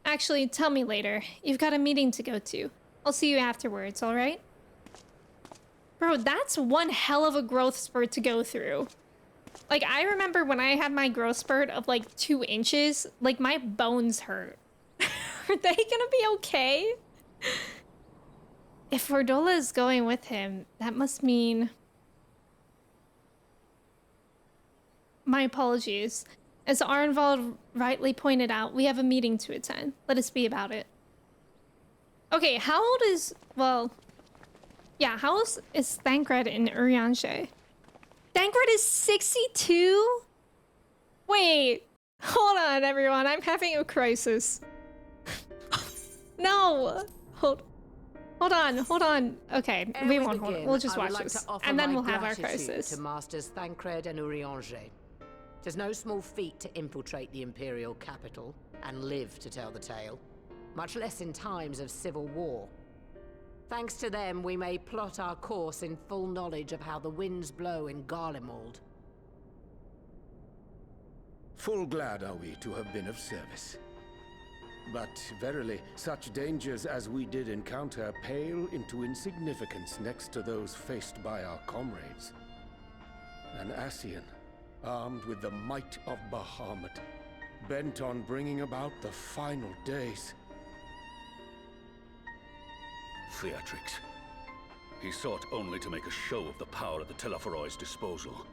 Actually, tell me later. You've got a meeting to go to. I'll see you afterwards, alright? Bro, that's one hell of a growth spurt to go through. Like, I remember when I had my growth spurt of like 2 inches, like my bones hurt. Are they gonna be okay? If Fordola is going with him, that must mean... My apologies. As Arenvald rightly pointed out, we have a meeting to attend. Let us be about it. Okay, how old is... Well... Yeah, how old is Thancred in Urianger? Thancred is 62? Wait. Hold on, everyone. I'm having a crisis. No! Hold on. Okay, we won't hold it. We'll just watch this. And then we'll have our crisis. To Masters Thancred and Urianger. It is no small feat to infiltrate the Imperial capital and live to tell the tale, much less in times of civil war. Thanks to them, we may plot our course in full knowledge of how the winds blow in Garlemald. Full glad are we to have been of service. But verily, such dangers as we did encounter pale into insignificance next to those faced by our comrades. An Ascian, armed with the might of Bahamut, bent on bringing about the final days. Theatrics. He sought only to make a show of the power at the Telephoroi's disposal.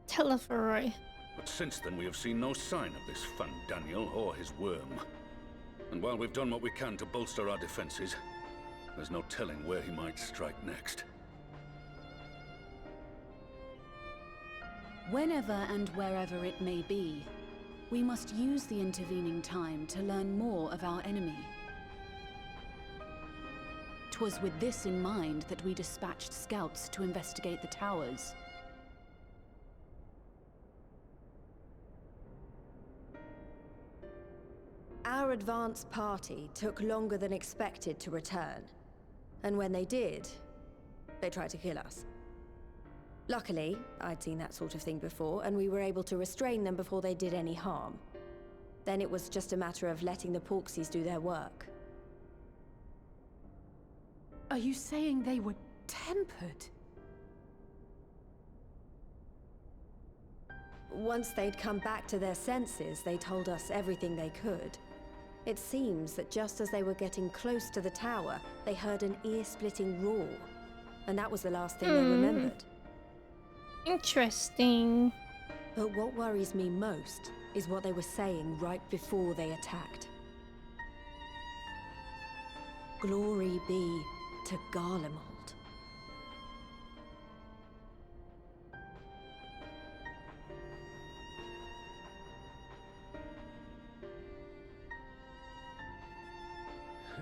Telephoroi. But since then we have seen no sign of this Daniel or his worm. And while we've done what we can to bolster our defenses, there's no telling where he might strike next. Whenever and wherever it may be, we must use the intervening time to learn more of our enemy. 'Twas with this in mind that we dispatched scouts to investigate the towers. Our advance party took longer than expected to return. And when they did, they tried to kill us. Luckily, I'd seen that sort of thing before, and we were able to restrain them before they did any harm. Then it was just a matter of letting the Porksies do their work. Are you saying they were tempered? Once they'd come back to their senses, they told us everything they could. It seems that just as they were getting close to the tower, they heard an ear-splitting roar. And that was the last thing they remembered. Interesting. But what worries me most is what they were saying right before they attacked. Glory be to Garlemald.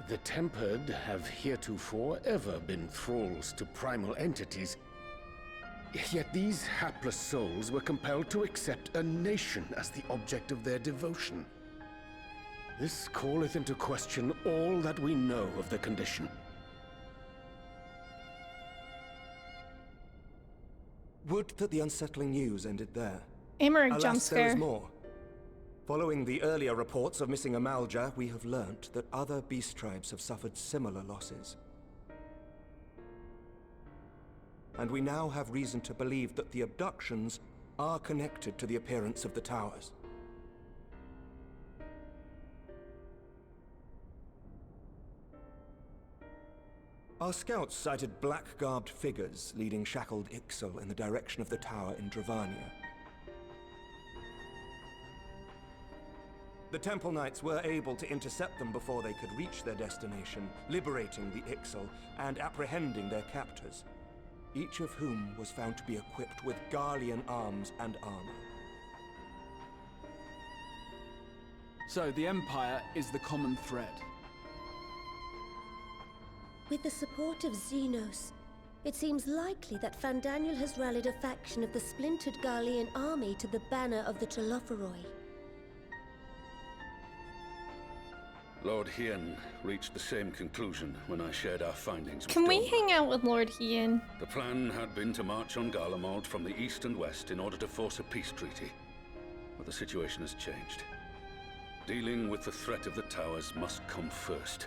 The Tempered have heretofore ever been thralls to primal entities. Yet these hapless souls were compelled to accept a nation as the object of their devotion. This calleth into question all that we know of the condition. Would that the unsettling news ended there. Emmerich jump Alas, scare. there is more. Following the earlier reports of missing Amalja, we have learnt that other beast tribes have suffered similar losses. And we now have reason to believe that the abductions are connected to the appearance of the towers. Our scouts sighted black-garbed figures leading shackled Ixal in the direction of the tower in Dravania. The Temple Knights were able to intercept them before they could reach their destination, liberating the Ixal and apprehending their captors, each of whom was found to be equipped with Garlean arms and armor. So the Empire is the common thread. With the support of Xenos, it seems likely that Fandaniel has rallied a faction of the splintered Garlean army to the banner of the Telophoroi. Lord Hien reached the same conclusion when I shared our findings with Can we Doma. hang out with Lord Hien? The plan had been to march on Garlemald from the east and west in order to force a peace treaty. But the situation has changed. Dealing with the threat of the towers must come first.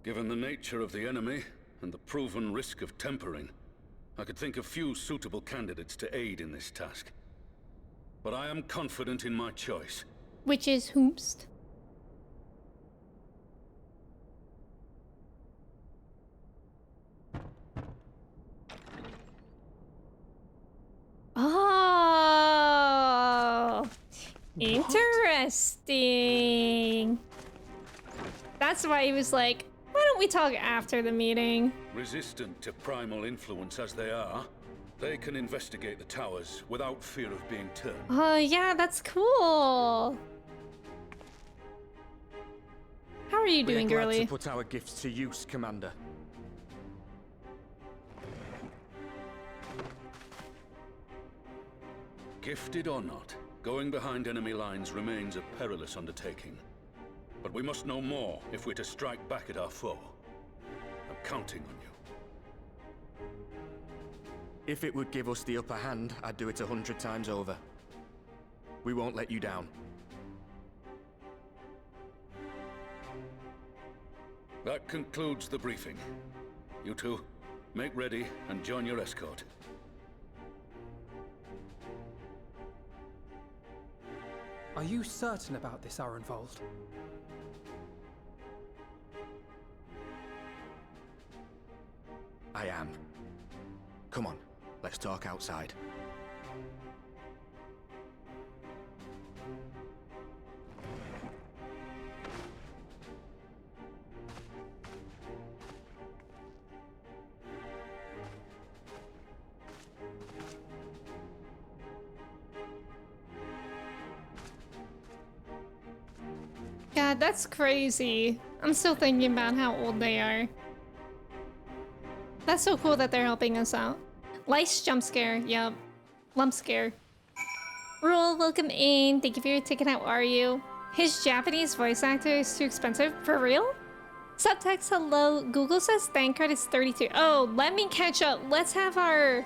Given the nature of the enemy and the proven risk of tempering, I could think of few suitable candidates to aid in this task. But I am confident in my choice. Which is whomst? Oh, interesting. That's why he was like, why don't we talk after the meeting? Resistant to primal influence as they are, they can investigate the towers without fear of being turned. Oh, yeah, that's cool. How are you doing, We're glad girly? to put our gifts to use, Commander. Gifted or not, going behind enemy lines remains a perilous undertaking. But we must know more if we're to strike back at our foe. I'm counting on you. If it would give us the upper hand, I'd do it 100 times over. We won't let you down. That concludes the briefing. You two, make ready and join your escort. Are you certain about this, Arenvold? I am. Come on, let's talk outside. God, that's crazy. I'm still thinking about how old they are. That's so cool that they're helping us out. Lice jump scare, yep. Lump scare. Rule, welcome in. Thank you for your ticket. How are you? His Japanese voice actor is too expensive. For real? Subtext, hello. Google says thank card is 32. Oh, let me catch up. Let's have our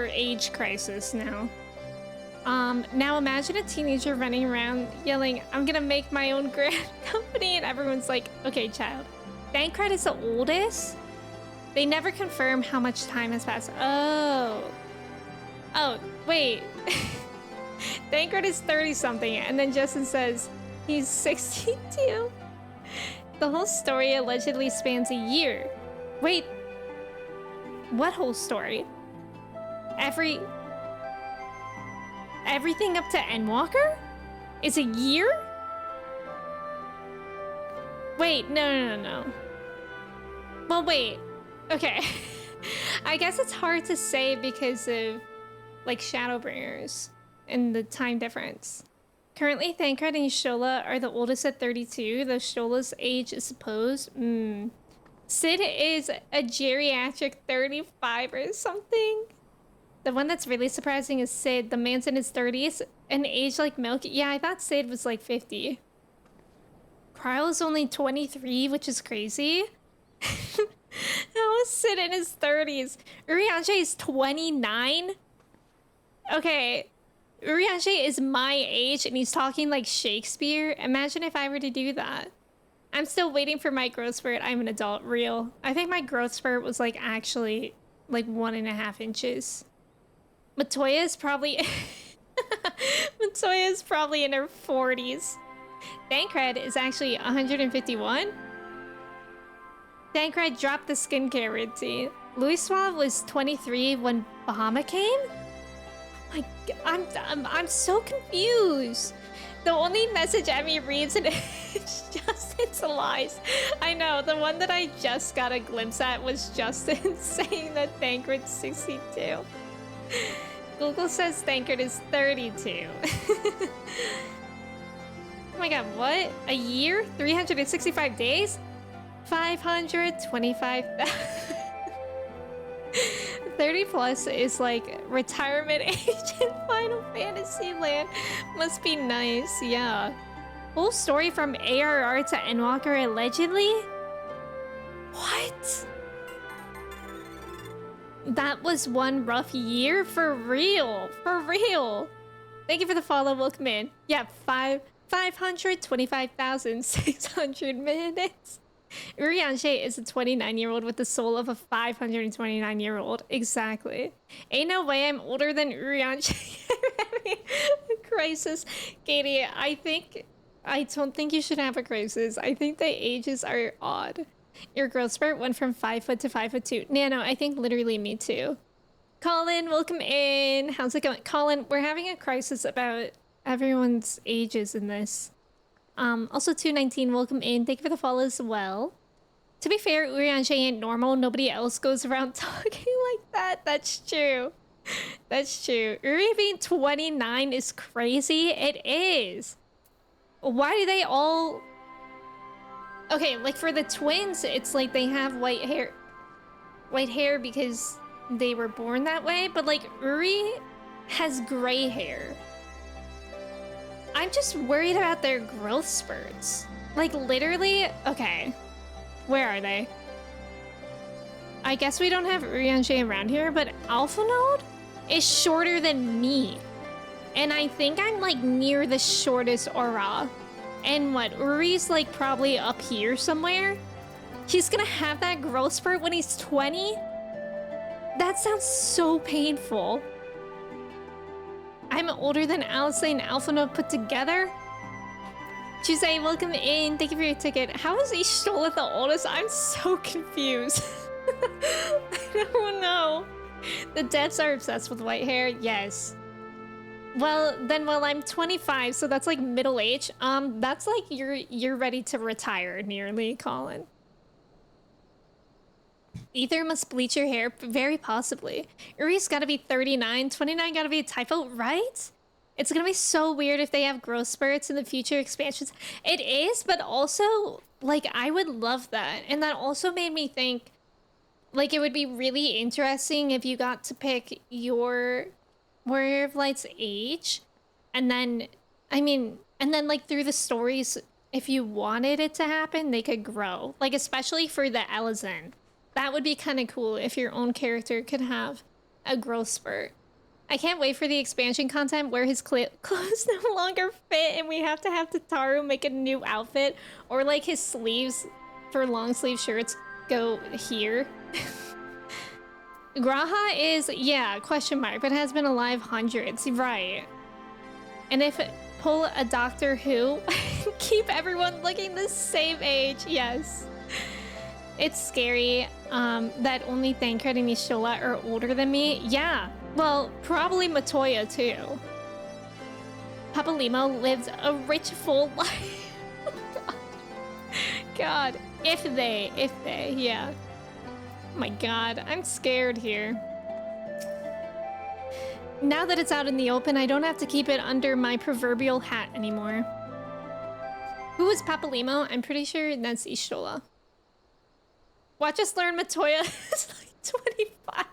age crisis now. Now imagine a teenager running around yelling, I'm gonna make my own grand company, and everyone's like, okay, child. Thancred is the oldest? They never confirm how much time has passed. Oh, wait. Thancred is 30-something, and then Justin says he's 62. The whole story allegedly spans a year. Wait, what whole story? Everything up to Endwalker? Is a year? Wait, no. Well, wait. Okay. I guess it's hard to say because of, like, Shadowbringers and the time difference. Currently, Thancred and Shola are the oldest at 32, though Shola's age is supposed. Sid is a geriatric 35 or something. The one that's really surprising is Sid. The man's in his 30s and age like milk. Yeah, I thought Sid was like 50. Cryle is only 23, which is crazy. How is Sid in his 30s? Urianger is 29? Okay, Urianger is my age and he's talking like Shakespeare. Imagine if I were to do that. I'm still waiting for my growth spurt. I'm an adult, real. I think my growth spurt was like actually like 1.5 inches. Matoya is probably Matoya is probably in her 40s. Thancred is actually 151. Thancred dropped the skincare routine. Louis Suave was 23 when Bahama came? I'm so confused. The only message Emmy reads in it is Justin's lies. I know, the one that I just got a glimpse at was Justin saying that Thancred's 62. Google says Thancred is 32. Oh my god, what? A year? 365 days? 525,000. 30 plus is like retirement age in Final Fantasy Land. Must be nice, yeah. Full story from ARR to Endwalker allegedly? What? That was one rough year? For real. For real. Thank you for the follow, welcome in. Yeah, 525,600 minutes. Urianshe is a 29-year-old with the soul of a 529-year-old. Exactly. Ain't no way I'm older than Urianshe. Crisis. Katie, I don't think you should have a crisis. I think the ages are odd. Your growth spurt went from 5 foot to 5'2". Nano, I think literally me too. Colin, welcome in. How's it going? Colin, we're having a crisis about everyone's ages in this. Also 219, welcome in. Thank you for the follow as well. To be fair, Urianshe ain't normal. Nobody else goes around talking like that. That's true. That's true. Uri being 29 is crazy. It is. Why do they all... Okay, like for the twins, it's like they have white hair. White hair because they were born that way. But like Uri has gray hair. I'm just worried about their growth spurts. Like, literally... Okay. Where are they? I guess we don't have Urianshe around here, but Alpha Node is shorter than me. And I think I'm, like, near the shortest aura. And what, Uri's, like, probably up here somewhere? He's gonna have that growth spurt when he's 20? That sounds so painful. I'm older than Alice and Alpha Node put together. Tuesday, welcome in. Thank you for your ticket. How is Ishtola the oldest? I'm so confused. I don't know. The Devs are obsessed with white hair. Yes. Well, I'm 25, so that's like middle age. That's like you're ready to retire nearly, Colin. Either must bleach your hair, very possibly. Uri's gotta be 39, 29 gotta be a typo, right? It's gonna be so weird if they have growth spurts in the future expansions. It is, but also, like, I would love that. And that also made me think, like, it would be really interesting if you got to pick your Warrior of Light's age. And then, like, through the stories, if you wanted it to happen, they could grow. Like, especially for the Elezen. That would be kind of cool if your own character could have a growth spurt. I can't wait for the expansion content where his clothes no longer fit and we have to have Tataru make a new outfit, or like his sleeves for long sleeve shirts go here. Graha is, yeah, question mark, but has been alive hundreds, right? And if pull a Doctor Who, keep everyone looking the same age, yes. It's scary that only Thancred and Ishola are older than me. Yeah, well, probably Matoya too. Papa Limo lived a rich, full life. God, if they, yeah. Oh my god, I'm scared here. Now that it's out in the open, I don't have to keep it under my proverbial hat anymore. Who is Papa Limo? I'm pretty sure that's Ishola. Watch us learn Matoya is like 25.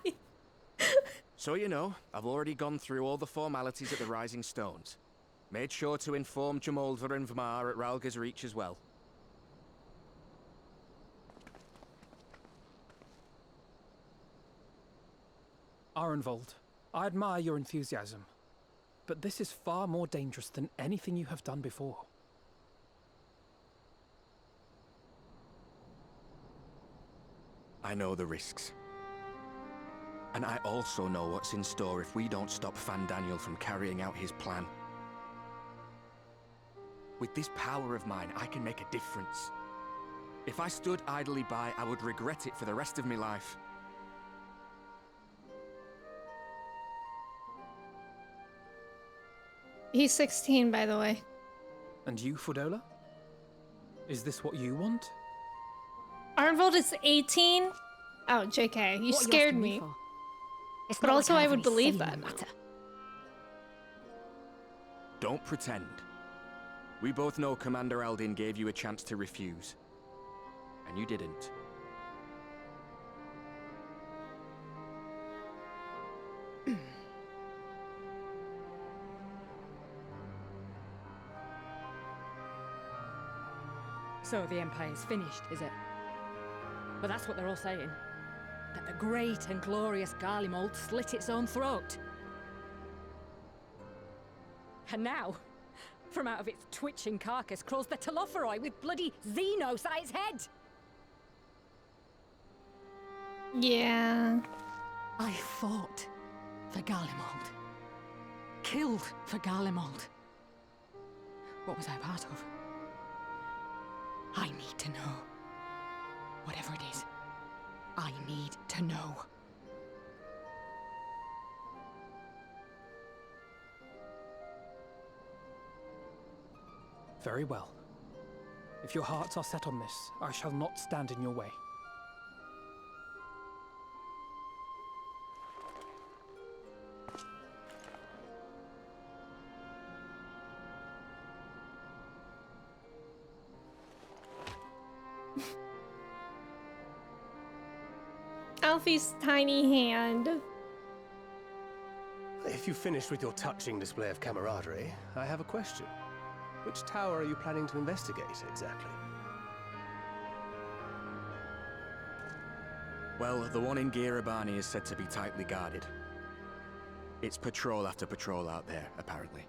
So you know, I've already gone through all the formalities at the Rising Stones. Made sure to inform Jamoldva and Vmar at Ralga's Reach as well. Arenvold, I admire your enthusiasm, but this is far more dangerous than anything you have done before. I know the risks. And I also know what's in store if we don't stop Fandaniel from carrying out his plan. With this power of mine, I can make a difference. If I stood idly by, I would regret it for the rest of my life. He's 16, by the way. And you, Fudola? Is this what you want? Arnvold is 18? Oh, JK, you scared me. But also I would believe that. Don't pretend. We both know Commander Aldin gave you a chance to refuse. And you didn't. So the Empire's finished, is it? But that's what they're all saying. That the great and glorious Garlemald slit its own throat. And now, from out of its twitching carcass crawls the Telophoroi with bloody Xenos at its head! Yeah. I fought for Garlemald. Killed for Garlemald. What was I part of? I need to know. Whatever it is, I need to know. Very well. If your hearts are set on this, I shall not stand in your way. Alfie's tiny hand. If you've finished with your touching display of camaraderie, I have a question. Which tower are you planning to investigate, exactly? Well, the one in Girabani is said to be tightly guarded. It's patrol after patrol out there, apparently.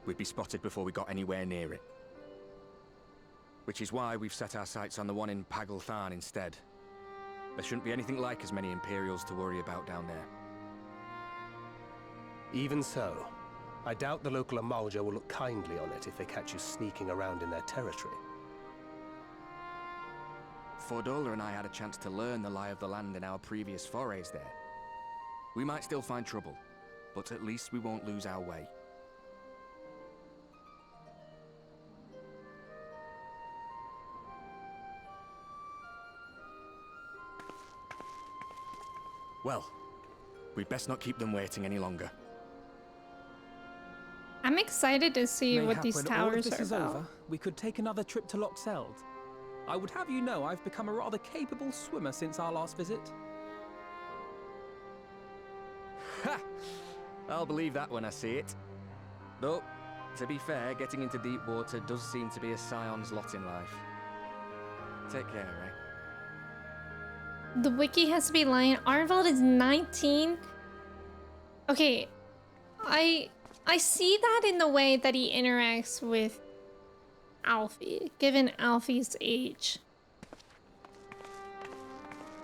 We'd be spotted before we got anywhere near it. Which is why we've set our sights on the one in Pagalthan instead. There shouldn't be anything like as many Imperials to worry about down there. Even so, I doubt the local Amalja will look kindly on it if they catch you sneaking around in their territory. Fordola and I had a chance to learn the lie of the land in our previous forays there. We might still find trouble, but at least we won't lose our way. Well, we'd best not keep them waiting any longer. I'm excited to see what these when all of towers this are is about. over, we could take another trip to Loxeld. I would have you know I've become a rather capable swimmer since our last visit. Ha! I'll believe that when I see it. Though, to be fair, getting into deep water does seem to be a scion's lot in life. Take care, eh? The wiki has to be lying. Arnvold is 19. Okay, I see that in the way that he interacts with Alfie, given Alfie's age.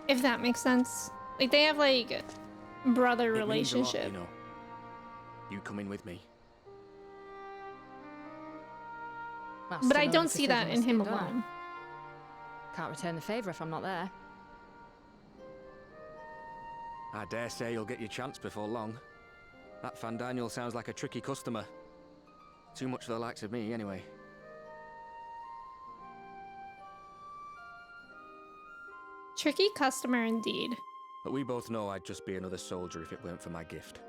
If that makes sense. Like, they have, like, brother relationship. You know. You come in with me. Well, But I still don't only see for that saving in my him skin, don't I? alone. Can't return the favour if I'm not there. I dare say you'll get your chance before long. That Fandaniel sounds like a tricky customer. Too much for the likes of me, anyway. Tricky customer indeed. But we both know I'd just be another soldier if it weren't for my gift.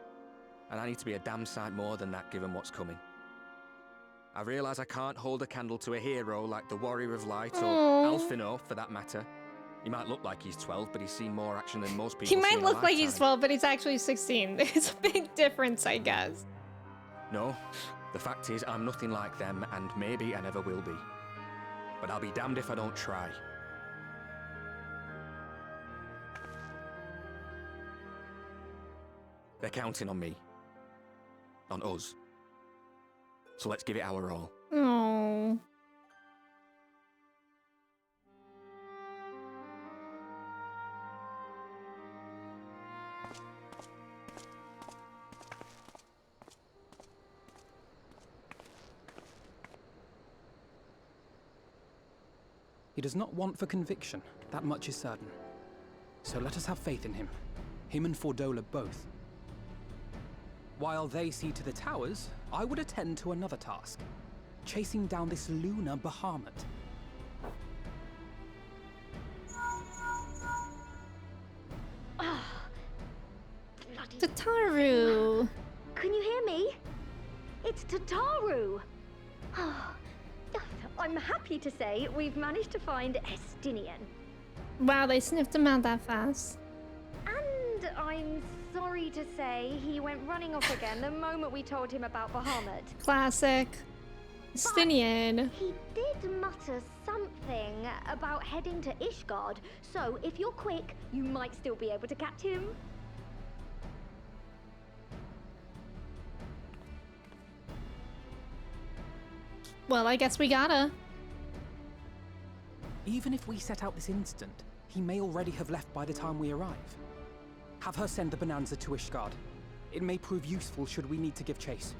And I need to be a damn sight more than that given what's coming. I realise I can't hold a candle to a hero like the Warrior of Light or Alphino, for that matter. He might look like he's 12, but he's seen more action than most people. He might look like he's 12, but he's actually 16. There's a big difference, I guess. No, the fact is I'm nothing like them, and maybe I never will be. But I'll be damned if I don't try. They're counting on me. On us. So let's give it our all. Oh. He does not want for conviction, that much is certain. So let us have faith in him. Him and Fordola both. While they see to the towers, I would attend to another task. Chasing down this lunar Bahamut. Tataru! Can you hear me? It's Tataru! I'm happy to say we've managed to find Estinian. Wow, they sniffed him out that fast. And I'm sorry to say he went running off again the moment we told him about Bahamut. Classic. Estinian. He did mutter something about heading to Ishgard, so if you're quick, you might still be able to catch him. Well, I guess we gotta. Even if we set out this instant, he may already have left by the time we arrive. Have her send the Bonanza to Ishgard. It may prove useful should we need to give chase.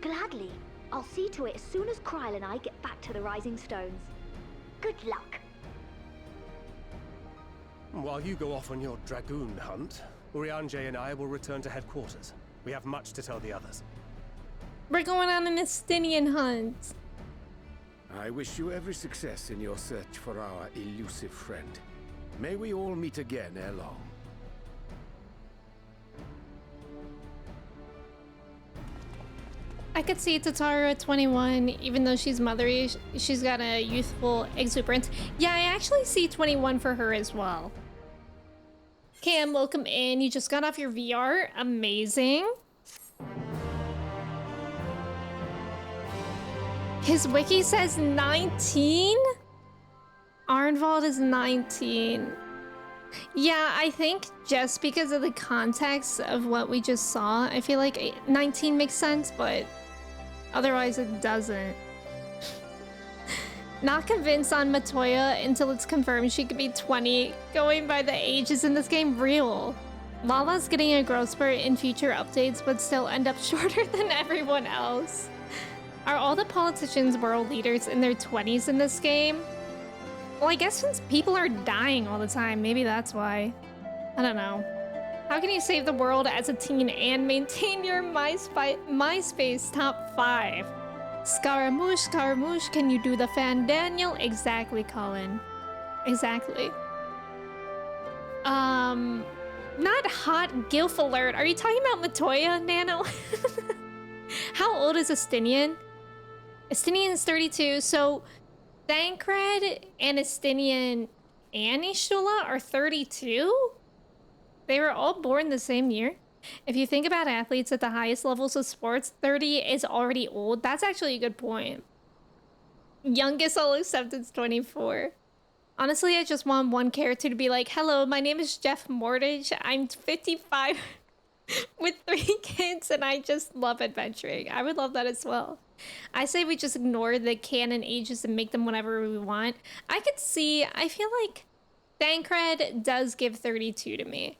Gladly. I'll see to it as soon as Kryl and I get back to the Rising Stones. Good luck. While you go off on your dragoon hunt, Urianger and I will return to headquarters. We have much to tell the others. We're going on an Estinian hunt. I wish you every success in your search for our elusive friend. May we all meet again ere long. I could see Tataru at 21, even though she's mothery, she's got a youthful exuberance. Yeah, I actually see 21 for her as well. Cam, welcome in. You just got off your VR. Amazing. His wiki says 19? Arnvald is 19. Yeah, I think just because of the context of what we just saw, I feel like 19 makes sense, but otherwise it doesn't. Not convinced on Matoya until it's confirmed she could be 20. Going by the ages in this game, real. Lala's getting a growth spurt in future updates, but still end up shorter than everyone else. Are all the politicians world leaders in their 20s in this game? Well, I guess since people are dying all the time, maybe that's why. I don't know. How can you save the world as a teen and maintain your MySpace top 5? Scaramouche, Scaramouche, can you do the fan Daniel? Exactly, Colin. Exactly. Not hot gilf alert. Are you talking about Matoya, Nano? How old is Estinian? Estinian is 32, so Thancred and Estinian and Ishtula are 32? They were all born the same year. If you think about athletes at the highest levels of sports, 30 is already old. That's actually a good point. Youngest I'll accept is 24. Honestly, I just want one character to be like, hello, my name is Jeff Mortage. I'm 55 with 3 kids and I just love adventuring. I would love that as well. I say we just ignore the canon ages and make them whatever we want. I could see, I feel like Thancred does give 32 to me.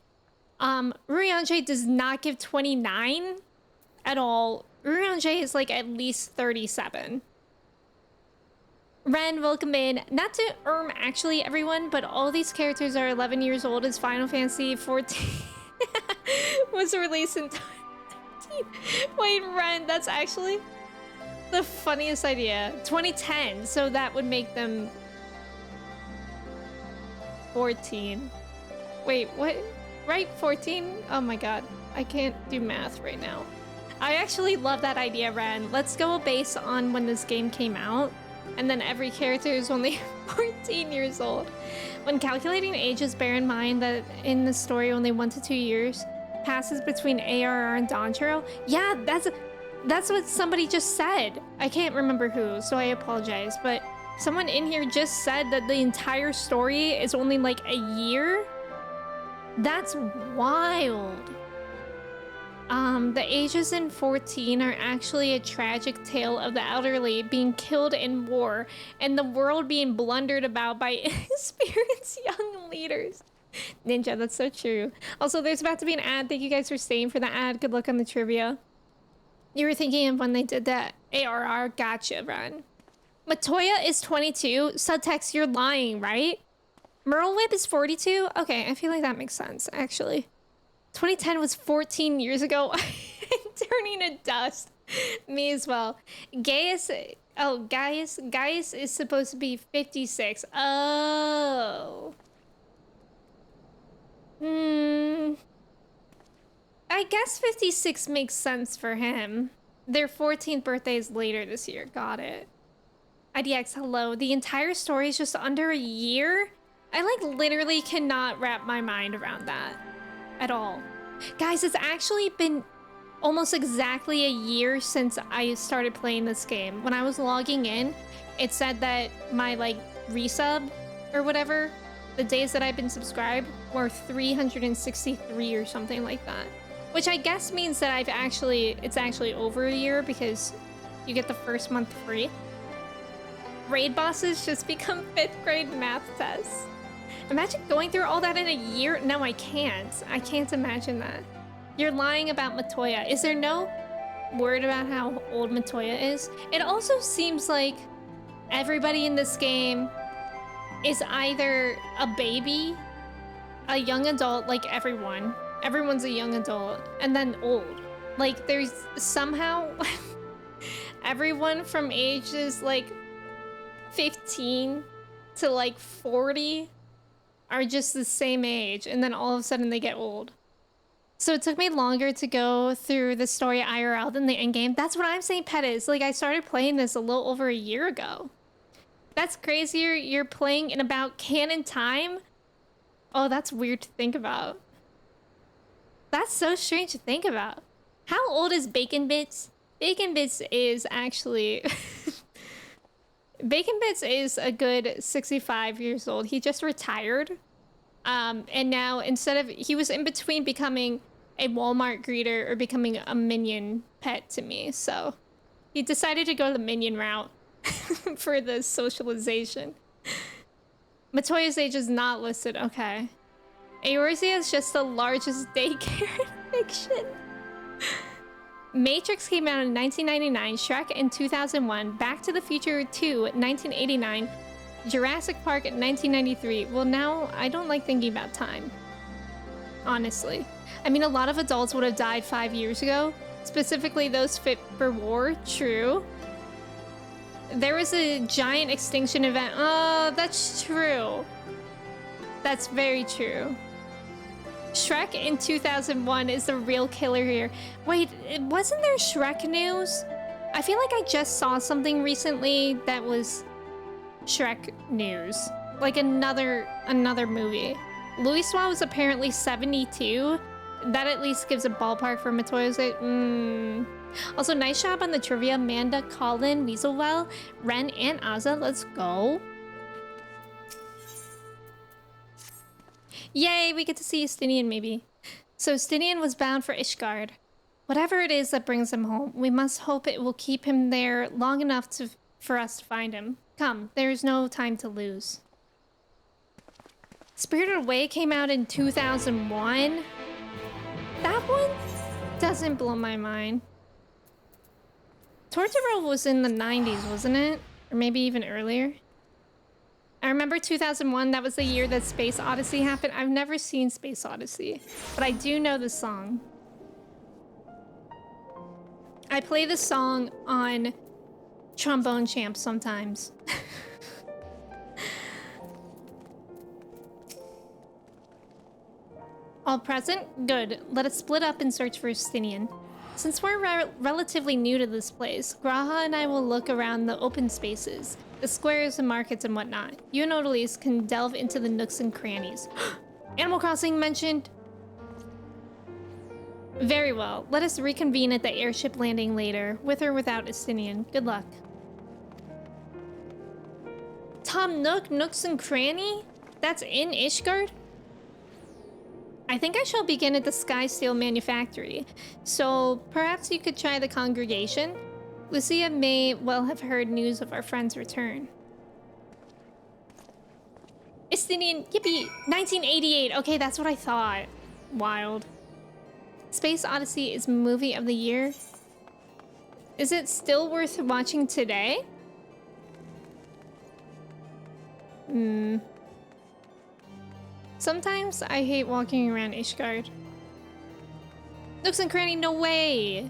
Urianger does not give 29 at all. Urianger is like at least 37. Ren, welcome in. Not to actually everyone, but all these characters are 11 years old as Final Fantasy 14 was released in 2013. Wait, Ren, that's actually the funniest idea. 2010, so that would make them 14. Wait, what? Right, 14? Oh my god, I can't do math right now. I actually love that idea, Ren. Let's go based on when this game came out, and then every character is only 14 years old. When calculating ages, bear in mind that in the story only 1 to 2 years passes between ARR and Donjiro. Yeah, that's what somebody just said. I can't remember who, so I apologize, but someone in here just said that the entire story is only like a year. That's wild. The ages in 14 are actually a tragic tale of the elderly being killed in war and the world being blundered about by inexperienced young leaders. Ninja, that's so true. Also, there's about to be an ad. Thank you guys for staying for the ad. Good luck on the trivia. You were thinking of when they did that ARR. Gotcha, Ron. Matoya is 22. Subtext, you're lying, right? Merle Whip is 42. Okay, I feel like that makes sense, actually. 2010 was 14 years ago. Turning to dust. Me as well. Gaius, oh, Gaius is supposed to be 56. Oh. I guess 56 makes sense for him. Their 14th birthday is later this year. Got it. IDX, hello. The entire story is just under a year? I like literally cannot wrap my mind around that at all. Guys, it's actually been almost exactly a year since I started playing this game. When I was logging in, it said that my like resub or whatever, the days that I've been subscribed were 363 or something like that. Which I guess means that it's actually over a year because you get the first month free. Raid bosses just become 5th grade math tests. Imagine going through all that in a year. No, I can't. I can't imagine that. You're lying about Matoya. Is there no word about how old Matoya is? It also seems like everybody in this game is either a baby, a young adult, like everyone. Everyone's a young adult, and then old. Like, there's somehow everyone from ages like 15 to like 40 are just the same age, and then all of a sudden they get old. So it took me longer to go through the story IRL than the endgame. That's what I'm saying, Pettis. Like, I started playing this a little over a year ago. That's crazier. You're playing in about canon time? Oh, that's weird to think about. That's so strange to think about. How old is Bacon Bits? Bacon Bits is actually... Bacon Bits is a good 65 years old. He just retired. And now he was in between becoming a Walmart greeter or becoming a minion pet to me. So he decided to go the minion route for the socialization. Matoya's age is not listed. Okay. Eorzea is just the largest daycare in fiction. Matrix came out in 1999, Shrek in 2001, Back to the Future 2, 1989, Jurassic Park in 1993. Well, now I don't like thinking about time. Honestly. I mean, a lot of adults would have died 5 years ago, specifically those fit for war. True. There was a giant extinction event. Oh, that's true. That's very true. Shrek in 2001 is the real killer here. Wait, wasn't there Shrek news? I feel like I just saw something recently that was Shrek news. Like another movie. Louis Swan was apparently 72. That at least gives a ballpark for Matoya's age. Also, nice job on the trivia. Amanda, Colin, Weaselwell, Ren, and Azza. Let's go. Yay, we get to see Estinian maybe. So Estinian was bound for Ishgard. Whatever it is that brings him home, we must hope it will keep him there long enough for us to find him. Come, there is no time to lose. Spirited Away came out in 2001. That one doesn't blow my mind. Torturo was in the 90s, wasn't it? Or maybe even earlier. I remember 2001, that was the year that Space Odyssey happened. I've never seen Space Odyssey, but I do know the song. I play the song on Trombone Champ sometimes. All present? Good. Let us split up and search for Estinian. Since we're relatively new to this place, Graha and I will look around the open spaces, the squares and markets and whatnot. You and Odalise can delve into the nooks and crannies. Animal Crossing mentioned. Very well. Let us reconvene at the airship landing later, with or without Estinian. Good luck. Tom Nook, Nooks and Cranny? That's in Ishgard? I think I shall begin at the Skysteel Manufactory, so perhaps you could try the congregation. Lucia may well have heard news of our friend's return. Estinian, yippee, 1988. Okay, that's what I thought. Wild. Space Odyssey is movie of the year. Is it still worth watching today? Sometimes I hate walking around Ishgard. Nooks and Cranny, no way!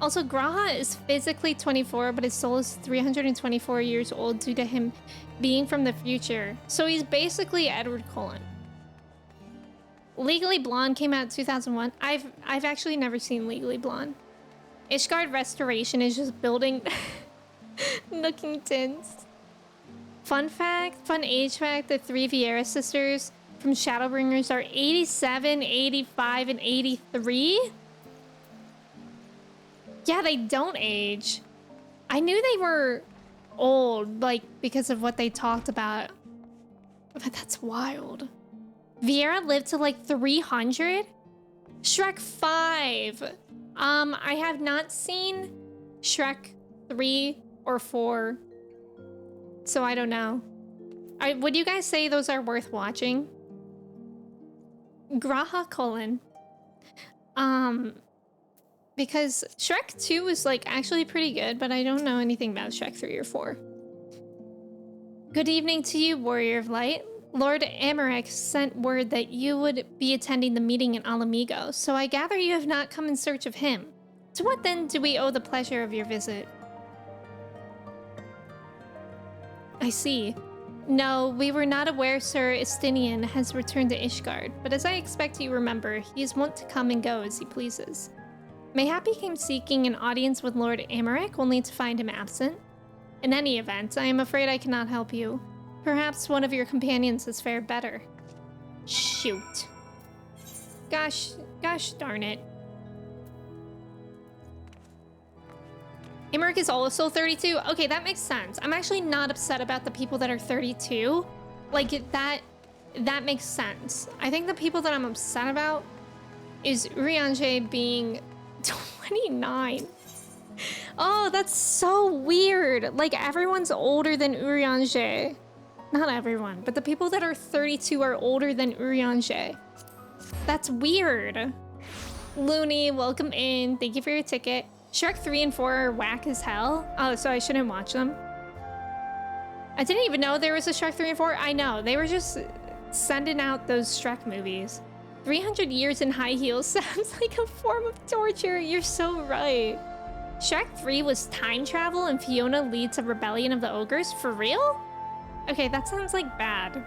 Also, Graha is physically 24, but his soul is 324 years old due to him being from the future. So he's basically Edward Cullen. Legally Blonde came out in 2001. I've actually never seen Legally Blonde. Ishgard Restoration is just building Nookingtons. Fun fact, fun age fact, the three Vieira sisters from Shadowbringers are 87, 85, and 83? Yeah, they don't age. I knew they were old, like, because of what they talked about. But that's wild. Vieira lived to like 300? Shrek 5. I have not seen Shrek 3 or 4. So I don't know. Would you guys say those are worth watching? Graha Cullen. Because Shrek 2 is like actually pretty good, but I don't know anything about Shrek 3 or 4. Good evening to you, Warrior of Light. Lord Amarek sent word that you would be attending the meeting in Alamigo, so I gather you have not come in search of him. To what then do we owe the pleasure of your visit? I see. No, we were not aware Sir Estinian has returned to Ishgard, but as I expect you remember, he is wont to come and go as he pleases. Mayhap he came seeking an audience with Lord Amarek, only to find him absent. In any event, I am afraid I cannot help you. Perhaps one of your companions has fared better. Shoot. Gosh darn it. Amarek is also 32? Okay, that makes sense. I'm actually not upset about the people that are 32. Like, that makes sense. I think the people that I'm upset about is Urianger being 29. Oh, that's so weird. Like, everyone's older than Urianger. Not everyone, but the people that are 32 are older than Urianger. That's weird. Looney, welcome in. Thank you for your ticket. Shrek 3 and 4 are whack as hell. Oh, so I shouldn't watch them. I didn't even know there was a Shrek 3 and 4. I know, they were just sending out those Shrek movies. 300 years in high heels sounds like a form of torture. You're so right. Shrek 3 was time travel and Fiona leads a rebellion of the ogres? For real? Okay, that sounds like bad.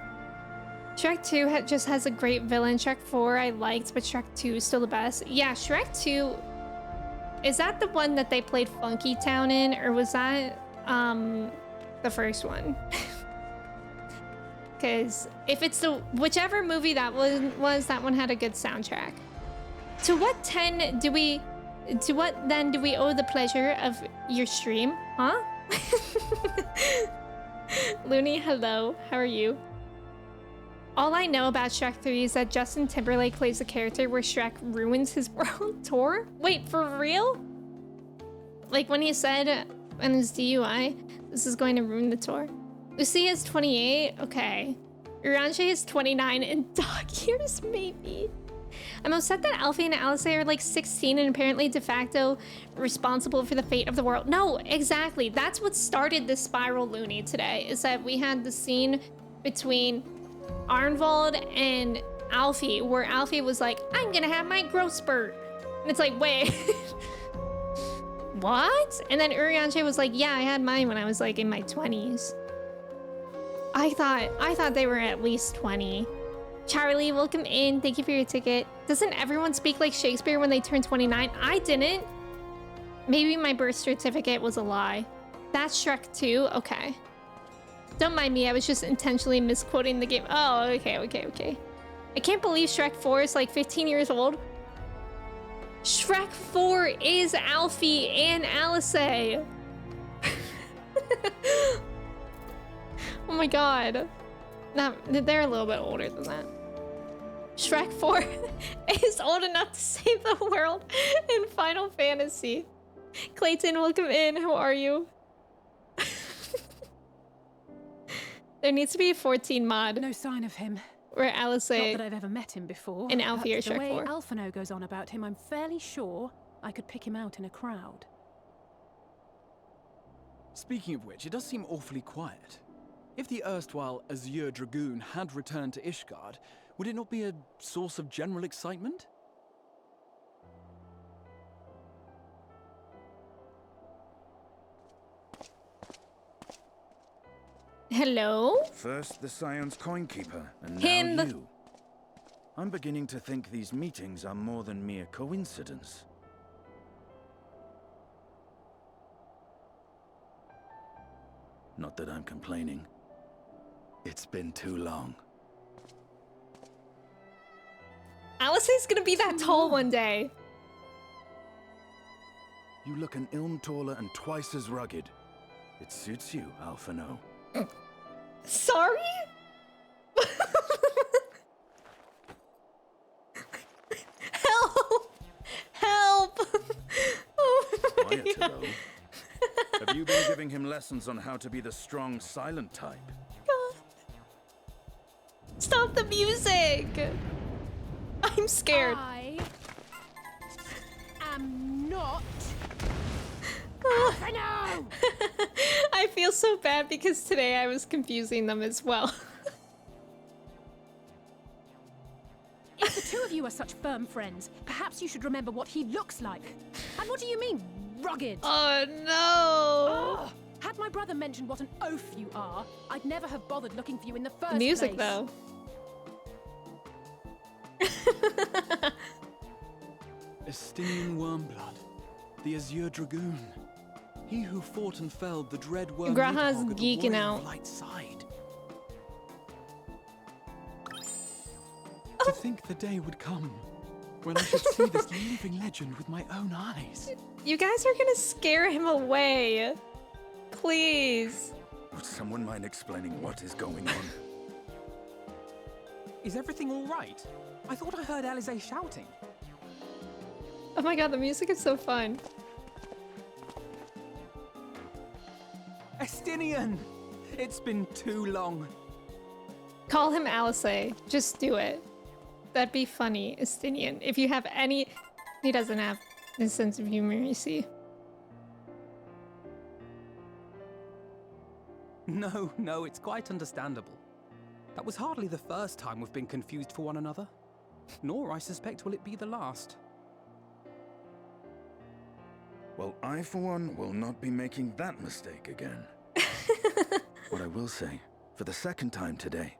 Shrek 2 just has a great villain. Shrek 4 I liked, but Shrek 2 is still the best. Yeah, Shrek 2... Is that the one that they played Funky Town in? Or was that the first one? Because if it's the... Whichever movie that was, that one had a good soundtrack. To what then do we owe the pleasure of your stream? Huh? Looney, hello. How are you? All I know about Shrek 3 is that Justin Timberlake plays a character where Shrek ruins his world tour? Wait, for real? Like when he said in his DUI, this is going to ruin the tour. Lucy is 28? Okay. Urianger is 29 and dog years, maybe. I'm upset that Alfie and Alice are like 16 and apparently de facto responsible for the fate of the world. No, exactly. That's what started this spiral, Looney, today, is that we had the scene between Arnvald and Alfie, where Alfie was like, I'm gonna have my growth spurt. And it's like, wait. What? And then Urianger was like, yeah, I had mine when I was like in my 20s. I thought they were at least 20. Charlie, welcome in. Thank you for your ticket. Doesn't everyone speak like Shakespeare when they turn 29? I didn't. Maybe my birth certificate was a lie. That's Shrek 2? Okay. Don't mind me, I was just intentionally misquoting the game. Oh, okay. I can't believe Shrek 4 is like 15 years old. Shrek 4 is Alfie and Alice. Oh my god. Nah, they're a little bit older than that. Shrek 4 is old enough to save the world in Final Fantasy. Clayton, welcome in. How are you? There needs to be a 14 mod. No sign of him. Where Alice Not that I've ever met him before. and Alfie are but the Shrek way 4. Alphino goes on about him, I'm fairly sure I could pick him out in a crowd. Speaking of which, it does seem awfully quiet. If the erstwhile Azure Dragoon had returned to Ishgard, would it not be a source of general excitement? Hello? First the Scion's Coinkeeper, and Him. now you. I'm beginning to think these meetings are more than mere coincidence. Not that I'm complaining. It's been too long. Alice is gonna be that tall one day. You look an ilm taller and twice as rugged. It suits you, Alphino. Sorry? Help! Help! Oh my Quieter, God. though. Have you been giving him lessons on how to be the strong, silent type? God. Stop the music! I'm scared. I am not. Oh. I feel so bad because today I was confusing them as well. If the two of you are such firm friends, perhaps you should remember what he looks like. And what do you mean, rugged? Oh no! Oh, had my brother mentioned what an oaf you are, I'd never have bothered looking for you in the first Music place. though. Estinian Wormblood, the Azure Dragoon. He who fought and felled the dread worm Graha's Nidhogg at the geeking Warrior out. of Light side. To think the day would come when I should see this living legend with my own eyes. You guys are gonna scare him away. Please. Would someone mind explaining what is going on? Is everything all right? I thought I heard Alize shouting. Oh my god, the music is so fun. Estinian! It's been too long. Call him Alice. Just do it. That'd be funny, Estinian. If you have any... He doesn't have a sense of humor, you see. No, it's quite understandable. That was hardly the first time we've been confused for one another. Nor, I suspect, will it be the last. Well, I, for one, will not be making that mistake again. What I will say, for the second time today,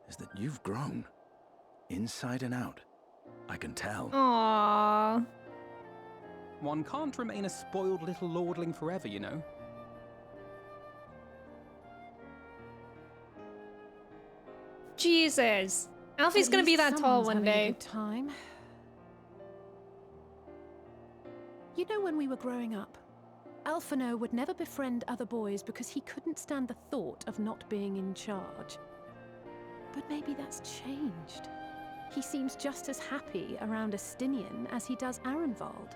is that you've grown. Inside and out. I can tell. Aww. One can't remain a spoiled little lordling forever, you know. Jesus. Alfie's At gonna be least that tall someone's one having a day. good time. You know, when we were growing up, Alphino would never befriend other boys because he couldn't stand the thought of not being in charge. But maybe that's changed. He seems just as happy around Estinian as he does Arenvald.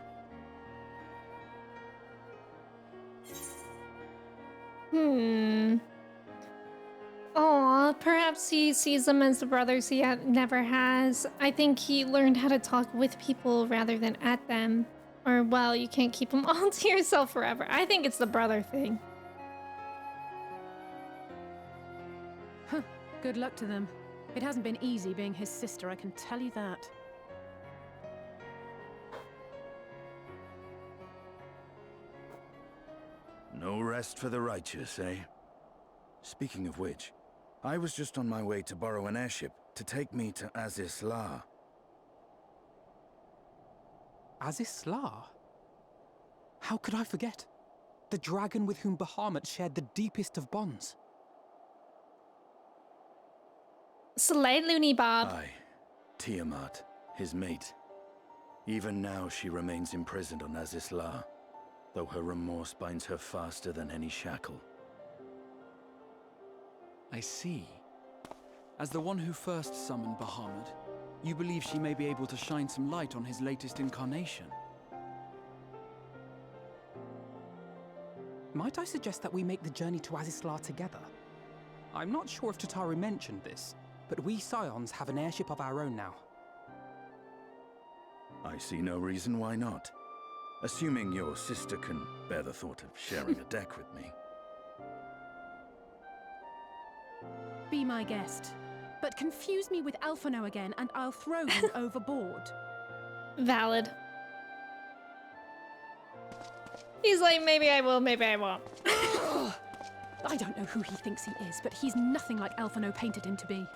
Aw, perhaps he sees them as the brothers he never has. I think he learned how to talk with people rather than at them. Or, well, you can't keep them all to yourself forever. I think it's the brother thing. Huh, good luck to them. It hasn't been easy being his sister, I can tell you that. No rest for the righteous, eh? Speaking of which, I was just on my way to borrow an airship to take me to Azisla. Azisla? How could I forget? The dragon with whom Bahamut shared the deepest of bonds. Slay Looney Bob. Aye, Tiamat, his mate. Even now she remains imprisoned on Azisla, though her remorse binds her faster than any shackle. I see. As the one who first summoned Bahamut, you believe she may be able to shine some light on his latest incarnation. Might I suggest that we make the journey to Azisla together? I'm not sure if Tataru mentioned this, but we Scions have an airship of our own now. I see no reason why not. Assuming your sister can bear the thought of sharing a deck with me. Be my guest. But confuse me with Alphino again and I'll throw you overboard. Valid. He's like, maybe I will, maybe I won't. I don't know who he thinks he is, but he's nothing like Alphino painted him to be.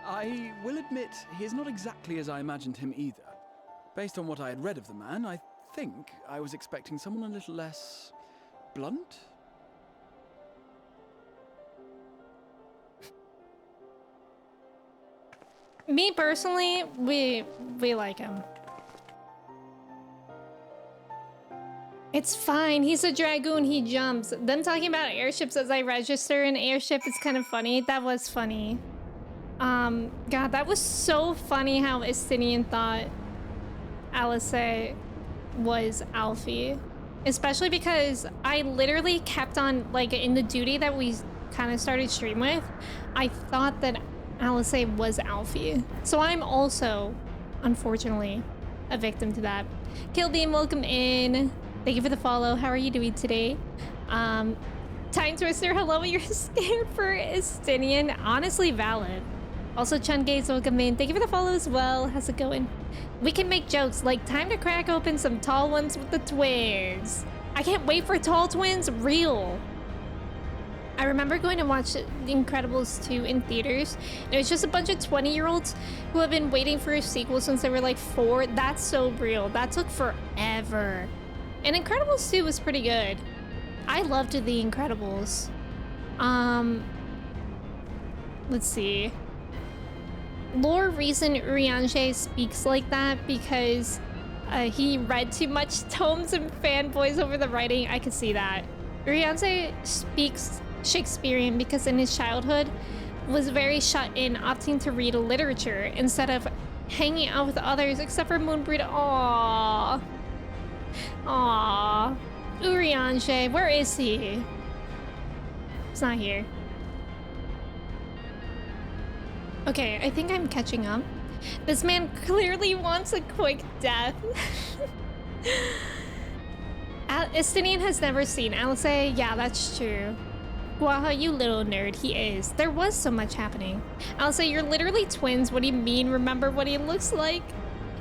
I will admit, he is not exactly as I imagined him either. Based on what I had read of the man, I think I was expecting someone a little less blunt. Me personally, we like him. It's fine. He's a dragoon. He jumps. Them talking about airships as I register an airship is kind of funny. That was funny. God, that was so funny how Estinian thought Alice was Alfie. Especially because I literally kept on, like, in the duty that we kind of started stream with, I thought that Alice was Alfie. So I'm also, unfortunately, a victim to that. Killbeam, welcome in. Thank you for the follow. How are you doing today? Time Twister, hello. You're scared for Estinian. Honestly, valid. Also, Chun Gaze, welcome in. Thank you for the follow as well. How's it going? We can make jokes like time to crack open some tall ones with the twins. I can't wait for tall twins. Real. I remember going to watch The Incredibles 2 in theaters. And it was just a bunch of 20-year-olds who have been waiting for a sequel since they were like 4. That's so real. That took forever. And Incredibles 2 was pretty good. I loved The Incredibles. Let's see. Lore reason Urianger speaks like that because he read too much tomes and fanboys over the writing. I could see that. Urianger speaks Shakespearean because in his childhood was very shut in, opting to read literature instead of hanging out with others, except for Moonbreed. Aww. Aww. Urianger, where is he? He's not here. Okay, I think I'm catching up. This man clearly wants a quick death. Estinian has never seen Alice. Yeah, that's true. Guaha, you little nerd. He is. There was so much happening. Alice, you're literally twins. What do you mean? Remember what he looks like?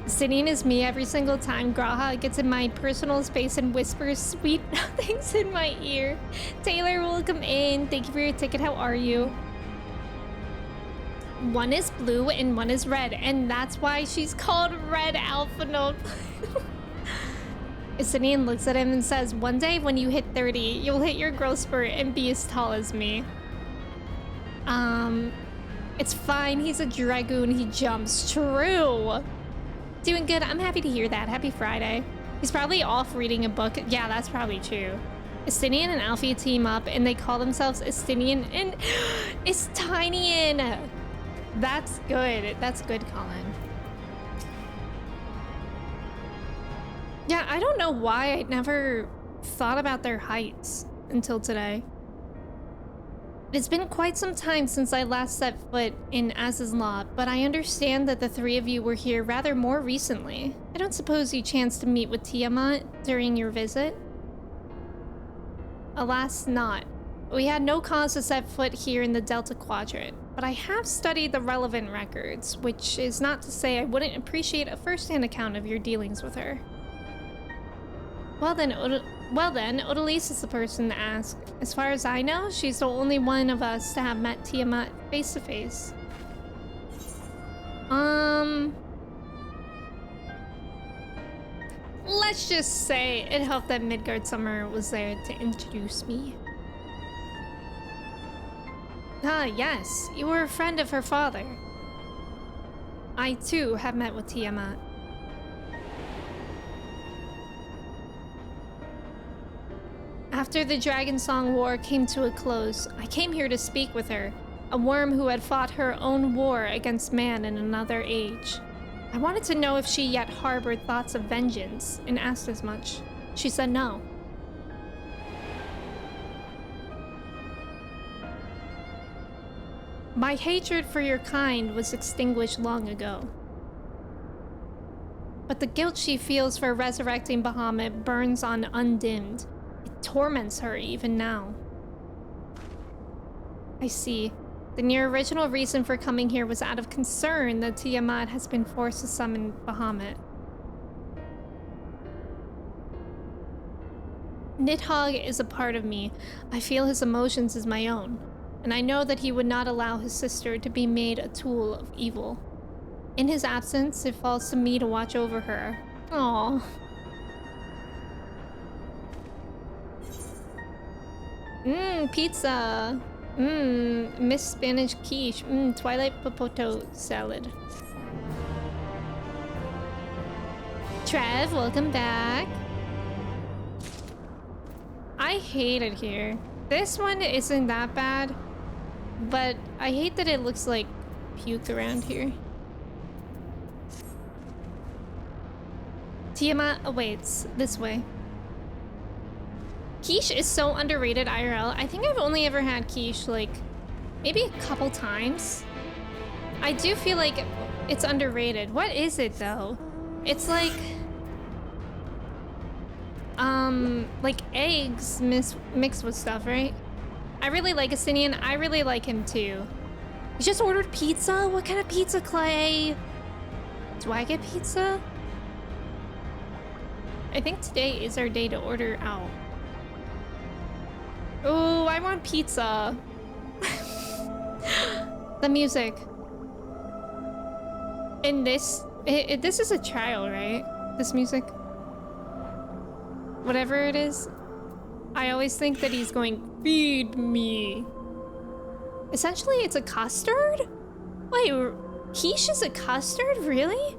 Estinian is me every single time Graha gets in my personal space and whispers sweet things in my ear. Taylor, welcome in. Thank you for your ticket. How are you? One is blue and one is red, and that's why she's called Red Alpha Note. Estinian looks at him and says, one day when you hit 30, you'll hit your growth spurt and be as tall as me. It's fine. He's a dragoon. He jumps. True. Doing good. I'm happy to hear that. Happy Friday. He's probably off reading a book. Yeah, that's probably true. Estinian and Alfie team up, and they call themselves Estinian and Estinian. That's good. That's good, Colin. Yeah, I don't know why I never thought about their heights until today. It's been quite some time since I last set foot in Az's lot, but I understand that the three of you were here rather more recently. I don't suppose you chanced to meet with Tiamat during your visit? Alas, not. We had no cause to set foot here in the Delta Quadrant, but I have studied the relevant records, which is not to say I wouldn't appreciate a first-hand account of your dealings with her. Well then, Odalise is the person to ask. As far as I know, she's the only one of us to have met Tiamat face to face. Let's just say it helped that Midgard Summer was there to introduce me. Ah, yes, you were a friend of her father. I too have met with Tiamat. After the Dragon Song War came to a close, I came here to speak with her, a worm who had fought her own war against man in another age. I wanted to know if she yet harbored thoughts of vengeance, and asked as much. She said no. My hatred for your kind was extinguished long ago. But the guilt she feels for resurrecting Bahamut burns on undimmed. It torments her even now. I see. Then your original reason for coming here was out of concern that Tiamat has been forced to summon Bahamut. Nidhogg is a part of me. I feel his emotions as my own. And I know that he would not allow his sister to be made a tool of evil. In his absence, it falls to me to watch over her. Aww. Pizza. Miss Spanish quiche. Twilight potato salad. Trev, welcome back. I hate it here. This one isn't that bad, but I hate that it looks like puke around here. Tiamat awaits. This way. Quiche is so underrated IRL. I think I've only ever had quiche like maybe a couple times. I do feel like it's underrated. What is it though? It's like eggs mixed with stuff, right? I really like Astinian. I really like him too. You just ordered pizza? What kind of pizza, Clay? Do I get pizza? I think today is our day to order out. Oh, I want pizza. The music. In this, this is a trial, right? This music. Whatever it is. I always think that he's going, feed me. Essentially, it's a custard? Wait, quiche is a custard? Really?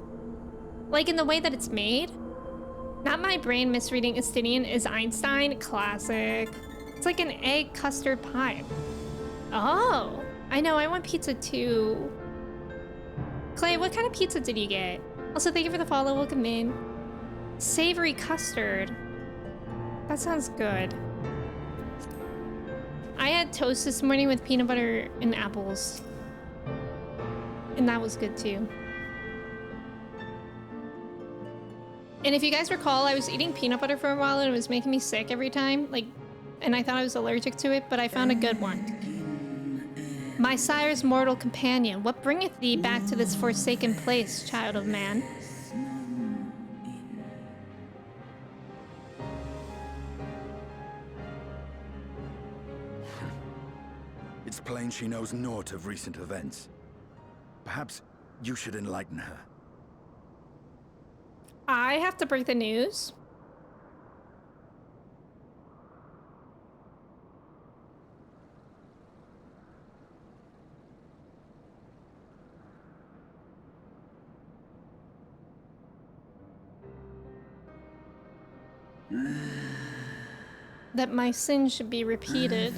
Like in the way that it's made? Not my brain misreading Astinian is Einstein. Classic. It's like an egg custard pie. Oh, I know. I want pizza too. Clay, what kind of pizza did you get? Also, thank you for the follow. Welcome in. Savory custard. That sounds good. I had toast this morning with peanut butter and apples. And that was good too. And if you guys recall, I was eating peanut butter for a while and it was making me sick every time. And I thought I was allergic to it, but I found a good one. My sire's mortal companion, what bringeth thee back to this forsaken place, child of man? It's plain she knows naught of recent events. Perhaps you should enlighten her. I have to break the news. That my sin should be repeated.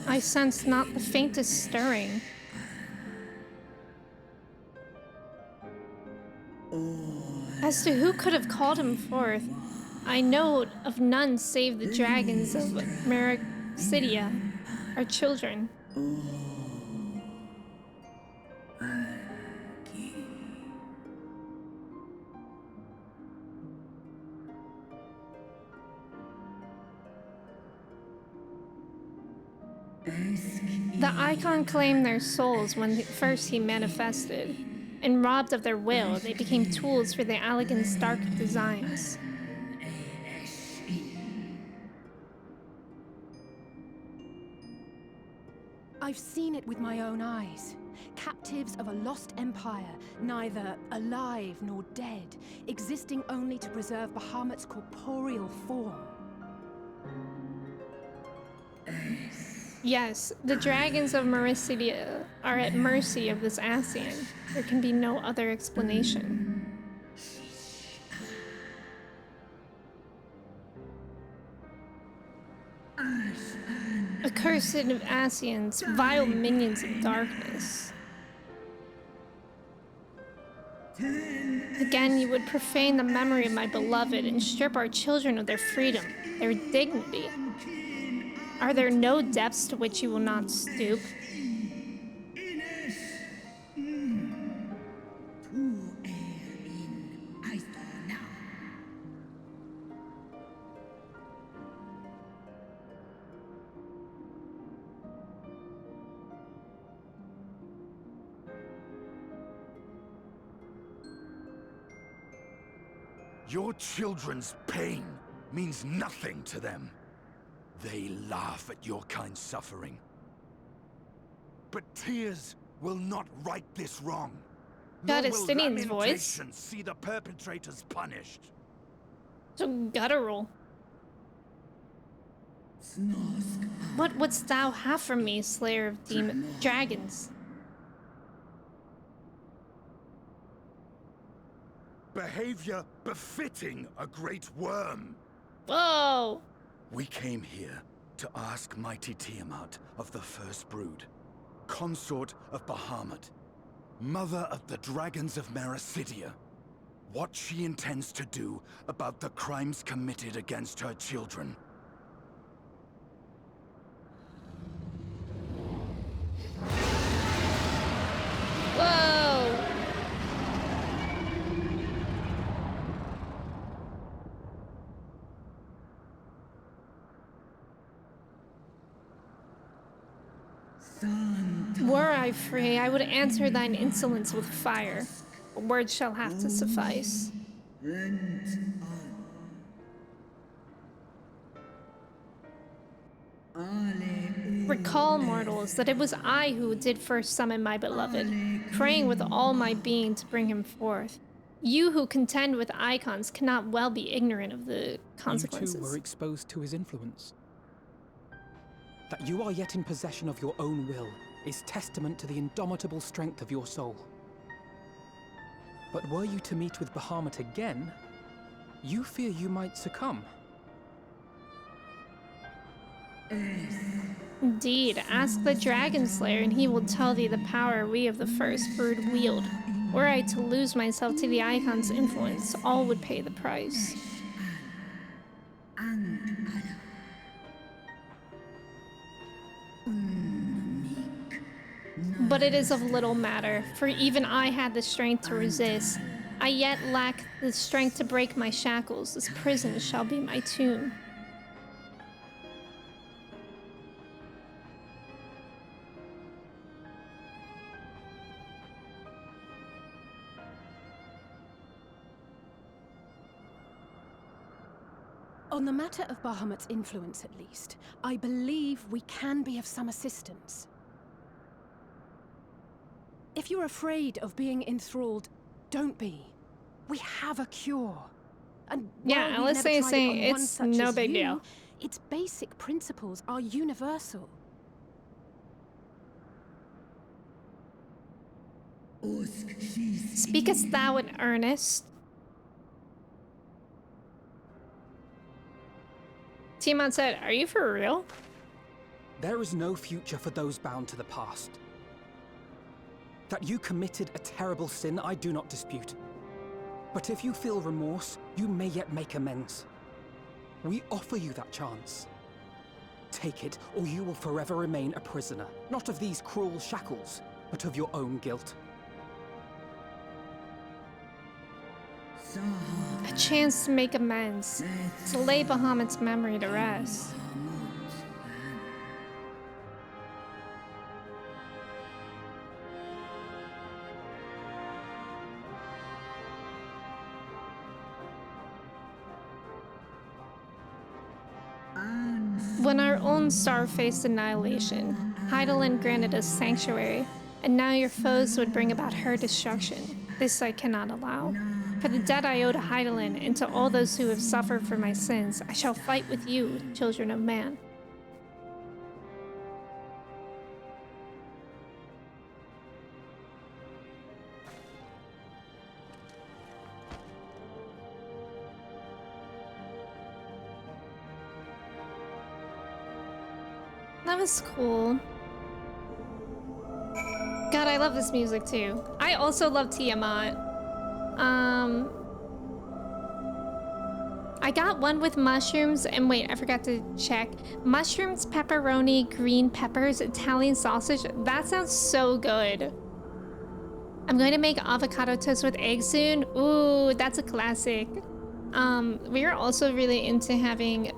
I sense not the faintest stirring. As to who could have called him forth, I know of none save the dragons of Meraxidia, our children. The icon claimed their souls when first he manifested, and robbed of their will, they became tools for the Allagan's dark designs. I've seen it with my own eyes. Captives of a lost empire, neither alive nor dead, existing only to preserve Bahamut's corporeal form. Yes, the dragons of Meraxidia are at mercy of this Ascian. There can be no other explanation. Accursed of Ascians, vile minions of darkness. A again you would profane the memory of my beloved and strip our children of their freedom, their dignity. Are there no depths to which you will not stoop? Your children's pain means nothing to them. They laugh at your kind suffering. But tears will not right this wrong. God, Nor it's will Stinian's voice. lamentations see the perpetrators punished. So guttural. What wouldst thou have from me, slayer of dragons? Behavior befitting a great worm. Whoa! We came here to ask mighty Tiamat of the First Brood, consort of Bahamut, mother of the dragons of Mericidia, what she intends to do about the crimes committed against her children. Whoa! Were I free, I would answer thine insolence with fire. But words shall have to suffice. Recall, mortals, that it was I who did first summon my beloved, praying with all my being to bring him forth. You who contend with icons cannot well be ignorant of the consequences. You too were exposed to his influence. That you are yet in possession of your own will is testament to the indomitable strength of your soul. But were you to meet with Bahamut again, you fear you might succumb. Indeed, ask the Dragon Slayer and he will tell thee the power we of the First Brood wield. Were I to lose myself to the Icon's influence, all would pay the price. But it is of little matter, for even I had the strength to resist. I yet lack the strength to break my shackles. This prison shall be my tomb. On the matter of Bahamut's influence, at least, I believe we can be of some assistance. If you're afraid of being enthralled, don't be. We have a cure. And yeah, Alice is saying it's no big deal. Its basic principles are universal. Speakest thou in earnest? Tiamat said, are you for real? There is no future for those bound to the past. That you committed a terrible sin, I do not dispute. But if you feel remorse, you may yet make amends. We offer you that chance. Take it, or you will forever remain a prisoner, not of these cruel shackles, but of your own guilt. A chance to make amends, to lay Bahamut's memory to rest. When our own star faced annihilation, Hydaelyn granted us sanctuary, and now your foes would bring about her destruction. This I cannot allow. For the debt I owe to Hydaelyn and to all those who have suffered for my sins, I shall fight with you, children of man. That was cool. God, I love this music too. I also love Tiamat. I got one with mushrooms, and wait, I forgot to check. Mushrooms, pepperoni, green peppers, Italian sausage. That sounds so good. I'm going to make avocado toast with egg soon. Ooh, that's a classic. We are also really into having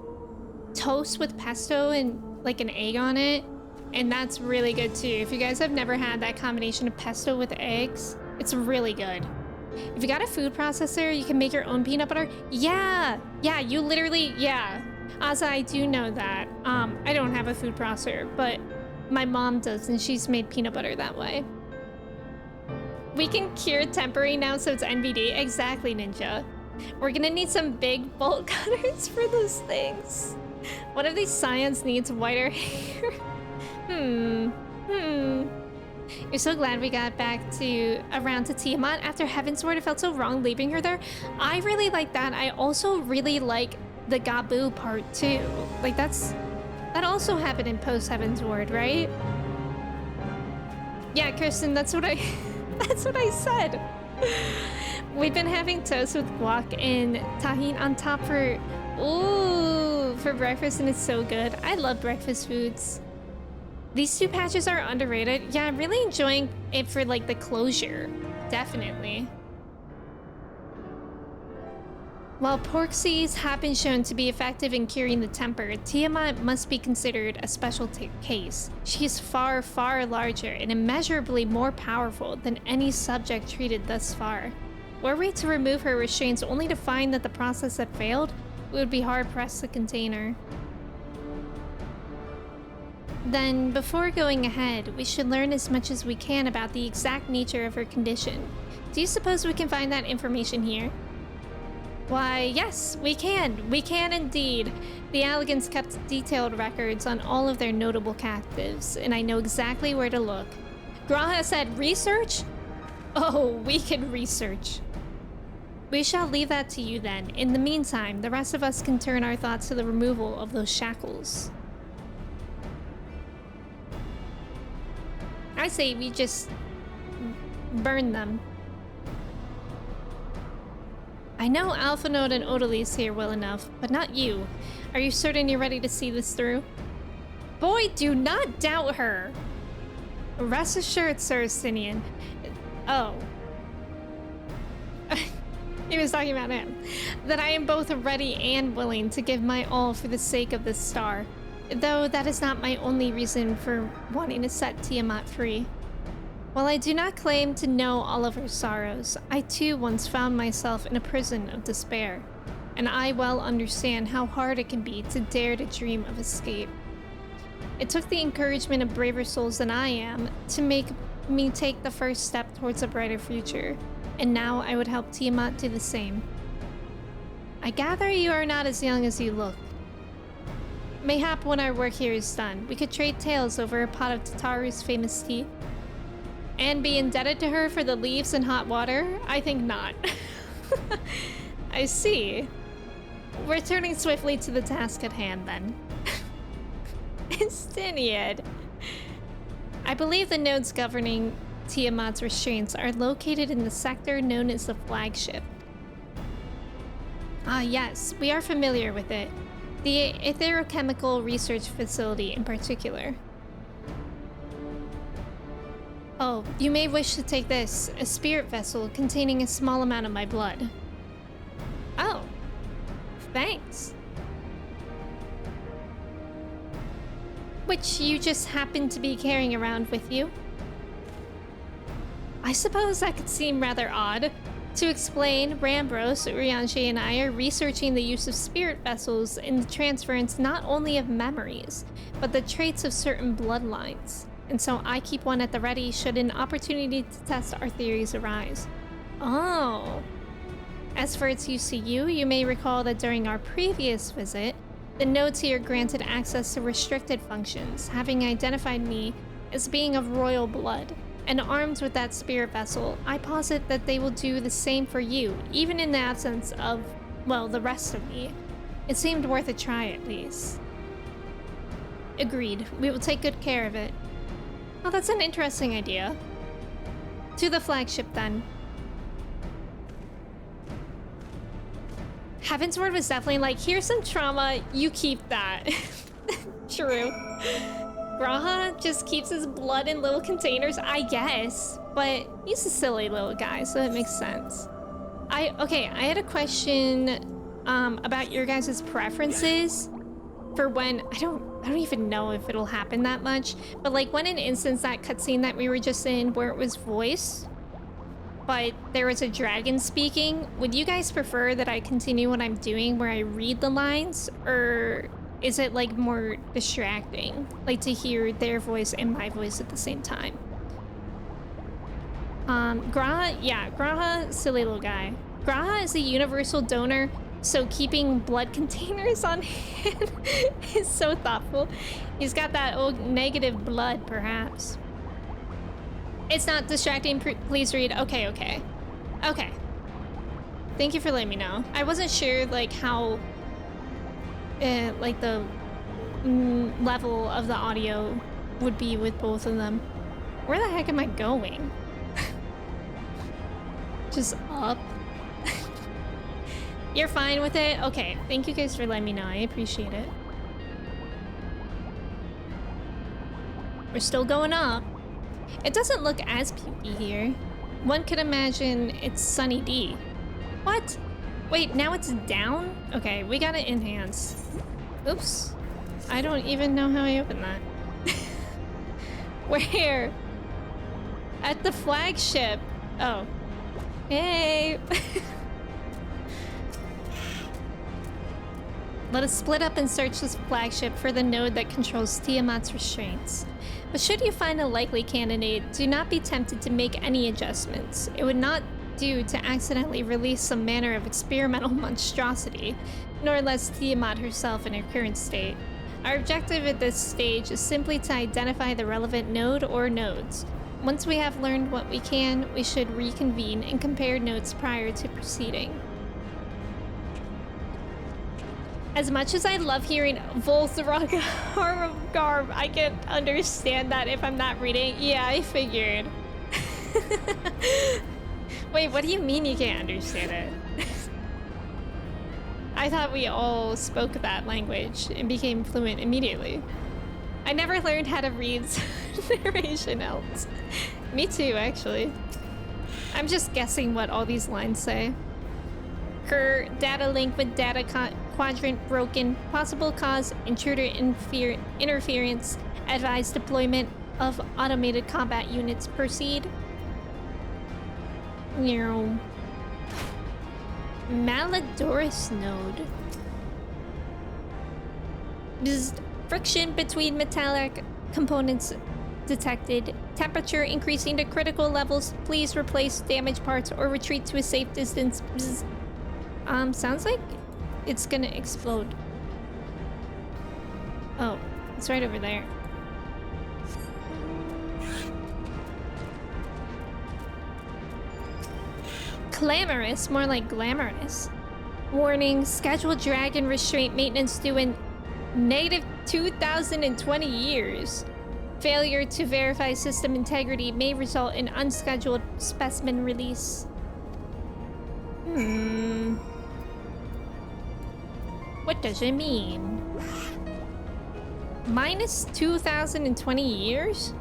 toast with pesto and like an egg on it. And that's really good too. If you guys have never had that combination of pesto with eggs, it's really good. If you got a food processor, you can make your own peanut butter. Yeah, you literally, Asa, I do know that. I don't have a food processor, but my mom does, and she's made peanut butter that way. We can cure tempering now, so it's NBD. Exactly, Ninja. We're gonna need some big bolt cutters for those things. One of these scions needs whiter hair. You're so glad we got back around to Tiamat after Heavensward. It felt so wrong leaving her there. I really like that. I also really like the Gabu part too. Like that also happened in post Heavensward, right? Yeah, Kirsten, that's what I said. We've been having toast with guac and tahini on top for breakfast, and it's so good. I love breakfast foods. These two patches are underrated. Yeah, I'm really enjoying it for like the closure. Definitely. While pork seeds have been shown to be effective in curing the temper, Tiamat must be considered a special case. She is far, far larger and immeasurably more powerful than any subject treated thus far. Were we to remove her restraints only to find that the process had failed, we would be hard-pressed to contain her. Then, before going ahead, we should learn as much as we can about the exact nature of her condition. Do you suppose we can find that information here? Why, yes, we can. We can indeed. The Alligans kept detailed records on all of their notable captives, and I know exactly where to look. Graha said research? Oh, we can research. We shall leave that to you then. In the meantime, the rest of us can turn our thoughts to the removal of those shackles. I say we just burn them. I know Alphanode and Odalise here well enough, but not you. Are you certain you're ready to see this through? Boy, do not doubt her. Rest assured, Sir Sinian. Oh. He was talking about him. That I am both ready and willing to give my all for the sake of this star. Though that is not my only reason for wanting to set Tiamat free. While I do not claim to know all of her sorrows, I too once found myself in a prison of despair, and I well understand how hard it can be to dare to dream of escape. It took the encouragement of braver souls than I am to make me take the first step towards a brighter future, and now I would help Tiamat do the same. I gather you are not as young as you look. Mayhap when our work here is done, we could trade tales over a pot of Tataru's famous tea. And be indebted to her for the leaves and hot water? I think not. I see. We're turning swiftly to the task at hand then. Estiniad. I believe the nodes governing Tiamat's restraints are located in the sector known as the Flagship. Ah yes, we are familiar with it. The Etherochemical Research Facility in particular. Oh, you may wish to take this, a spirit vessel containing a small amount of my blood. Oh, thanks. Which you just happen to be carrying around with you. I suppose that could seem rather odd. To explain, Rambros, Urianshi, and I are researching the use of spirit vessels in the transference not only of memories, but the traits of certain bloodlines. And so I keep one at the ready should an opportunity to test our theories arise. Oh. As for its use to you, you may recall that during our previous visit, the nodes here granted access to restricted functions, having identified me as being of royal blood. And armed with that spirit vessel, I posit that they will do the same for you, even in the absence of, well, the rest of me. It seemed worth a try at least. Agreed. We will take good care of it. Oh, that's an interesting idea. To the flagship then. Heavensward was definitely like, here's some trauma, you keep that. True. Graha just keeps his blood in little containers, I guess. But he's a silly little guy, so it makes sense. Okay, I had a question about your guys' preferences for when, I don't even know if it'll happen that much, but like when an instance, that cutscene that we were just in where it was voiced, but there was a dragon speaking, would you guys prefer that I continue what I'm doing where I read the lines, or is it like more distracting, like to hear their voice and my voice at the same time? Graha, yeah, Graha, silly little guy. Graha is a universal donor, so keeping blood containers on hand is so thoughtful. He's got that old negative blood, perhaps. It's not distracting, please read. Okay, okay. Okay. Thank you for letting me know. I wasn't sure, like, how, like, the level of the audio would be with both of them. Where the heck am I going? Just up. You're fine with it? Okay, thank you guys for letting me know. I appreciate it. We're still going up. It doesn't look as pukey here. One could imagine it's Sunny D. What? Wait, now it's down? Okay, we gotta enhance. Oops. I don't even know how I open that. Where? At the flagship. Oh. Hey! Let us split up and search this flagship for the node that controls Tiamat's restraints. But should you find a likely candidate, do not be tempted to make any adjustments. It would not do to accidentally release some manner of experimental monstrosity, nor less Tiamat herself in her current state. Our objective at this stage is simply to identify the relevant node or nodes. Once we have learned what we can, we should reconvene and compare notes prior to proceeding. As much as I love hearing Volthrog Garb, I can understand that if I'm not reading. Yeah, I figured. Wait, what do you mean you can't understand it? I thought we all spoke that language and became fluent immediately. I never learned how to read narration else. Me too, actually. I'm just guessing what all these lines say. Cur, data link with data quadrant broken, possible cause, intruder interference, advised deployment of automated combat units, proceed. No. Malodorous node. Bzzzt. Friction between metallic components detected. Temperature increasing to critical levels. Please replace damaged parts or retreat to a safe distance. Bzzzt. Sounds like it's gonna explode. Oh, it's right over there. Clamorous, more like glamorous. Warning, scheduled dragon restraint maintenance due in negative 2020 years. Failure to verify system integrity may result in unscheduled specimen release. What does it mean? Minus 2020 years?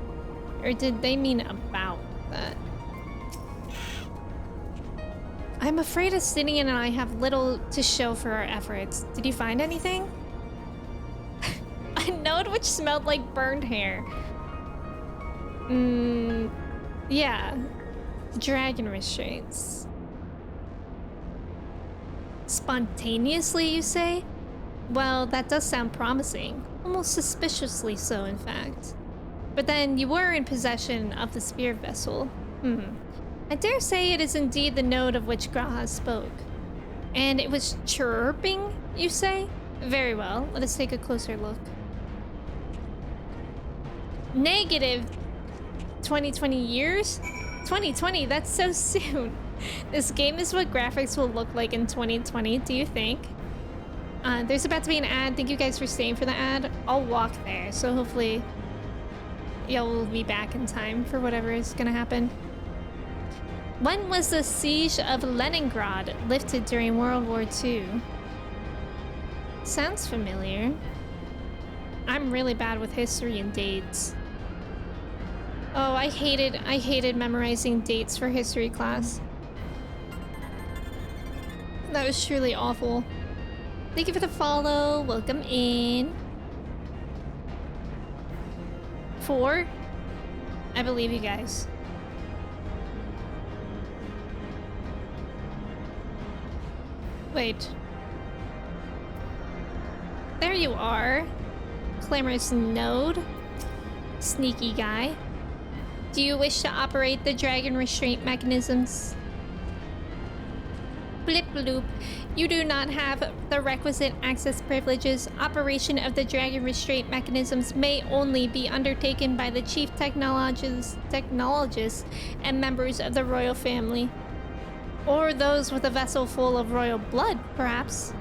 Or did they mean about that? I'm afraid Astinian and I have little to show for our efforts. Did you find anything? A node which smelled like burned hair. Yeah. Dragon restraints. Spontaneously, you say? Well, that does sound promising. Almost suspiciously so, in fact. But then, you were in possession of the spear vessel. I dare say it is indeed the node of which Graha spoke. And it was chirping, you say? Very well, let us take a closer look. Negative 2020 years? 2020, that's so soon. This game is what graphics will look like in 2020, do you think? There's about to be an ad. Thank you guys for staying for the ad. I'll walk there, so hopefully you'll be back in time for whatever is gonna happen. When was the siege of Leningrad lifted during World War II? sounds familiar. I'm really bad with history and dates. Oh, I hated memorizing dates for history class. That was truly awful. Thank you for the follow. Welcome in. 4? I believe you guys. Wait. There you are. Clamorous node. Sneaky guy. Do you wish to operate the dragon restraint mechanisms? Blip bloop. You do not have the requisite access privileges. Operation of the dragon restraint mechanisms may only be undertaken by the chief technologists and members of the royal family. Or those with a vessel full of royal blood, perhaps.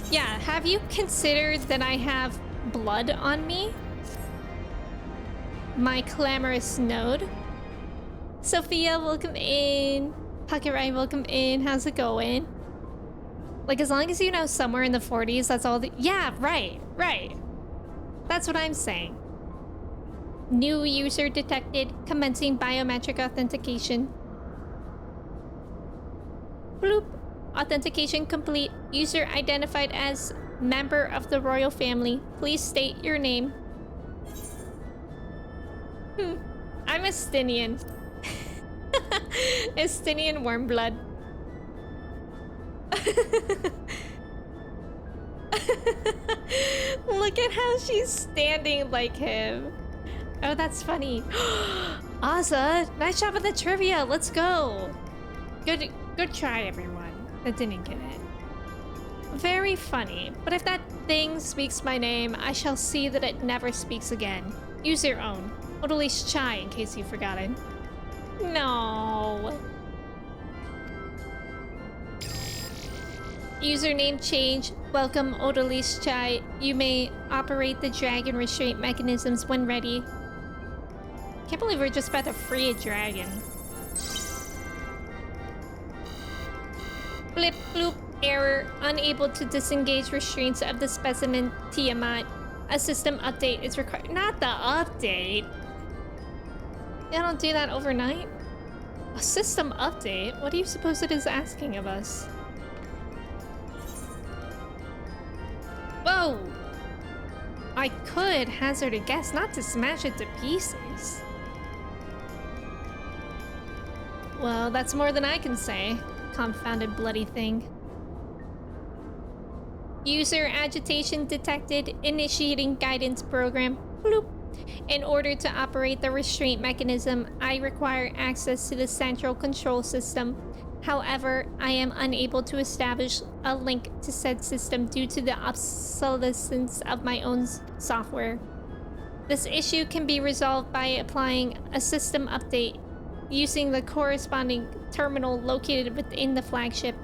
Yeah, have you considered that I have blood on me? My clamorous node. Sophia, welcome in. Pocket Ryan, welcome in. How's it going? Like, as long as you know somewhere in the 40s, that's all the— yeah, right. That's what I'm saying. New user detected. Commencing biometric authentication. Bloop. Authentication complete. User identified as member of the royal family. Please state your name. I'm Estinian. Estinian warm blood. Look at how she's standing like him. Oh, that's funny. Asa, nice job with the trivia. Let's go. Good try, everyone that didn't get it. Very funny. But if that thing speaks my name, I shall see that it never speaks again. Use your own. Odalisque Chai, in case you forgot it. No. Username change. Welcome, Odalisque Chai. You may operate the dragon restraint mechanisms when ready. Can't believe we're just about to free a dragon. Blip bloop. Error. Unable to disengage restraints of the specimen Tiamat. A system update is required. Not the update. They don't do that overnight. A system update? What do you suppose it is asking of us? Whoa! I could hazard a guess not to smash it to pieces. Well, that's more than I can say. Confounded bloody thing. User agitation detected. Initiating guidance program. Bloop. In order to operate the restraint mechanism, I require access to the central control system. However, I am unable to establish a link to said system due to the obsolescence of my own software. This issue can be resolved by applying a system update using the corresponding terminal located within the flagship.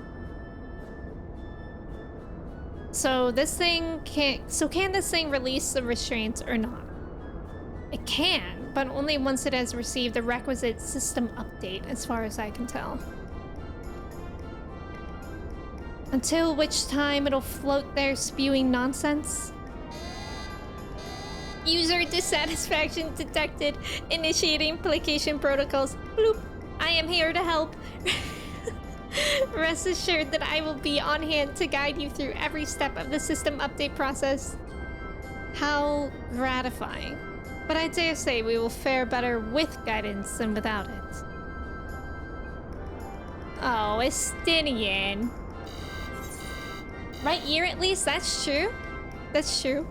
So this thing can't— so can this thing release the restraints or not? It can, but only once it has received the requisite system update, as far as I can tell. Until which time it'll float there spewing nonsense. User dissatisfaction detected. Initiating placation protocols. Bloop. I am here to help. Rest assured that I will be on hand to guide you through every step of the system update process. How gratifying. But I dare say we will fare better with guidance than without it. Oh, Estinian. Right year at least? That's true. That's true.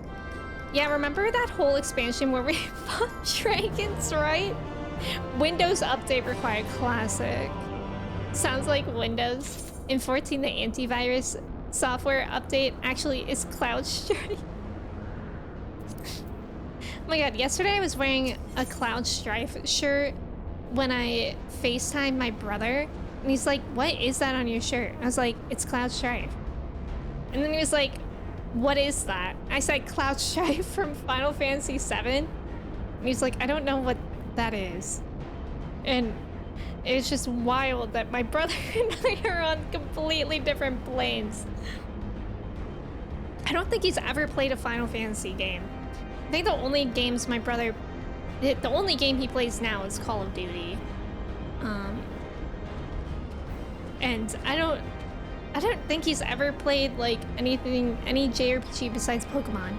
Yeah, remember that whole expansion where we fought dragons, right? Windows update required. Classic. Sounds like Windows. In 14, the antivirus software update actually is CloudStrike. Oh my god, yesterday I was wearing a CloudStrike shirt when I FaceTimed my brother. And he's like, what is that on your shirt? I was like, it's CloudStrike. And then he was like, what is that? I said CloudStrike from Final Fantasy VII. And he's like, I don't know what that is. And it's just wild that my brother and I are on completely different planes. I don't think he's ever played a Final Fantasy game. I think the only games my brother... The only game he plays now is Call of Duty. And I don't think he's ever played, like, any JRPG besides Pokemon.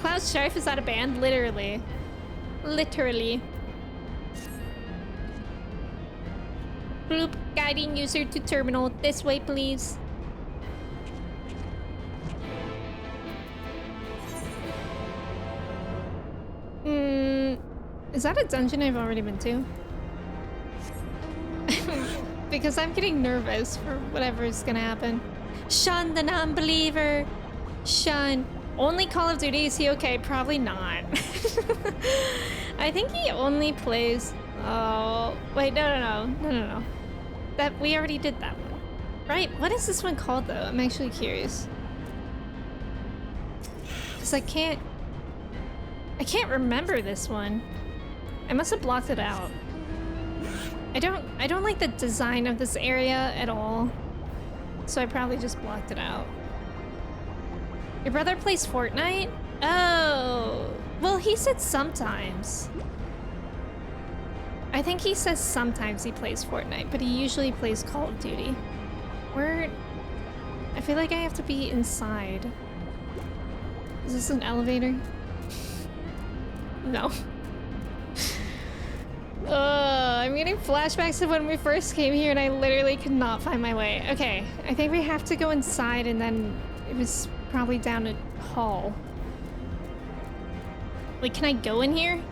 Cloud Strife is out of band? Literally. Literally. Bloop, guiding user to terminal. This way, please. Is that a dungeon I've already been to? Because I'm getting nervous for whatever's gonna happen. Shun the non-believer. Shun. Only Call of Duty, is he okay? Probably not. I think he only plays... Oh, wait, no. That we already did that one. Right, what is this one called though? I'm actually curious. Because I can't remember this one. I must have blocked it out. I don't like the design of this area at all. So I probably just blocked it out. Your brother plays Fortnite? Oh, well, he said sometimes. I think he says sometimes he plays Fortnite, but he usually plays Call of Duty. I feel like I have to be inside. Is this an elevator? No. I'm getting flashbacks of when we first came here and I literally could not find my way. Okay, I think we have to go inside and then it was probably down a hall. Wait, can I go in here?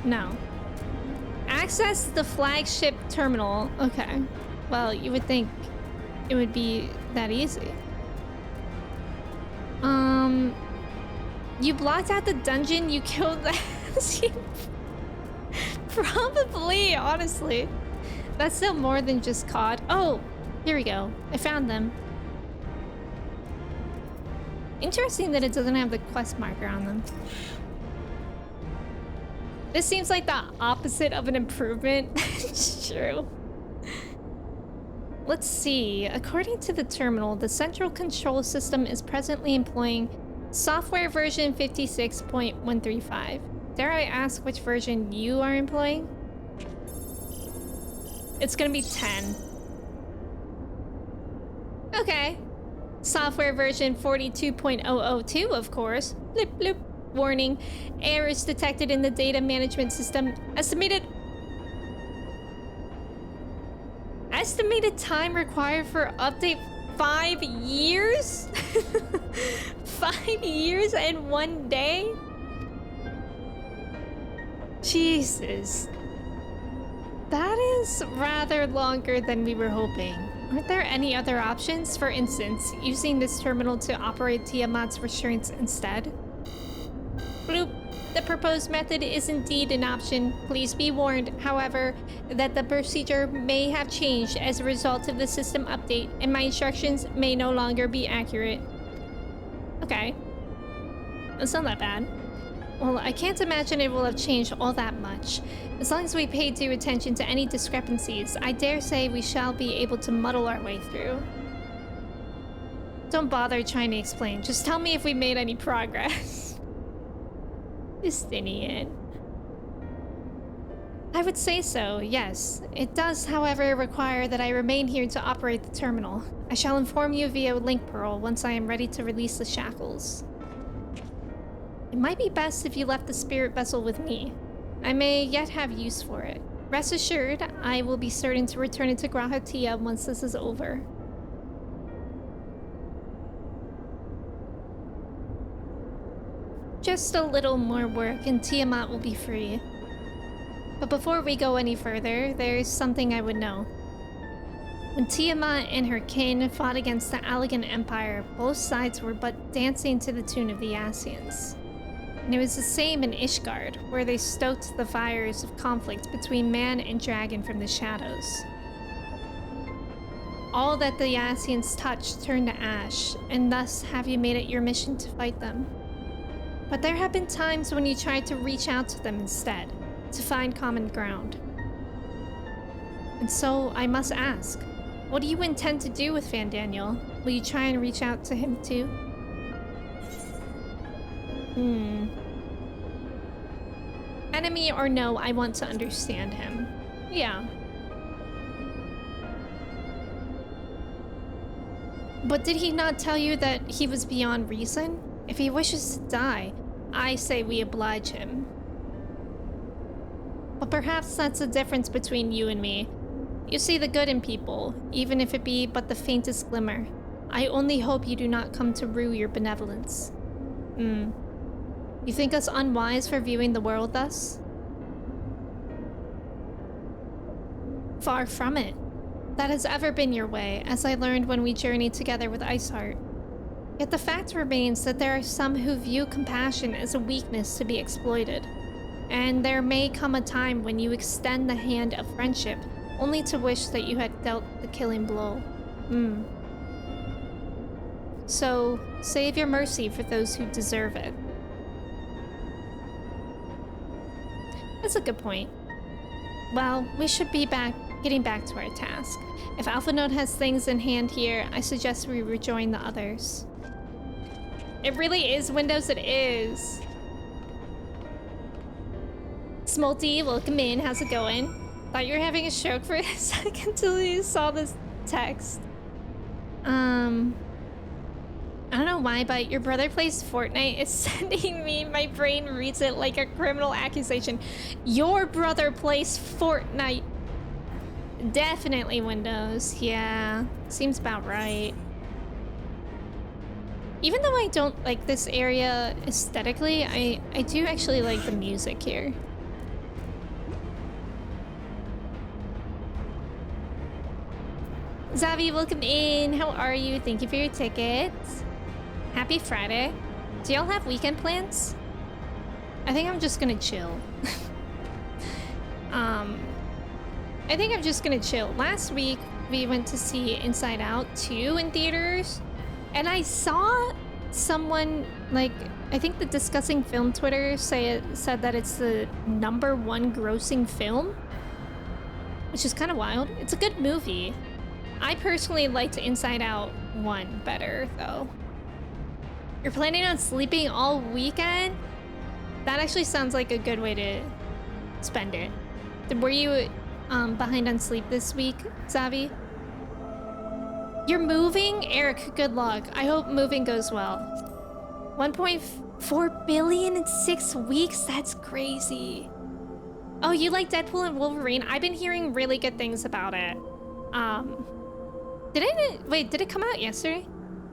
No. Access the flagship terminal. Okay. Well, you would think it would be that easy. You blocked out the dungeon, you killed the Probably, honestly. That's still more than just COD. Oh, here we go. I found them. Interesting that it doesn't have the quest marker on them. This seems like the opposite of an improvement. It's true. Let's see. According to the terminal, the central control system is presently employing software version 56.135. Dare I ask which version you are employing? It's gonna be 10. Okay. Software version 42.002, of course. Blip, blip. Warning. Errors detected in the data management system. Estimated time required for update 5 years? 5 years and 1 day? Jesus. That is rather longer than we were hoping. Aren't there any other options? For instance, using this terminal to operate Tiamat's restraints instead? Bloop. The proposed method is indeed an option. Please be warned, however, that the procedure may have changed as a result of the system update, and my instructions may no longer be accurate. Okay. That's not that bad. Well, I can't imagine it will have changed all that much. As long as we pay due attention to any discrepancies, I dare say we shall be able to muddle our way through. Don't bother trying to explain. Just tell me if we made any progress. Justinian. I would say so, yes. It does, however, require that I remain here to operate the terminal. I shall inform you via link pearl once I am ready to release the shackles. It might be best if you left the spirit vessel with me. I may yet have use for it. Rest assured, I will be certain to return it to Grahatia once this is over. Just a little more work and Tiamat will be free. But before we go any further, there's something I would know. When Tiamat and her kin fought against the Allegan Empire, both sides were but dancing to the tune of the Ascians. And it was the same in Ishgard, where they stoked the fires of conflict between man and dragon from the shadows. All that the Ascians touched turned to ash, and thus have you made it your mission to fight them. But there have been times when you tried to reach out to them instead, to find common ground. And so I must ask, what do you intend to do with Fandaniel? Will you try and reach out to him too? Enemy or no, I want to understand him. Yeah. But did he not tell you that he was beyond reason? If he wishes to die, I say we oblige him. But perhaps that's the difference between you and me. You see the good in people, even if it be but the faintest glimmer. I only hope you do not come to rue your benevolence. You think us unwise for viewing the world thus? Far from it. That has ever been your way, as I learned when we journeyed together with Iceheart. Yet the fact remains that there are some who view compassion as a weakness to be exploited. And there may come a time when you extend the hand of friendship, only to wish that you had dealt the killing blow. So, save your mercy for those who deserve it. That's a good point. Well, we should be getting back to our task. If Alphinaud has things in hand here, I suggest we rejoin the others. It really is Windows, it is. Smolty, welcome in. How's it going? Thought you were having a stroke for a second until you saw this text. I don't know why, but your brother plays Fortnite is sending me, my brain reads it like a criminal accusation. Your brother plays Fortnite. Definitely Windows, yeah. Seems about right. Even though I don't like this area aesthetically, I do actually like the music here. Zavi, welcome in. How are you? Thank you for your tickets. Happy Friday. Do y'all have weekend plans? I think I'm just gonna chill. I think I'm just gonna chill. Last week, we went to see Inside Out 2 in theaters, and I saw someone, like, I think the Discussing Film Twitter said that it's the #1 grossing film, which is kind of wild. It's a good movie. I personally liked Inside Out 1 better, though. You're planning on sleeping all weekend? That actually sounds like a good way to spend it. Were you behind on sleep this week, Zavi? You're moving? Eric, good luck. I hope moving goes well. 1.4 billion in 6 weeks? That's crazy. Oh, you like Deadpool and Wolverine? I've been hearing really good things about it. Did it come out yesterday?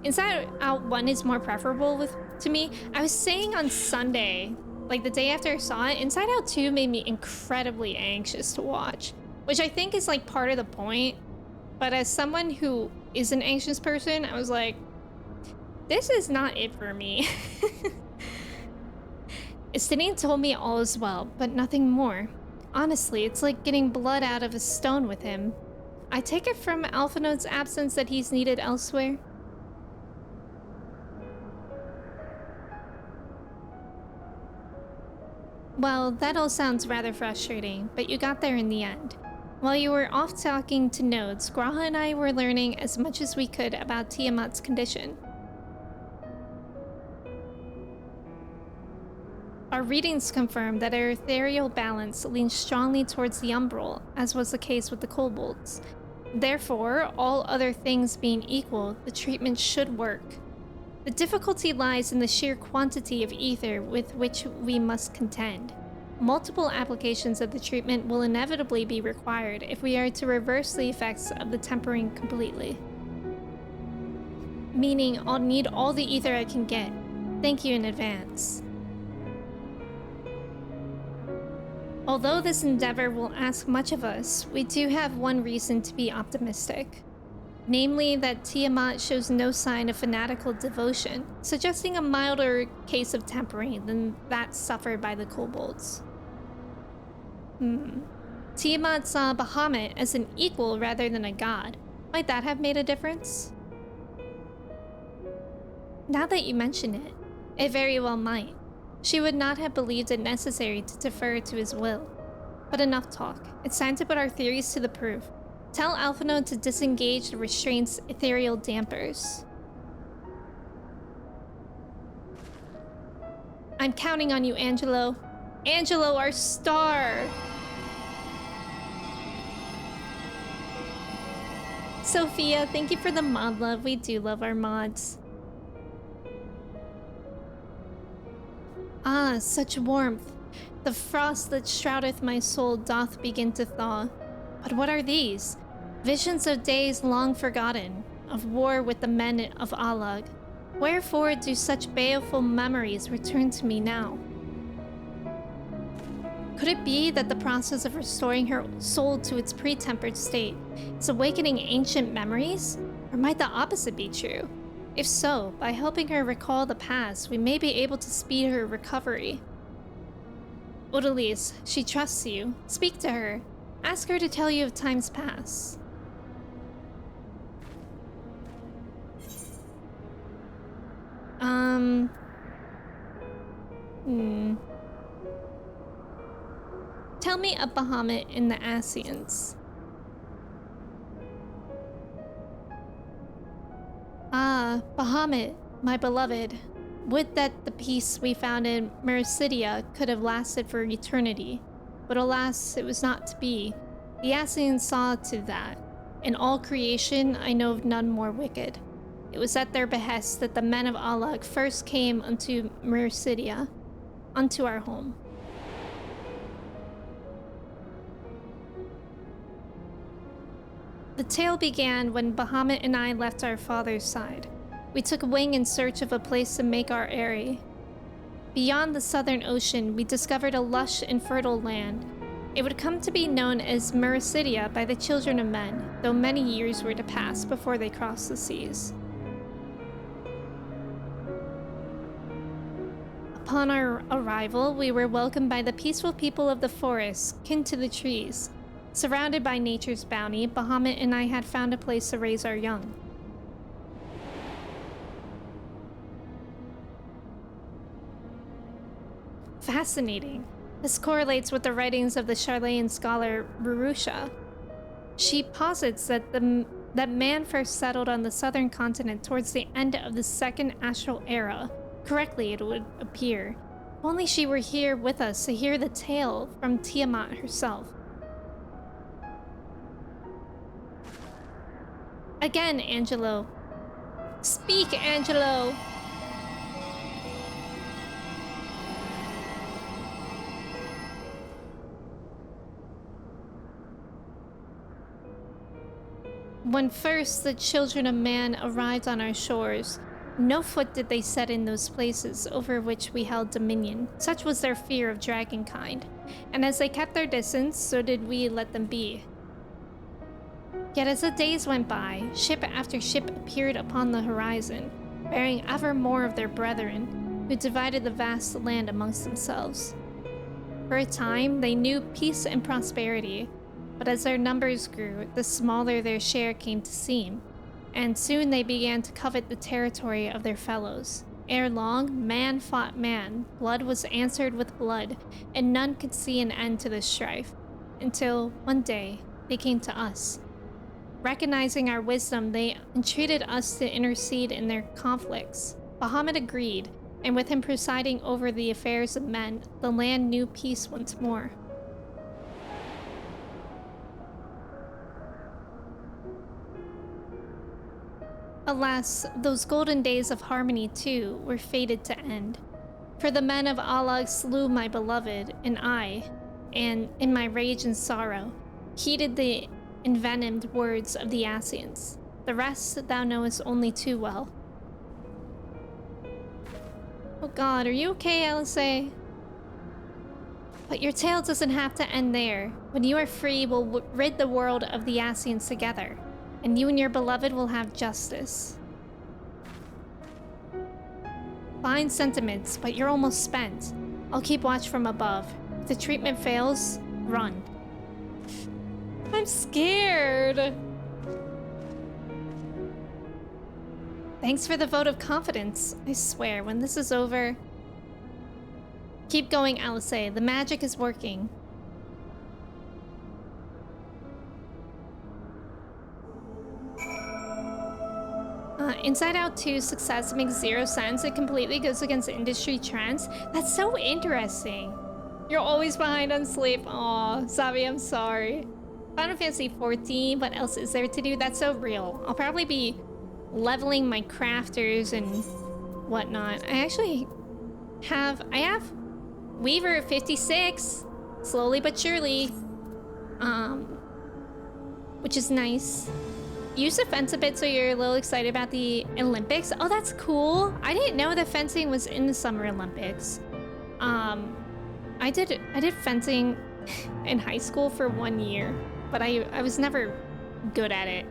Inside Out 1 is more preferable to me. I was saying on Sunday, like the day after I saw it, Inside Out 2 made me incredibly anxious to watch, which I think is like part of the point. But as someone who is an anxious person, I was like, this is not it for me. Estinian told me all is well, but nothing more. Honestly, it's like getting blood out of a stone with him. I take it from Alphinaud's absence that he's needed elsewhere. Well, that all sounds rather frustrating, but you got there in the end. While you were off talking to nodes, Graha and I were learning as much as we could about Tiamat's condition. Our readings confirm that her ethereal balance leans strongly towards the umbral, as was the case with the kobolds. Therefore, all other things being equal, the treatment should work. The difficulty lies in the sheer quantity of ether with which we must contend. Multiple applications of the treatment will inevitably be required if we are to reverse the effects of the tempering completely. Meaning, I'll need all the ether I can get. Thank you in advance. Although this endeavor will ask much of us, we do have one reason to be optimistic. Namely, that Tiamat shows no sign of fanatical devotion, suggesting a milder case of tempering than that suffered by the kobolds. Tiamat saw Bahamut as an equal rather than a god. Might that have made a difference? Now that you mention it, it very well might. She would not have believed it necessary to defer to his will. But enough talk. It's time to put our theories to the proof. Tell Alphinaud to disengage the restraint's ethereal dampers. I'm counting on you, Angelo. Angelo, our star! Sophia, thank you for the mod love. We do love our mods. Ah, such warmth. The frost that shroudeth my soul doth begin to thaw. But what are these? Visions of days long forgotten, of war with the men of Alag. Wherefore do such baleful memories return to me now? Could it be that the process of restoring her soul to its pre-tempered state is awakening ancient memories? Or might the opposite be true? If so, by helping her recall the past, we may be able to speed her recovery. Odalise, she trusts you. Speak to her. Ask her to tell you of times past. Tell me of Bahamut in the Ascians. Ah, Bahamut, my beloved. Would that the peace we found in Mericidia could have lasted for eternity. But alas, it was not to be. The Ascians saw to that. In all creation, I know of none more wicked. It was at their behest that the men of Alag first came unto Mericidia, unto our home. The tale began when Bahamut and I left our father's side. We took wing in search of a place to make our eyrie. Beyond the southern ocean, we discovered a lush and fertile land. It would come to be known as Mericidia by the children of men, though many years were to pass before they crossed the seas. Upon our arrival, we were welcomed by the peaceful people of the forest, kin to the trees. Surrounded by nature's bounty, Bahamut and I had found a place to raise our young. Fascinating. This correlates with the writings of the Charlean scholar Rurusha. She posits that that man first settled on the southern continent towards the end of the second astral era. Correctly, it would appear. If only she were here with us to hear the tale from Tiamat herself. Again, Angelo. Speak, Angelo! When first the children of man arrived on our shores, no foot did they set in those places over which we held dominion. Such was their fear of dragonkind, and as they kept their distance, so did we let them be. Yet as the days went by, ship after ship appeared upon the horizon, bearing ever more of their brethren, who divided the vast land amongst themselves. For a time, they knew peace and prosperity, but as their numbers grew, the smaller their share came to seem, and soon they began to covet the territory of their fellows. Ere long, man fought man, blood was answered with blood, and none could see an end to the strife, until, one day, they came to us. Recognizing our wisdom, they entreated us to intercede in their conflicts. Bahamut agreed, and with him presiding over the affairs of men, the land knew peace once more. Alas, those golden days of harmony, too, were fated to end. For the men of Alag slew my beloved, and I, and in my rage and sorrow, heeded the envenomed words of the Ascians. The rest thou knowest only too well. Oh god, are you okay, Alice? But your tale doesn't have to end there. When you are free, we'll rid the world of the Ascians together, and you and your beloved will have justice. Fine sentiments, but you're almost spent. I'll keep watch from above. If the treatment fails, run. I'm scared. Thanks for the vote of confidence. I swear, when this is over... Keep going, Alice. The magic is working. Inside Out 2 success makes 0 sense. It completely goes against industry trends. That's so interesting. You're always behind on sleep. Aw, Savi, I'm sorry. Final Fantasy 14, what else is there to do? That's so real. I'll probably be leveling my crafters and whatnot. I have Weaver at 56, slowly but surely. Which is nice. Use the fence a bit so you're a little excited about the Olympics. Oh, that's cool. I didn't know that fencing was in the Summer Olympics. I did fencing in high school for 1 year, but I was never good at it.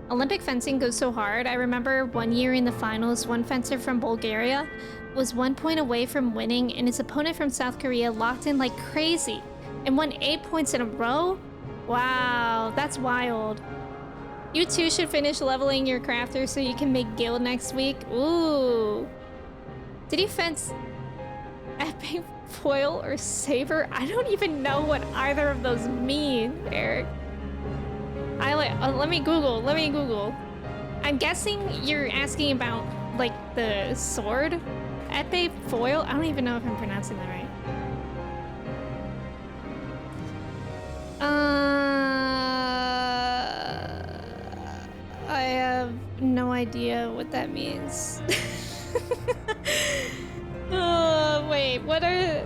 Olympic fencing goes so hard. I remember 1 year in the finals, one fencer from Bulgaria was 1 point away from winning, and his opponent from South Korea locked in like crazy and won 8 points in a row. Wow, that's wild. You too should finish leveling your crafter so you can make guild next week. Ooh. Did you fence epic foil or saber? I don't even know what either of those mean, Eric. Let me Google. I'm guessing you're asking about like the sword? Epic foil? I don't even know if I'm pronouncing that right. I have no idea what that means. Wait, what are...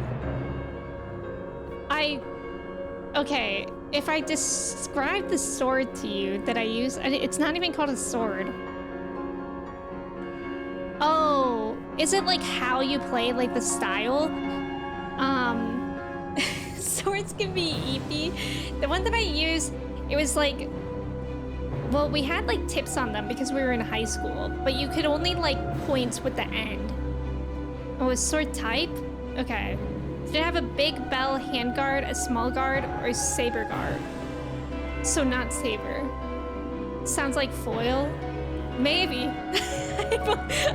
Okay, if I describe the sword to you that I use, it's not even called a sword. Oh, is it like how you play, like the style? Swords can be EP. The one that I use, it was like... Well, we had like tips on them because we were in high school, but you could only like point with the end. Oh, a sword type? Okay. Did it have a big bell handguard, a small guard, or a saber guard? So not saber. Sounds like foil? Maybe.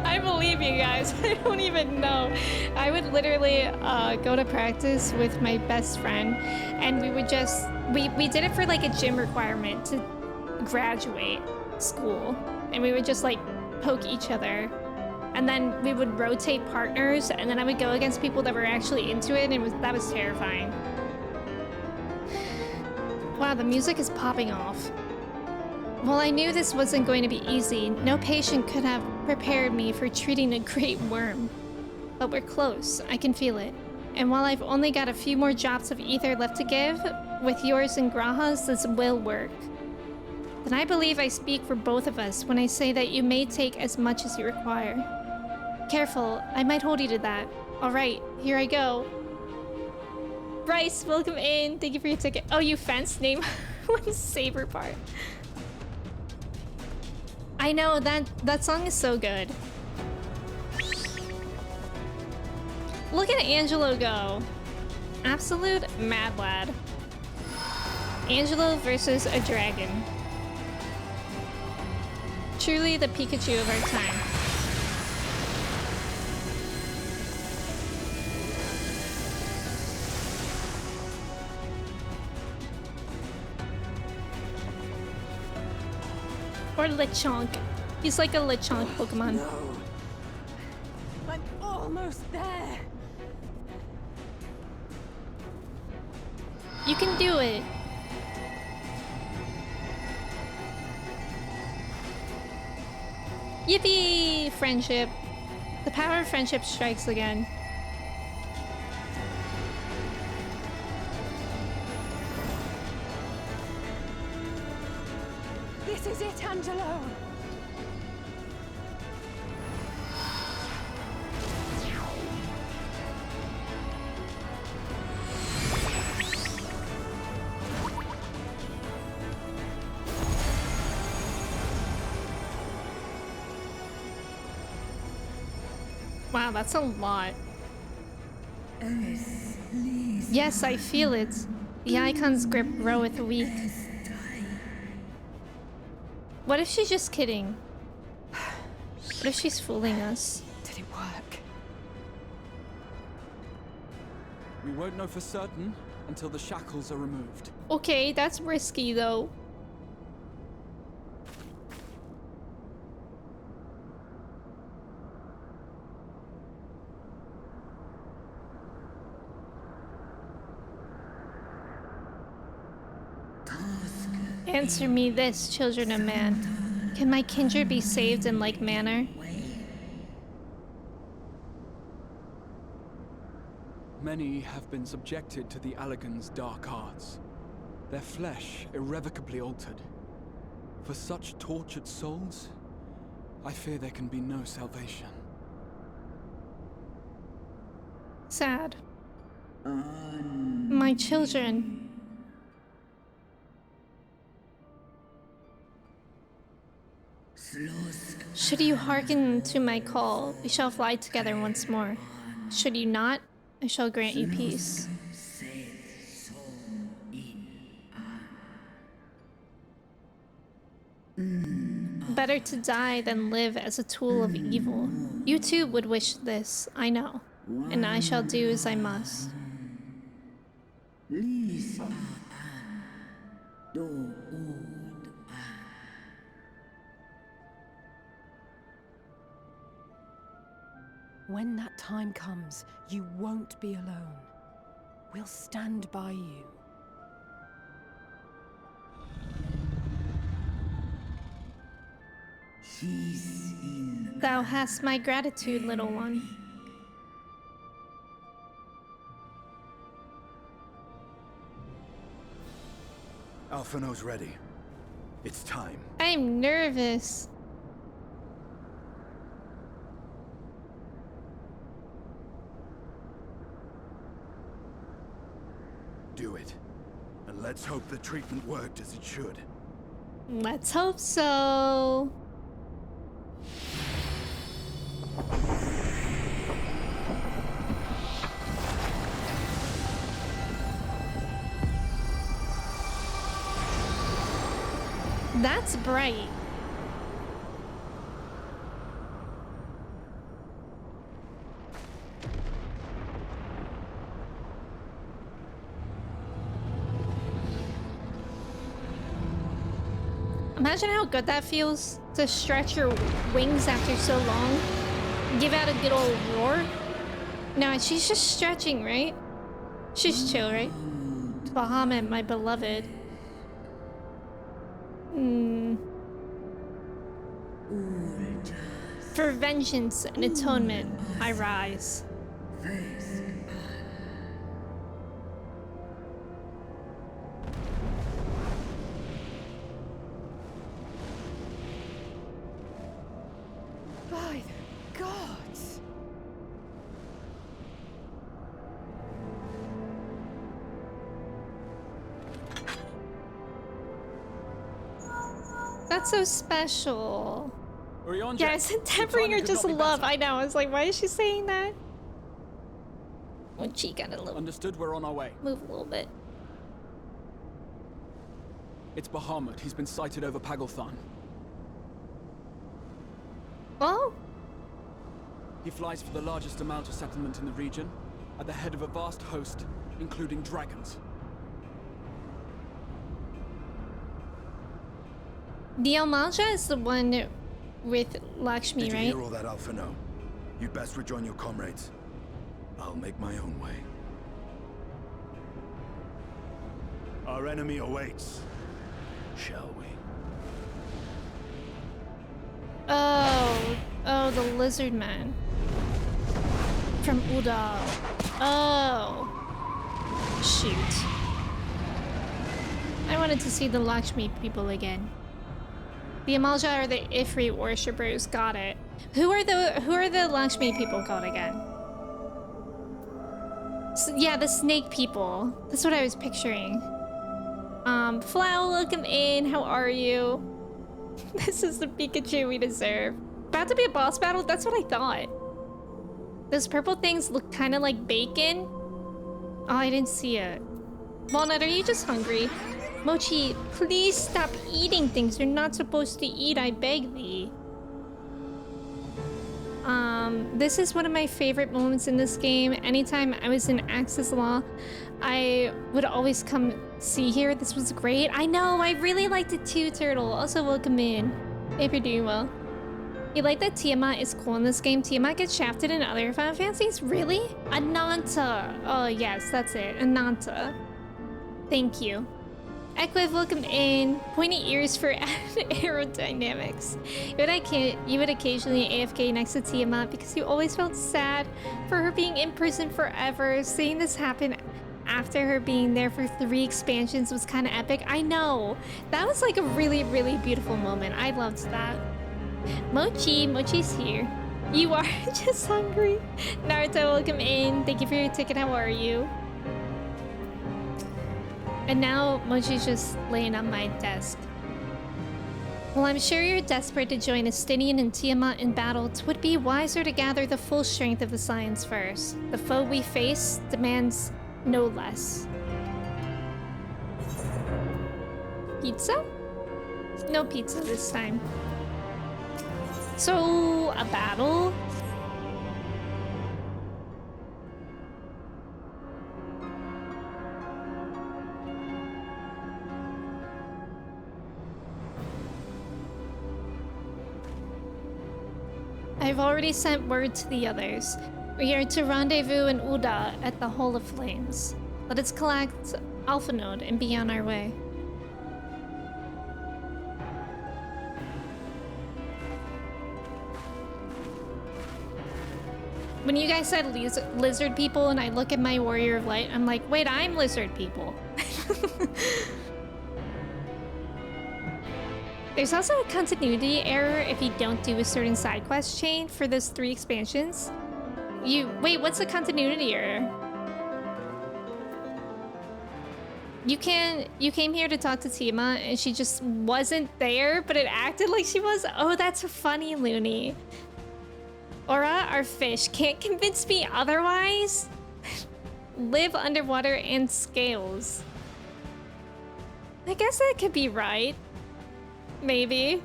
I believe you guys. I don't even know. I would literally go to practice with my best friend, and we would just... We did it for like a gym requirement to graduate school, and we would just like poke each other, and then we would rotate partners, and then I would go against people that were actually into it, and that was terrifying. Wow, the music is popping off. Well, I knew this wasn't going to be easy. No patient could have prepared me for treating a great worm. But we're close. I can feel it. And while I've only got a few more drops of ether left to give, with yours and Graha's, this will work. Then I believe I speak for both of us when I say that you may take as much as you require. Careful, I might hold you to that. Alright, here I go. Bryce, welcome in. Thank you for your ticket. Oh, you fenced? Name one saber part. I know, that song is so good. Look at Angelo go. Absolute mad lad. Angelo versus a dragon. Truly the Pikachu of our time. Or Lechonk. He's like a Lechonk Pokemon. No. I'm almost there. You can do it. Yippee! Friendship. The power of friendship strikes again. This is it, Angelo. Wow, that's a lot. Yes, I feel it. The icon's grip groweth weak. What if she's just kidding? What if she's fooling us? Did it work? We won't know for certain until the shackles are removed. Okay, that's risky though. Answer me this, children of man. Can my kindred be saved in like manner? Many have been subjected to the Allagan's dark arts, their flesh irrevocably altered. For such tortured souls, I fear there can be no salvation. Sad. My children. Should you hearken to my call, we shall fly together once more. Should you not, I shall grant you peace. Better to die than live as a tool of evil. You too would wish this, I know, and I shall do as I must. When that time comes, you won't be alone. We'll stand by you. Thou hast my gratitude, little one. Alphino's ready. It's time. I'm nervous. Do it. And let's hope the treatment worked as it should. Let's hope so. That's bright. Imagine how good that feels to stretch your wings after so long. Give out a good old roar. No, she's just stretching, right? She's chill, right? Bahamut, my beloved. For vengeance and atonement, I rise. By the gods! That's so special. Orionja, Yes, Deathbringer just love. I know. I was like, why is she saying that? When she got a little. Understood, we're on our way. Move a little bit. It's Bahamut. He's been sighted over Pagalthan. Oh? He flies for the largest amount of settlement in the region, at the head of a vast host, including dragons. The Almalja is the one with Lakshmi, Did you right? hear all that, Alphino? You'd best rejoin your comrades. I'll make my own way. Our enemy awaits. Shall we? Oh, the lizard man. From Uda. Oh. Shoot. I wanted to see the Lakshmi people again. The Amalja are the Ifrit worshippers. Got it. Who are the Lakshmi people called again? Yeah, the snake people. That's what I was picturing. Flower, welcome in. How are you? This is the Pikachu we deserve. About to be a boss battle? That's what I thought. Those purple things look kind of like bacon. Oh, I didn't see it. Walnut, are you just hungry? Mochi, please stop eating things you're not supposed to eat, I beg thee. This is one of my favorite moments in this game. Anytime I was in Axis Law, I would always come see here. This was great. I know, I really liked it too, Turtle. Also, welcome in. If you're doing well. You like that Tiamat is cool in this game? Tiamat gets shafted in other Final Fantasies? Really? Ananta. Oh, yes, that's it. Ananta. Thank you. XIV, welcome in. Pointy ears for aerodynamics. You would occasionally AFK next to Tiamat because you always felt sad for her being in prison forever. Seeing this happen after her being there for 3 expansions was kind of epic. I know. That was like a really, really beautiful moment. I loved that. Mochi's here. You are just hungry. Naruto, welcome in. Thank you for your ticket. How are you? And now Mochi's just laying on my desk. Well, I'm sure you're desperate to join Estinian and Tiamat in battle. It would be wiser to gather the full strength of the Scions first. The foe we face demands no less. Pizza? No pizza this time. So, a battle? I've already sent word to the others. We are to rendezvous in Uda at the Hall of Flames. Let us collect Alpha Node and be on our way. When you guys said lizard people and I look at my Warrior of Light, I'm like, wait, I'm lizard people. There's also a continuity error if you don't do a certain side quest chain for those 3 expansions. Wait, what's the continuity error? You came here to talk to Tima and she just wasn't there, but it acted like she was. Oh, that's funny, Looney. Aura, our fish, can't convince me otherwise. Live underwater and scales. I guess that could be right. Maybe.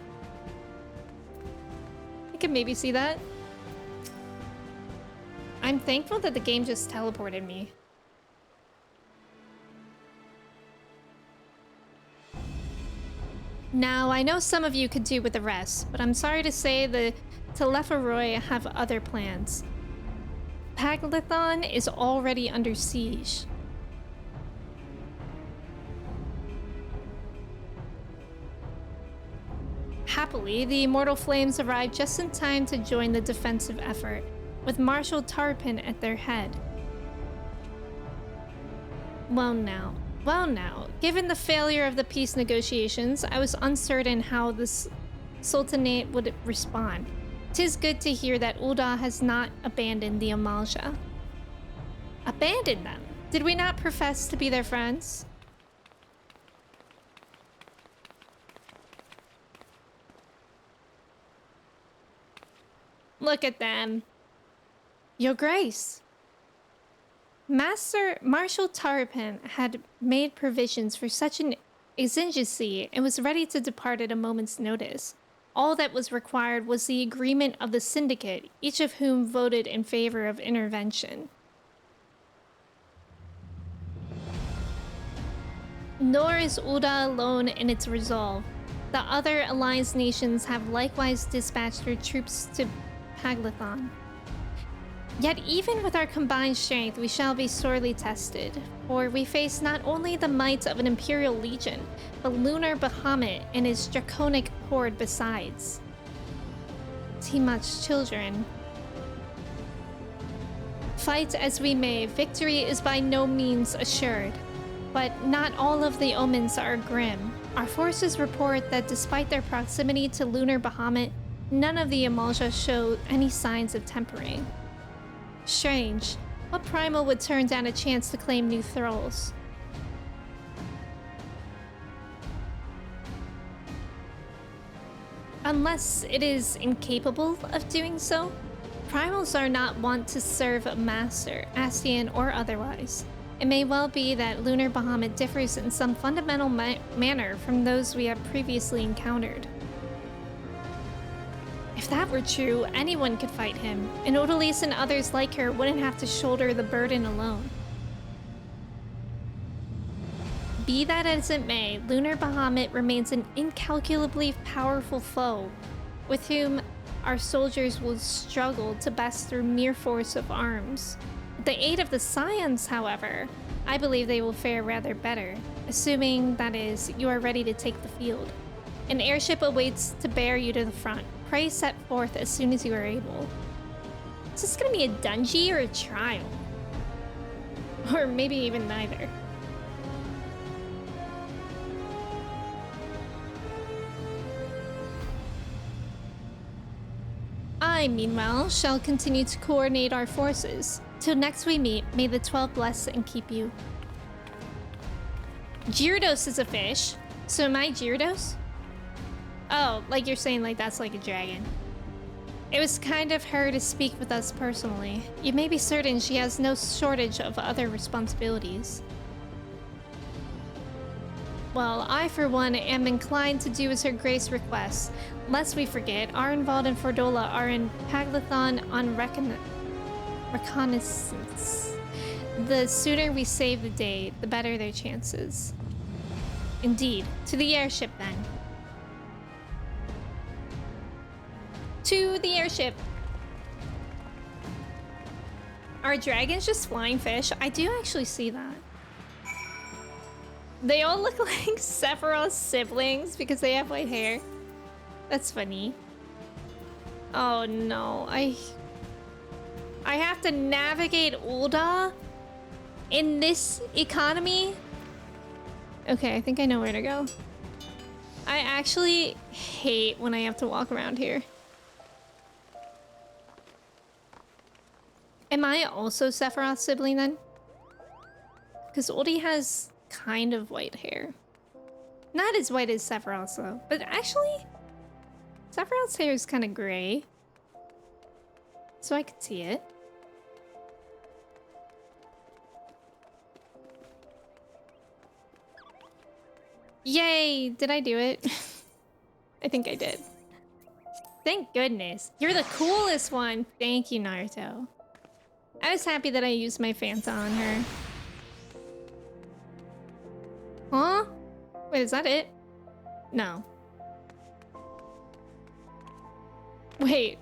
I could maybe see that. I'm thankful that the game just teleported me. Now, I know some of you could do with the rest, but I'm sorry to say the Telepharoi have other plans. Paglithon is already under siege. Happily, the Immortal Flames arrived just in time to join the defensive effort, with Marshal Tarpin at their head. Well now, given the failure of the peace negotiations, I was uncertain how the Sultanate would respond. 'Tis good to hear that Ul'dah has not abandoned the Amalja. Abandoned them? Did we not profess to be their friends? Look at them. Your Grace. Marshal Tarpin had made provisions for such an exigency and was ready to depart at a moment's notice. All that was required was the agreement of the Syndicate, each of whom voted in favor of intervention. Nor is Ul'dah alone in its resolve. The other alliance nations have likewise dispatched their troops to Paglithon. Yet even with our combined strength, we shall be sorely tested, for we face not only the might of an Imperial Legion, but Lunar Bahamut and his draconic horde besides. Tiamat's children. Fight as we may, victory is by no means assured. But not all of the omens are grim. Our forces report that despite their proximity to Lunar Bahamut, none of the Amalja show any signs of tempering. Strange. What primal would turn down a chance to claim new thralls? Unless it is incapable of doing so. Primals are not wont to serve a master, Ascian or otherwise. It may well be that Lunar Bahamut differs in some fundamental manner from those we have previously encountered. If that were true, anyone could fight him, and Odalise and others like her wouldn't have to shoulder the burden alone. Be that as it may, Lunar Bahamut remains an incalculably powerful foe, with whom our soldiers will struggle to best through mere force of arms. With the aid of the Scions, however, I believe they will fare rather better, assuming, that is, you are ready to take the field. An airship awaits to bear you to the front. Pray set forth as soon as you are able. Is this gonna be a dungeon or a trial? Or maybe even neither. I, meanwhile, shall continue to coordinate our forces. Till next we meet, may the 12 bless and keep you. Gyarados is a fish. So am I Gyarados? Oh, like you're saying like that's like a dragon. It was kind of her to speak with us personally. You may be certain she has no shortage of other responsibilities. Well, I for one am inclined to do as her grace requests. Lest we forget, Arenvald and Fordola are in Paglathon on reconnaissance. The sooner we save the day, the better their chances. Indeed. To the airship, then. To the airship. Are dragons just flying fish? I do actually see that. They all look like Sephiroth's siblings because they have white hair. That's funny. Oh no, I have to navigate Ul'dah in this economy? Okay, I think I know where to go. I actually hate when I have to walk around here. Am I also Sephiroth's sibling then? Because Ul'dah has kind of white hair. Not as white as Sephiroth's though, but actually Sephiroth's hair is kind of gray. So I could see it. Yay! Did I do it? I think I did. Thank goodness. You're the coolest one. Thank you, Naruto. I was happy that I used my Fanta on her. Huh? Wait, is that it? No. Wait.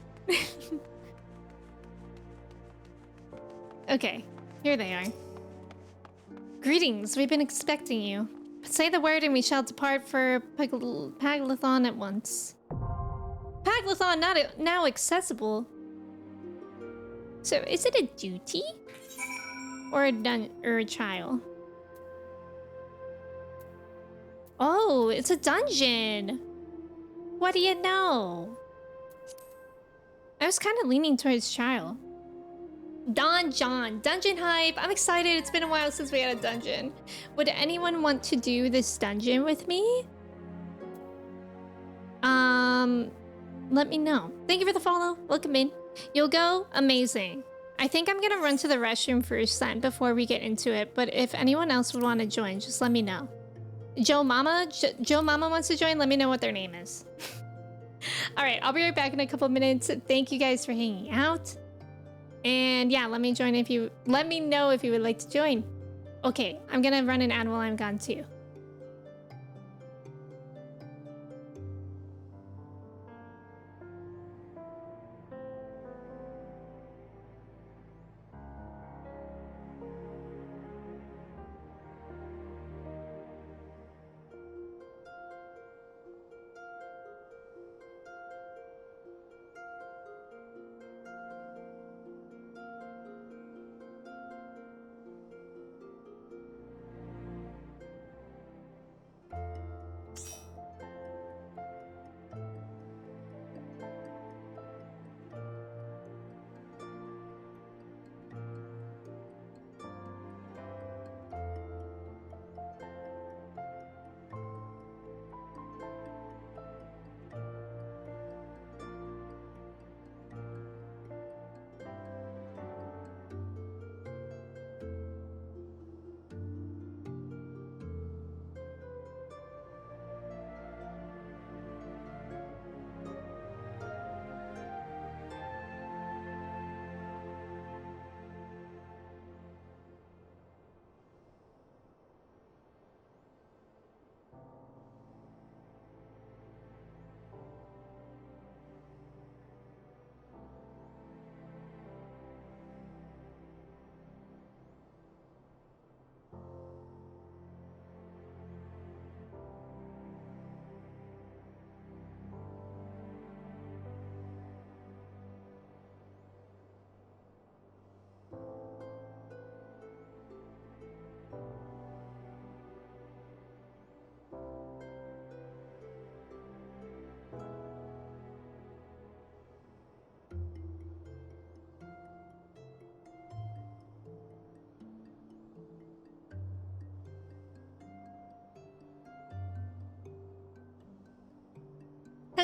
Okay, here they are. Greetings, we've been expecting you. Say the word and we shall depart for Paglathon at once. Paglathon now accessible. So is it a duty? Or a trial? Oh, it's a dungeon. What do you know? I was kind of leaning towards trial. Dungeon hype. I'm excited. It's been a while since we had a dungeon. Would anyone want to do this dungeon with me? Let me know. Thank you for the follow. Welcome in. You'll go? Amazing. I think I'm gonna run to the restroom first then before we get into it, but if anyone else would want to join, just let me know. Joe Mama wants to join. Let me know what their name is. All right, I'll be right back in a couple minutes. Thank you guys for hanging out. And yeah, let me know if you would like to join. Okay, I'm gonna run an ad while I'm gone too.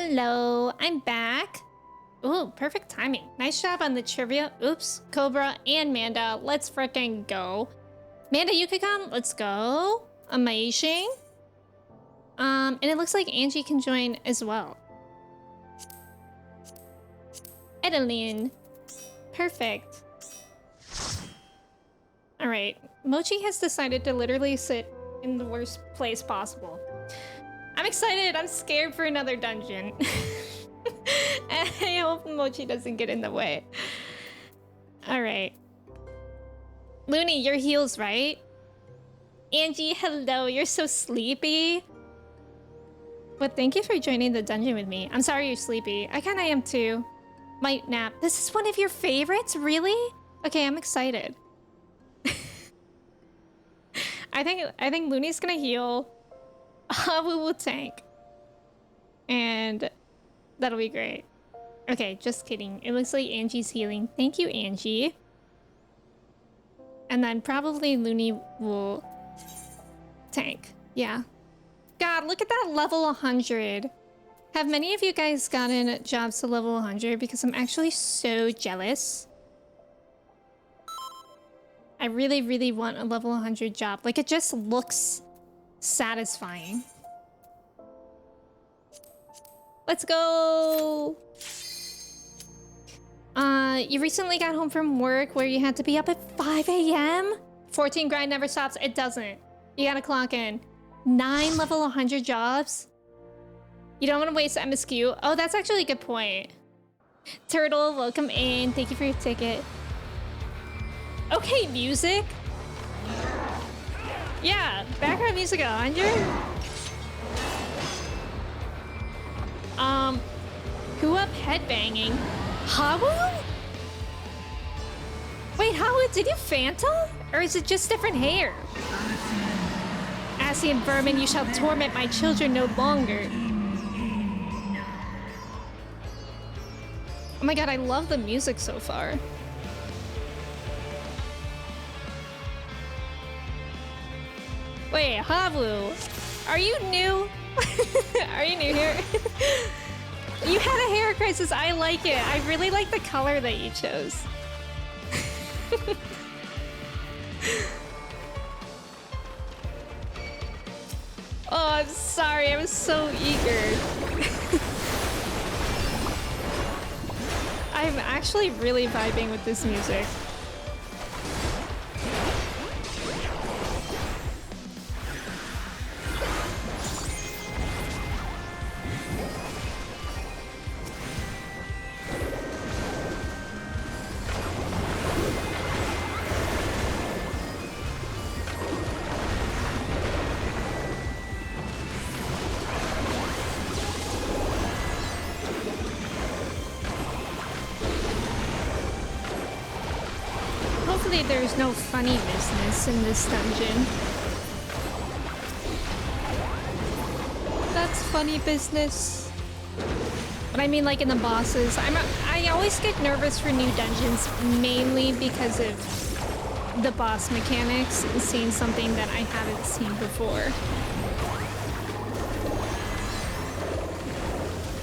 Hello, I'm back. Ooh, perfect timing. Nice job on the trivia. Oops, Cobra and Manda. Let's frickin' go. Manda, you could come. Let's go. Amazing. And it looks like Angie can join as well. Edeline. Perfect. All right. Mochi has decided to literally sit in the worst place possible. I'm excited. I'm scared for another dungeon. And I hope Mochi doesn't get in the way. All right. Looney, your heels, right? Angie, hello. You're so sleepy. But thank you for joining the dungeon with me. I'm sorry you're sleepy. I kind of am too. Might nap. This is one of your favorites? Really? Okay, I'm excited. I think Looney's gonna heal. Hawu will tank. And that'll be great. Okay, just kidding. It looks like Angie's healing. Thank you, Angie. And then probably Looney will tank. Yeah. God, look at that level 100. Have many of you guys gotten jobs to level 100? Because I'm actually so jealous. I really, really want a level 100 job. Like, it just looks satisfying. Let's go! You recently got home from work where you had to be up at 5 a.m.? 14 grind never stops. It doesn't. You gotta clock in. 9 level 100 jobs? You don't want to waste MSQ. Oh, that's actually a good point. Turtle, welcome in. Thank you for your ticket. Okay, music. Yeah, background music 100. Who up headbanging? Hawu? Wait, Hawu, did you Fanta? Or is it just different hair? Asian vermin, you shall torment my children no longer. Oh my god, I love the music so far. Wait, Hawu, are you new? Are you new here? You had a hair crisis. I like it. I really like the color that you chose. Oh, I'm sorry. I was so eager. I'm actually really vibing with this music. Hopefully there's no funny business in this dungeon. That's funny business. But I mean like in the bosses. I always get nervous for new dungeons, mainly because of the boss mechanics and seeing something that I haven't seen before.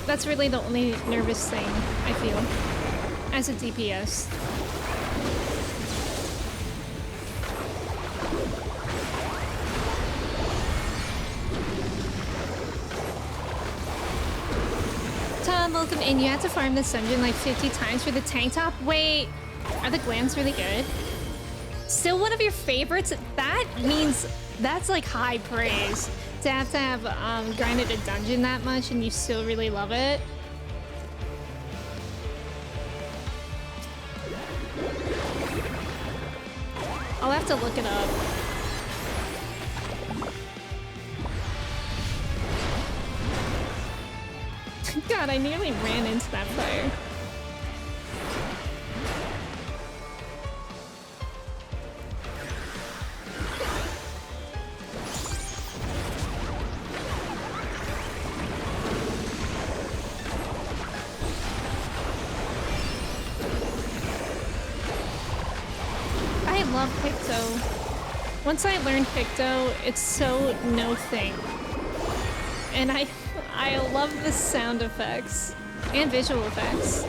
That's really the only nervous thing I feel as a DPS. Tom, welcome in. You had to farm this dungeon like 50 times for the tank top. Wait, are the glams really good? Still one of your favorites? That means that's like high praise. To have grinded a dungeon that much and you still really love it. I'll have to look it up. God, I nearly ran into that fire. I love Picto. Once I learned Picto, it's so no thing. And I love the sound effects and visual effects.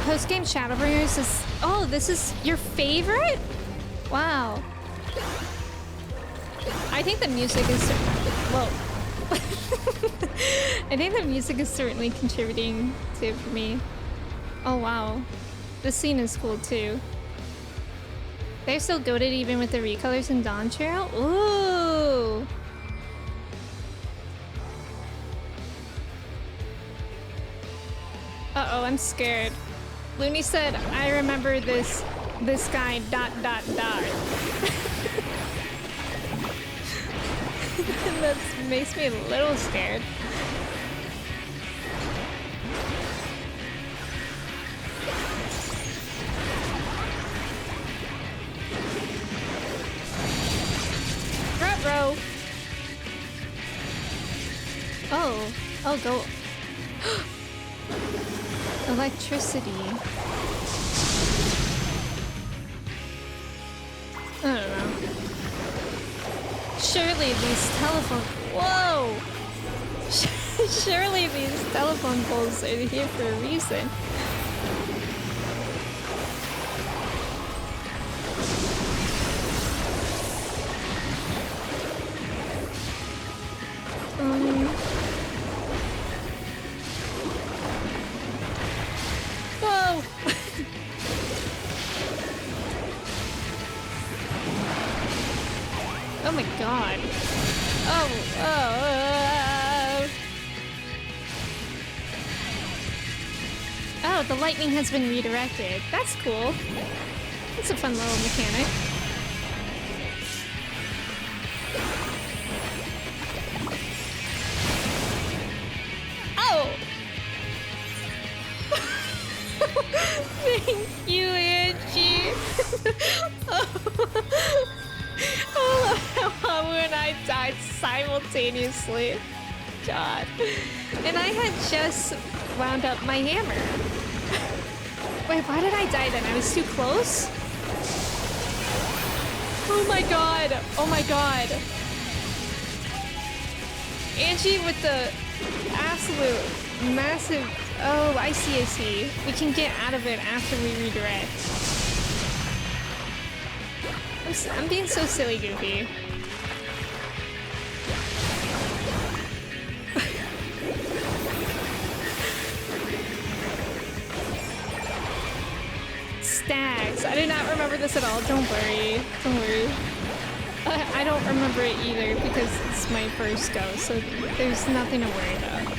Post-game Shadowbringers is... Oh, this is your favorite? Wow. I think the music is... Whoa. I think the music is certainly contributing to it for me. Oh, wow. This scene is cool, too. They're still goated even with the recolors in Dawn Trail? Ooh! Uh-oh, I'm scared. Looney said, I remember this guy ... That makes me a little scared. Ruh-roh. Oh, go. Electricity. I don't know. Surely these telephone... Whoa! Surely these telephone poles are here for a reason. Whoa! Oh my god. Oh, the lightning has been redirected. That's cool. It's a fun little mechanic. Oh! Thank you, Angie. Oh, when I died simultaneously. God. And I had just wound up my hammer. Wait, why did I die then? I was too close? Oh my god. Oh my god. Angie with the absolute massive... Oh, I see. We can get out of it after we redirect. I'm being so silly, Goofy. Stags. I do not remember this at all. Don't worry. Don't worry. I don't remember it either because it's my first go, so there's nothing to worry about.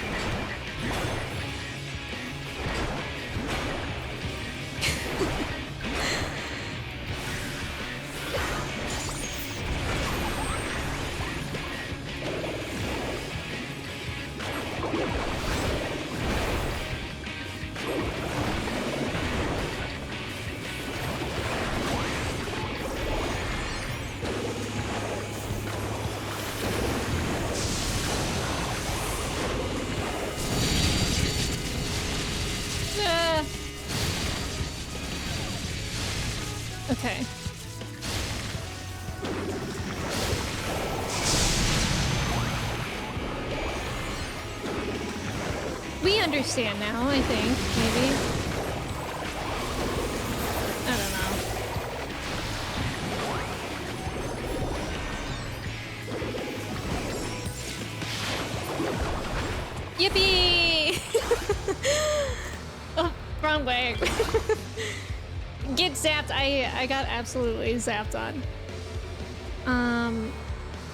Okay. We understand now, I think, maybe. I don't know. Yippee! Oh, wrong way. Get zapped. I got absolutely zapped on.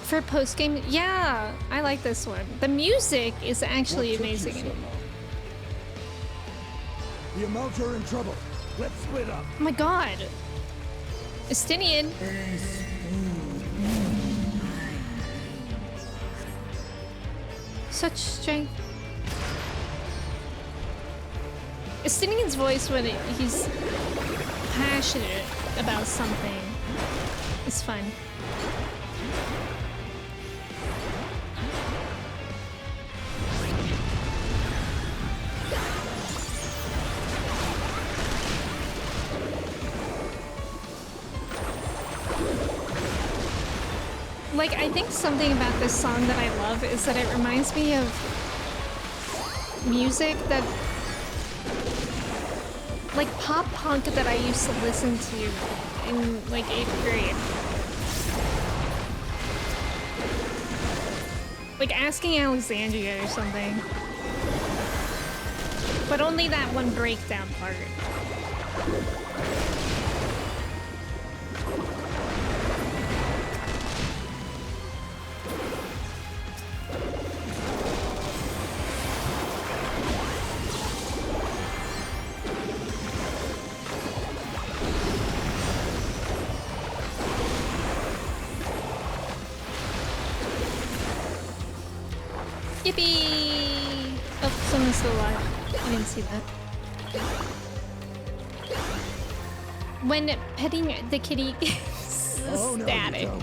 For post game, yeah, I like this one. The music is actually amazing. The Amounts are in trouble. Let's split up. Oh my god. Estinian. Such strength. Estinian's voice when he's passionate about something is fun. Like, I think something about this song that I love is that it reminds me of music that, like, pop punk that I used to listen to in, like, 8th grade. Like Asking Alexandria or something. But only that one breakdown part. Yippee! Oh, someone's still alive. I didn't see that. When petting the kitty is static. No,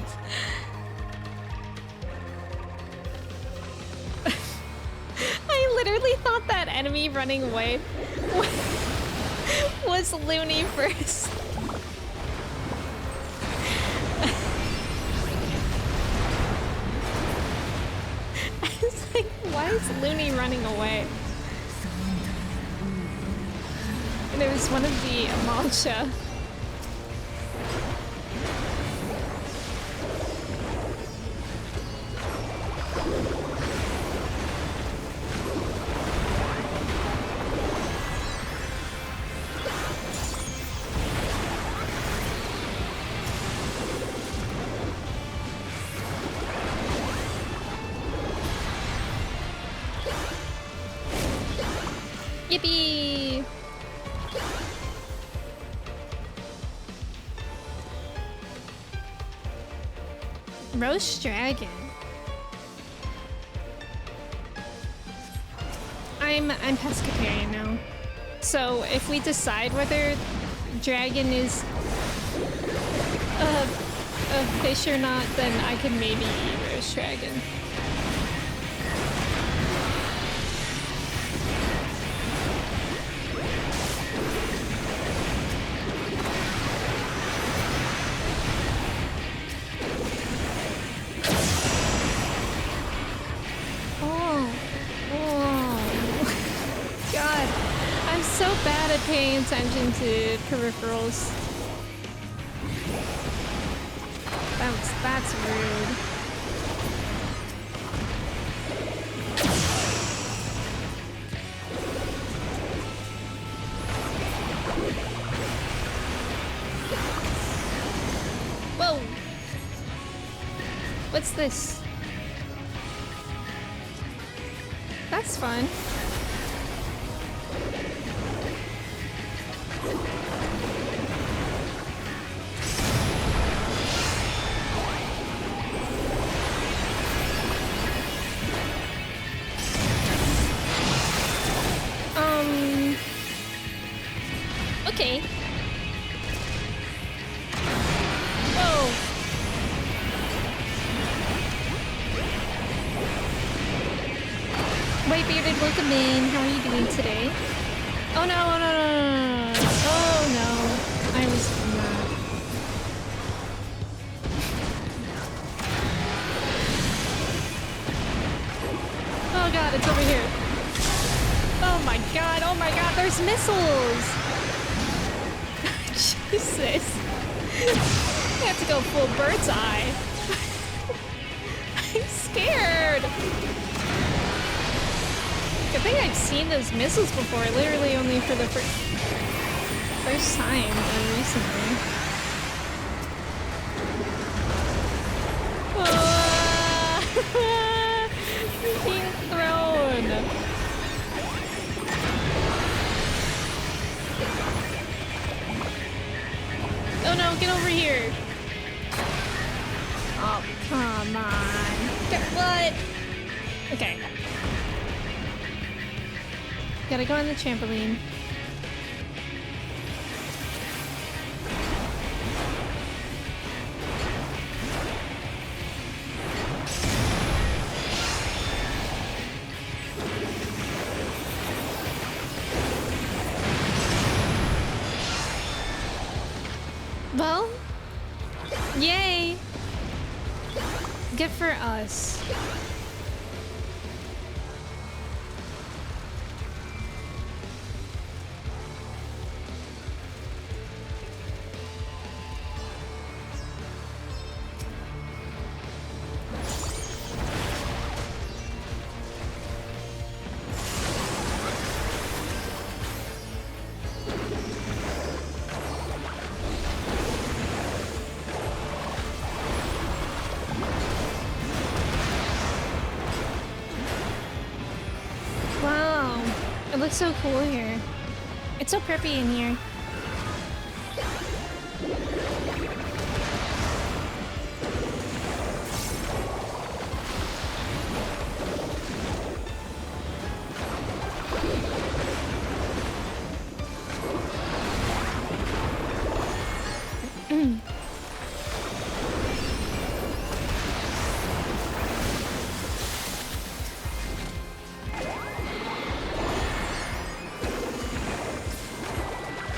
I literally thought that enemy running away was Looney first. Why is Looney running away? And it was one of the Amalcha. Yippee! Roast dragon. I'm pescatarian now. So if we decide whether dragon is a fish or not, then I can maybe eat roast dragon. Paying attention to peripherals. That's rude. Whoa! What's this? That's fun. Okay. Whoa. White bearded, welcome in. How are you doing today? Oh no, oh no, no, no, no. Oh no. I was not. Oh god, it's over here. Oh my god, there's missiles! Jesus. I have to go full bird's eye. I'm scared. Good thing I've seen those missiles before, literally only for the first time recently. I'm being thrown. Oh no, get over here. Oh, come on. What? Okay. Gotta go on the trampoline. Well, yay! Good for us. Wow, it looks so cool here. It's so preppy in here.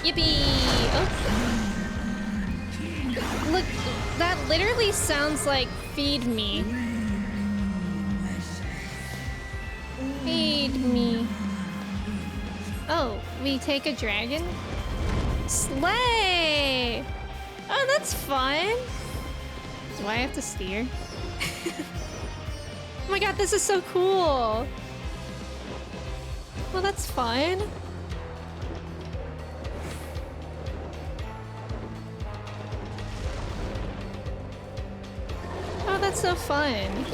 Yippee! Oh. Look, that literally sounds like feed me. Feed me. Oh, we take a dragon? Slay! Oh, that's fun. Do I have to steer? Oh my god, this is so cool. Well, that's fun. Oh, that's so fun.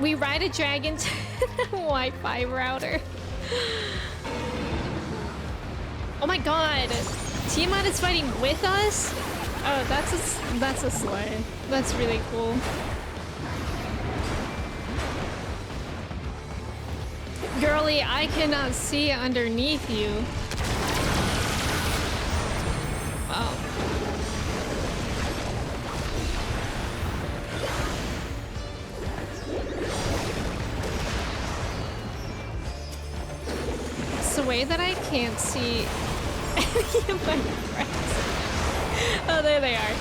We ride a dragon to the Wi-Fi router. Oh my god. Tiamat is fighting with us? Oh, that's a slay. That's really cool. Girly, I cannot see underneath you. Wow. It's the way that I can't see any of my friends. Oh, there they are.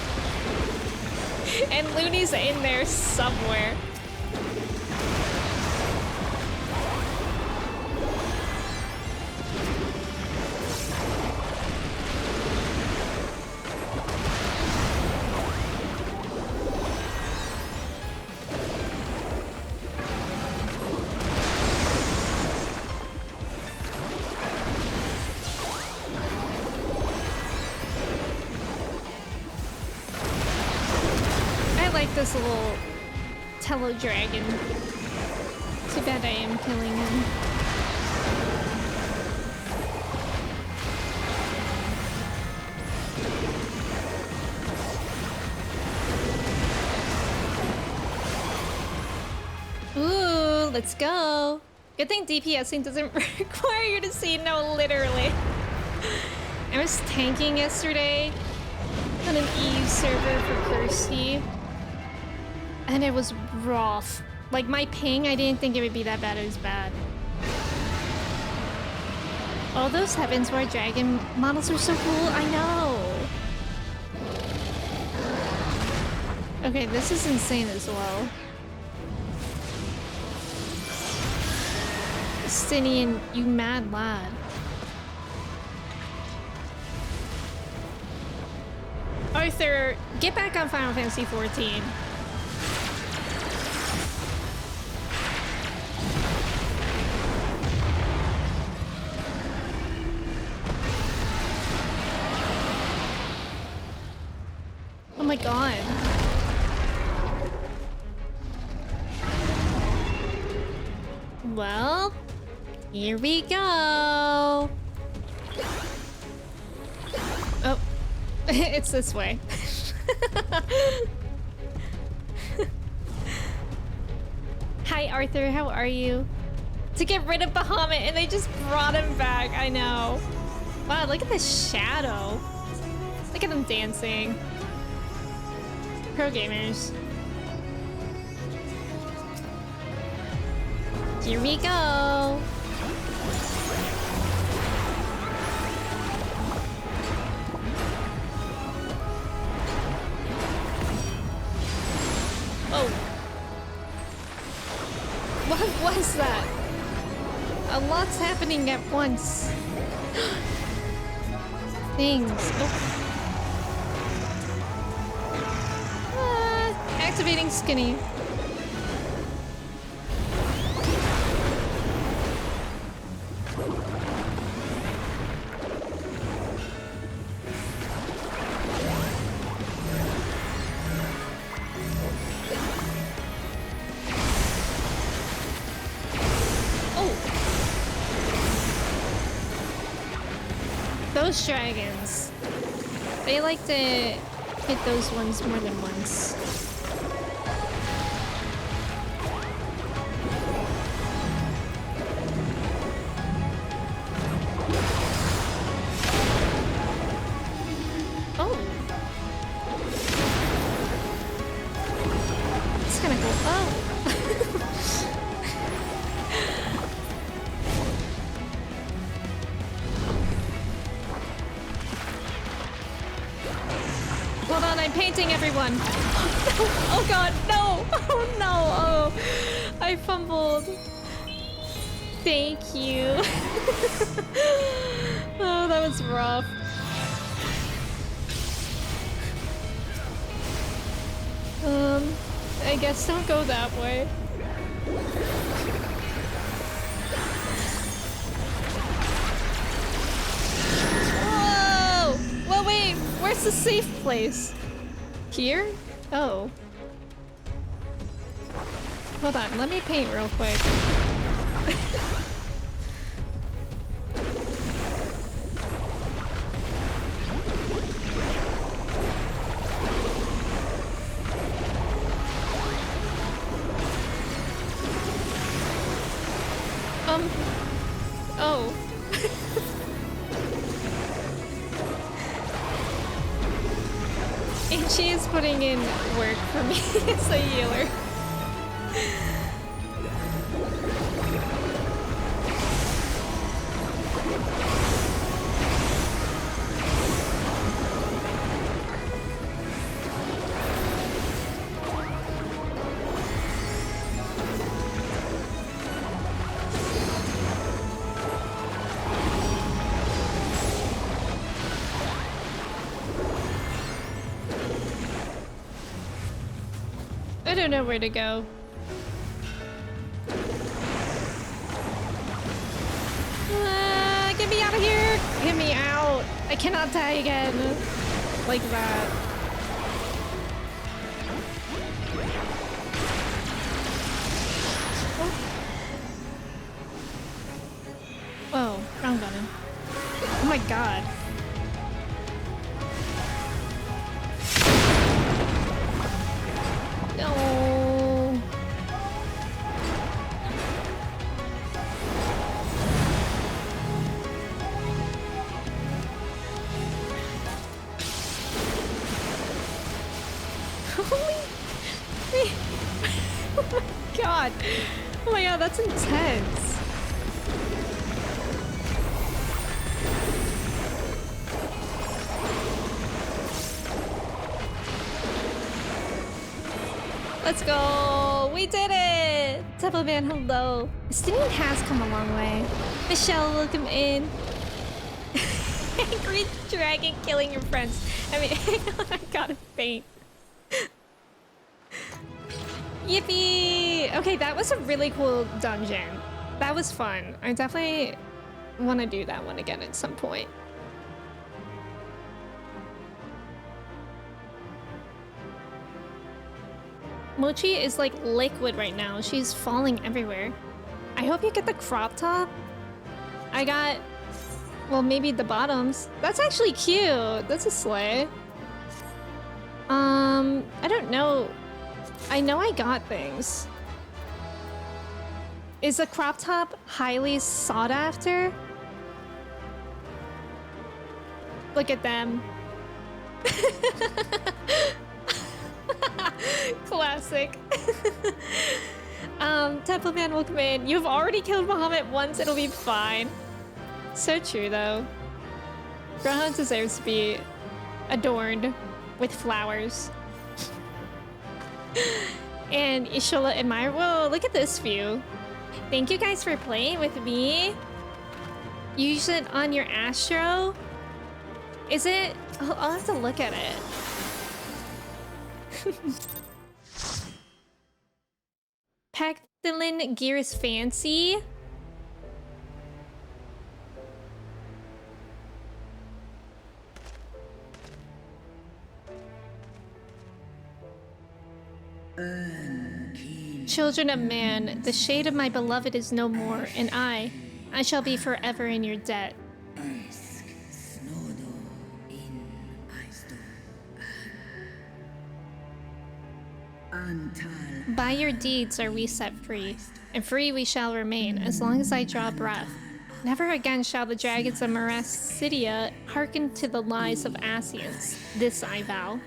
And Looney's in there somewhere. This little Tello dragon. Too bad I am killing him. Ooh, let's go. Good thing DPSing doesn't require you to see. No, literally. I was tanking yesterday on an EU server for Kirsty. And it was rough. Like my ping, I didn't think it would be that bad. It was bad. All those Heavens Ward dragon models are so cool. I know. Okay, this is insane as well. Stinian, you mad lad. Arthur, get back on Final Fantasy 14. Oh my god. Well, here we go. Oh, it's this way. Hi Arthur, how are you? To get rid of Bahamut and they just brought him back, I know. Wow, look at this shadow. Look at them dancing. Pro gamers. Here we go. What was that? A lot's happening at once. Things. Oh. Activating skinny. Those dragons, they like to hit those ones more than once. Oh, it's kind of cool. Oh. Hold on, I'm painting everyone. Oh god, no! Oh no! Oh, I fumbled. Thank you. Oh, that was rough. I guess don't go that way. Whoa! Well, wait, where's the safe place? Here? Oh. Hold on, let me paint real quick. Oh. And she is putting in work for me as a healer. I don't know where to go. Get me out of here! Get me out! I cannot die again. Like that. Oh, wrong button. Oh my god. No. Holy. Oh my god. Oh my god, that's intense. Let's go! We did it! Temple Man, hello. Estinian has come a long way. Michelle, welcome in. Angry dragon killing your friends. I mean, I gotta faint. Yippee! Okay, that was a really cool dungeon. That was fun. I definitely want to do that one again at some point. Mochi is like liquid right now. She's falling everywhere. I hope you get the crop top. I got, well, maybe the bottoms. That's actually cute. That's a sleigh. I don't know. I know I got things. Is a crop top highly sought after? Look at them. Classic. Temple Man, welcome in. You've already killed Bahamut once, it'll be fine. So true, though. Bahamut deserves to be adorned with flowers. And Ishola admire. Whoa, look at this view. Thank you guys for playing with me. Use it on your Astro. Is it? I'll have to look at it. Pactolin gear is fancy. Children of man, the shade of my beloved is no more, and I shall be forever in your debt. By your deeds are we set free, and free we shall remain as long as I draw breath. Never again shall the dragons of Meracidia hearken to the lies of Asians. This I vow.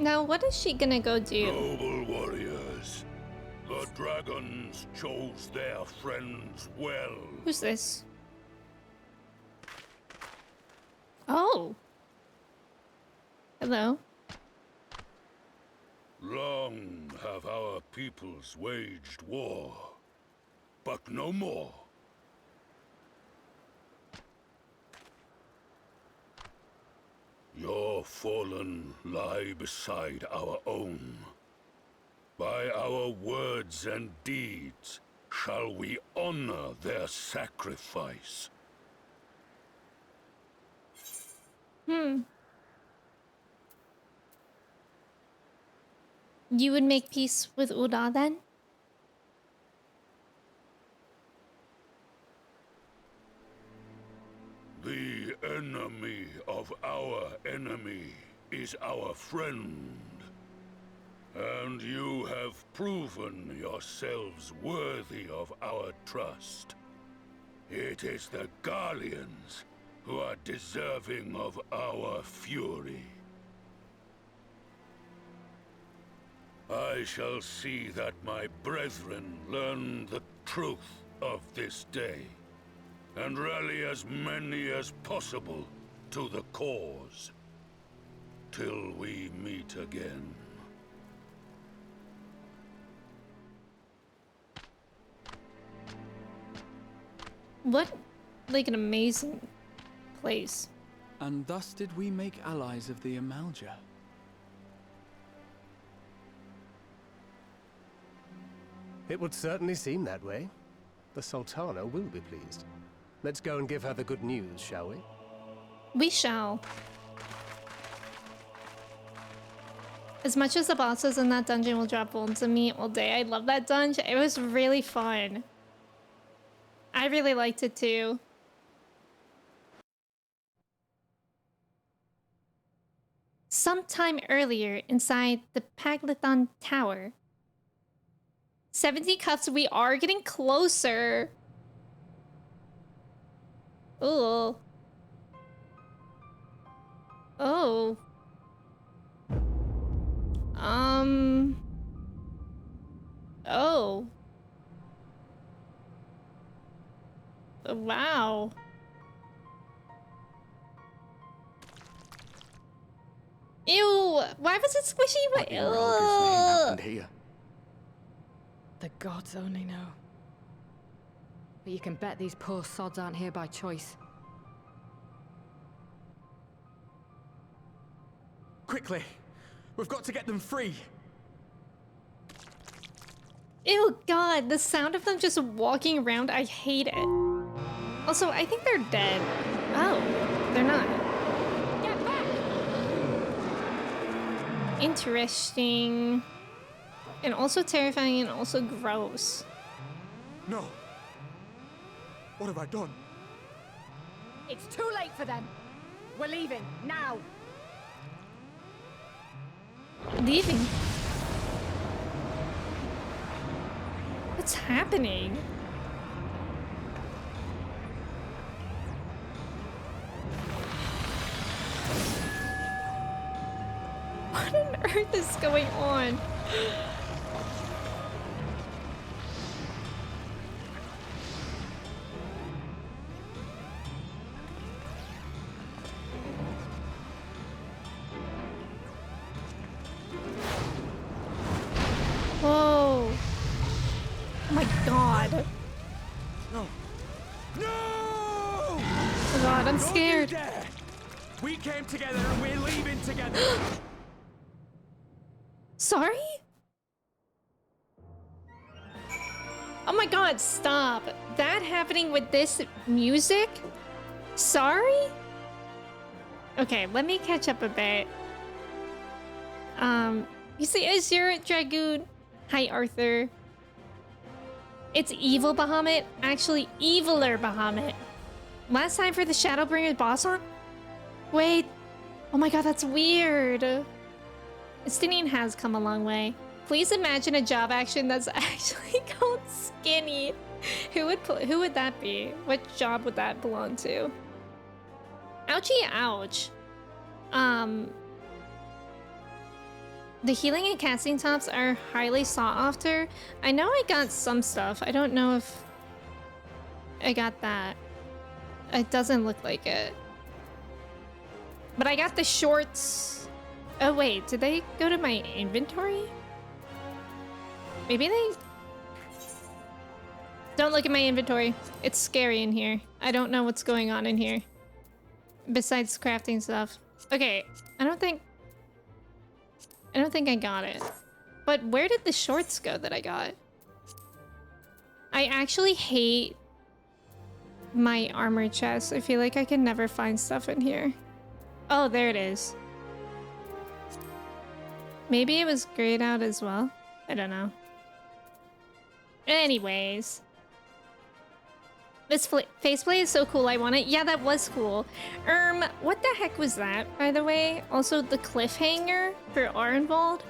Now, what is she gonna go do? Noble warriors, the dragons chose their friends well. Who's this? Oh. Hello. Long have our peoples waged war, but no more. Your fallen lie beside our own. By our words and deeds shall we honor their sacrifice. You would make peace with Uda then? The enemy of our enemy is our friend. And you have proven yourselves worthy of our trust. It is the Garleans who are deserving of our fury. I shall see that my brethren learn the truth of this day, and rally as many as possible to the cause, till we meet again. What, like, an amazing place. And thus did we make allies of the Amalja. It would certainly seem that way. The Sultana will be pleased. Let's go and give her the good news, shall we? We shall. As much as the bosses in that dungeon will drop bones of me all day, I love that dungeon. It was really fun. I really liked it too. Sometime earlier, inside the Paglithon Tower. 70 cups, we are getting closer. Ooh. Oh. Oh. Wow. Ew, why was it squishy? What in Ralgus' name happened here? The gods only know. But you can bet these poor sods aren't here by choice. Quickly! We've got to get them free! Ew, God, the sound of them just walking around, I hate it. Also, I think they're dead. Oh, they're not. Get back! Interesting. And also terrifying and also gross. No. What have I done? It's too late for them. We're leaving, now! Leaving? What's happening? What is going on? Whoa. Oh my god. No. No! Oh god, I'm scared. We came together and we're leaving together. Sorry? Oh my god, stop. That happening with this music? Sorry? Okay, let me catch up a bit. You see Azure Dragoon. Hi, Arthur. It's evil Bahamut. Actually, eviler Bahamut. Last time for the Shadowbringers boss on? Wait. Oh my god, that's weird. Estinian has come a long way. Please imagine a job action that's actually called Skinny. Who would that be? What job would that belong to? Ouchie, ouch. The healing and casting tops are highly sought after. I know I got some stuff. I don't know if I got that. It doesn't look like it. But I got the shorts. Oh wait, did they go to my inventory? Maybe they... Don't look at my inventory. It's scary in here. I don't know what's going on in here. Besides crafting stuff. Okay, I don't think I got it. But where did the shorts go that I got? I actually hate my armor chest. I feel like I can never find stuff in here. Oh, there it is. Maybe it was grayed out as well. I don't know. Anyways. This faceplate is so cool, I want it. Yeah, that was cool. What the heck was that, by the way? Also, the cliffhanger for Arenvald?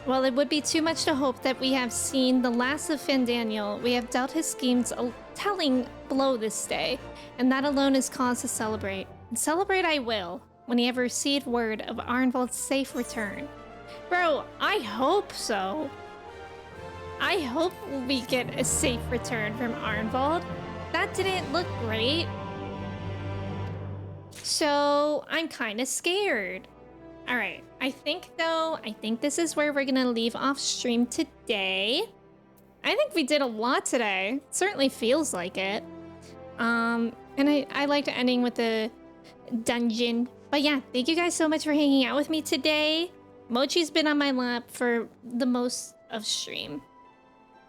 Well, it would be too much to hope that we have seen the last of Fandaniel. We have dealt his schemes a telling blow this day, and that alone is cause to celebrate. And celebrate I will, when he ever received word of Arenvald's safe return. Bro, I hope so. I hope we get a safe return from Arenvald. That didn't look great. So I'm kind of scared. All right, I think this is where we're gonna leave off stream today. I think we did a lot today. It certainly feels like it. And I liked ending with the dungeon. But yeah, thank you guys so much for hanging out with me today. Mochi's been on my lap for the most of stream.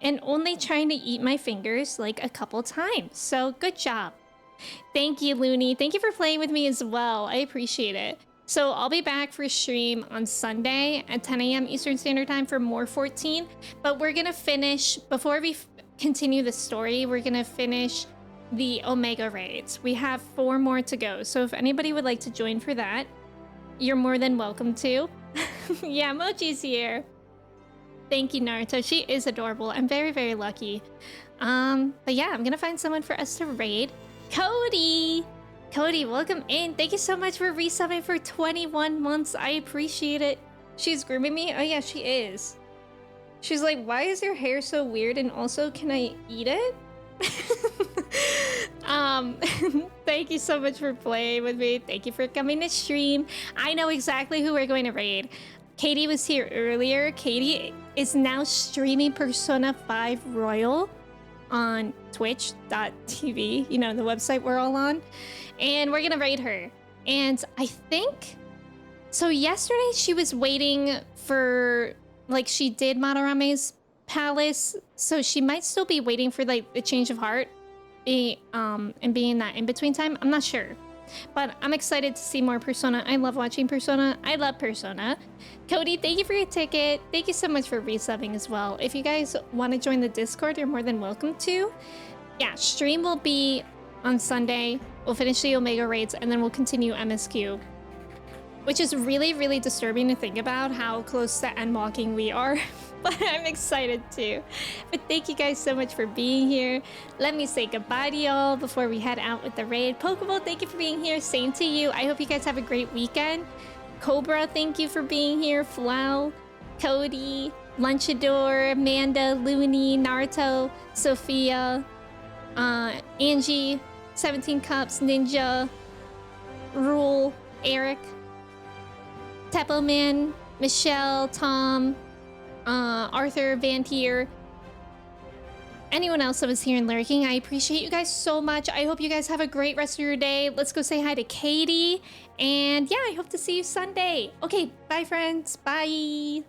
And only trying to eat my fingers like a couple times. So good job. Thank you, Looney. Thank you for playing with me as well. I appreciate it. So I'll be back for stream on Sunday at 10 a.m. Eastern Standard Time for more 14. But we're going to finish, before we continue the story, we're going to finish the Omega raids. We have 4 more to go. So if anybody would like to join for that, you're more than welcome to. Yeah, Mochi's here. Thank you, Naruto. She is adorable. I'm very, very lucky. But yeah, I'm gonna find someone for us to raid. Cody! Cody, welcome in. Thank you so much for resubbing for 21 months. I appreciate it. She's grooming me? Oh yeah, she is. She's like, why is your hair so weird? And also, can I eat it? Thank you so much for playing with me. Thank you for coming to stream. I know exactly who we're going to raid. Katie was here earlier. Katie is now streaming Persona 5 Royal on twitch.tv, you know, the website we're all on. And we're gonna raid her. And I think... So yesterday she was waiting for... Like, she did Madarame's palace, so she might still be waiting for, like, the change of heart. And being that in-between time. I'm not sure. But I'm excited to see more Persona. I love watching Persona. I love Persona. Cody, thank you for your ticket. Thank you so much for resubbing as well. If you guys want to join the Discord, you're more than welcome to. Yeah, stream will be on Sunday. We'll finish the Omega raids, and then we'll continue MSQ. Which is really, really disturbing to think about how close to endwalking we are. But I'm excited too. But thank you guys so much for being here. Let me say goodbye to y'all before we head out with the raid. Pokeball, thank you for being here. Same to you. I hope you guys have a great weekend. Cobra, thank you for being here. Flau, Cody, Lunchador, Amanda, Looney, Naruto, Sophia, Angie, 17 Cups, Ninja, Rule, Eric, Tepo Man, Michelle, Tom, Arthur, Vantier, anyone else that was here and lurking. I appreciate you guys so much. I hope you guys have a great rest of your day. Let's go say hi to Katie. And yeah, I hope to see you Sunday. Okay, bye friends. Bye.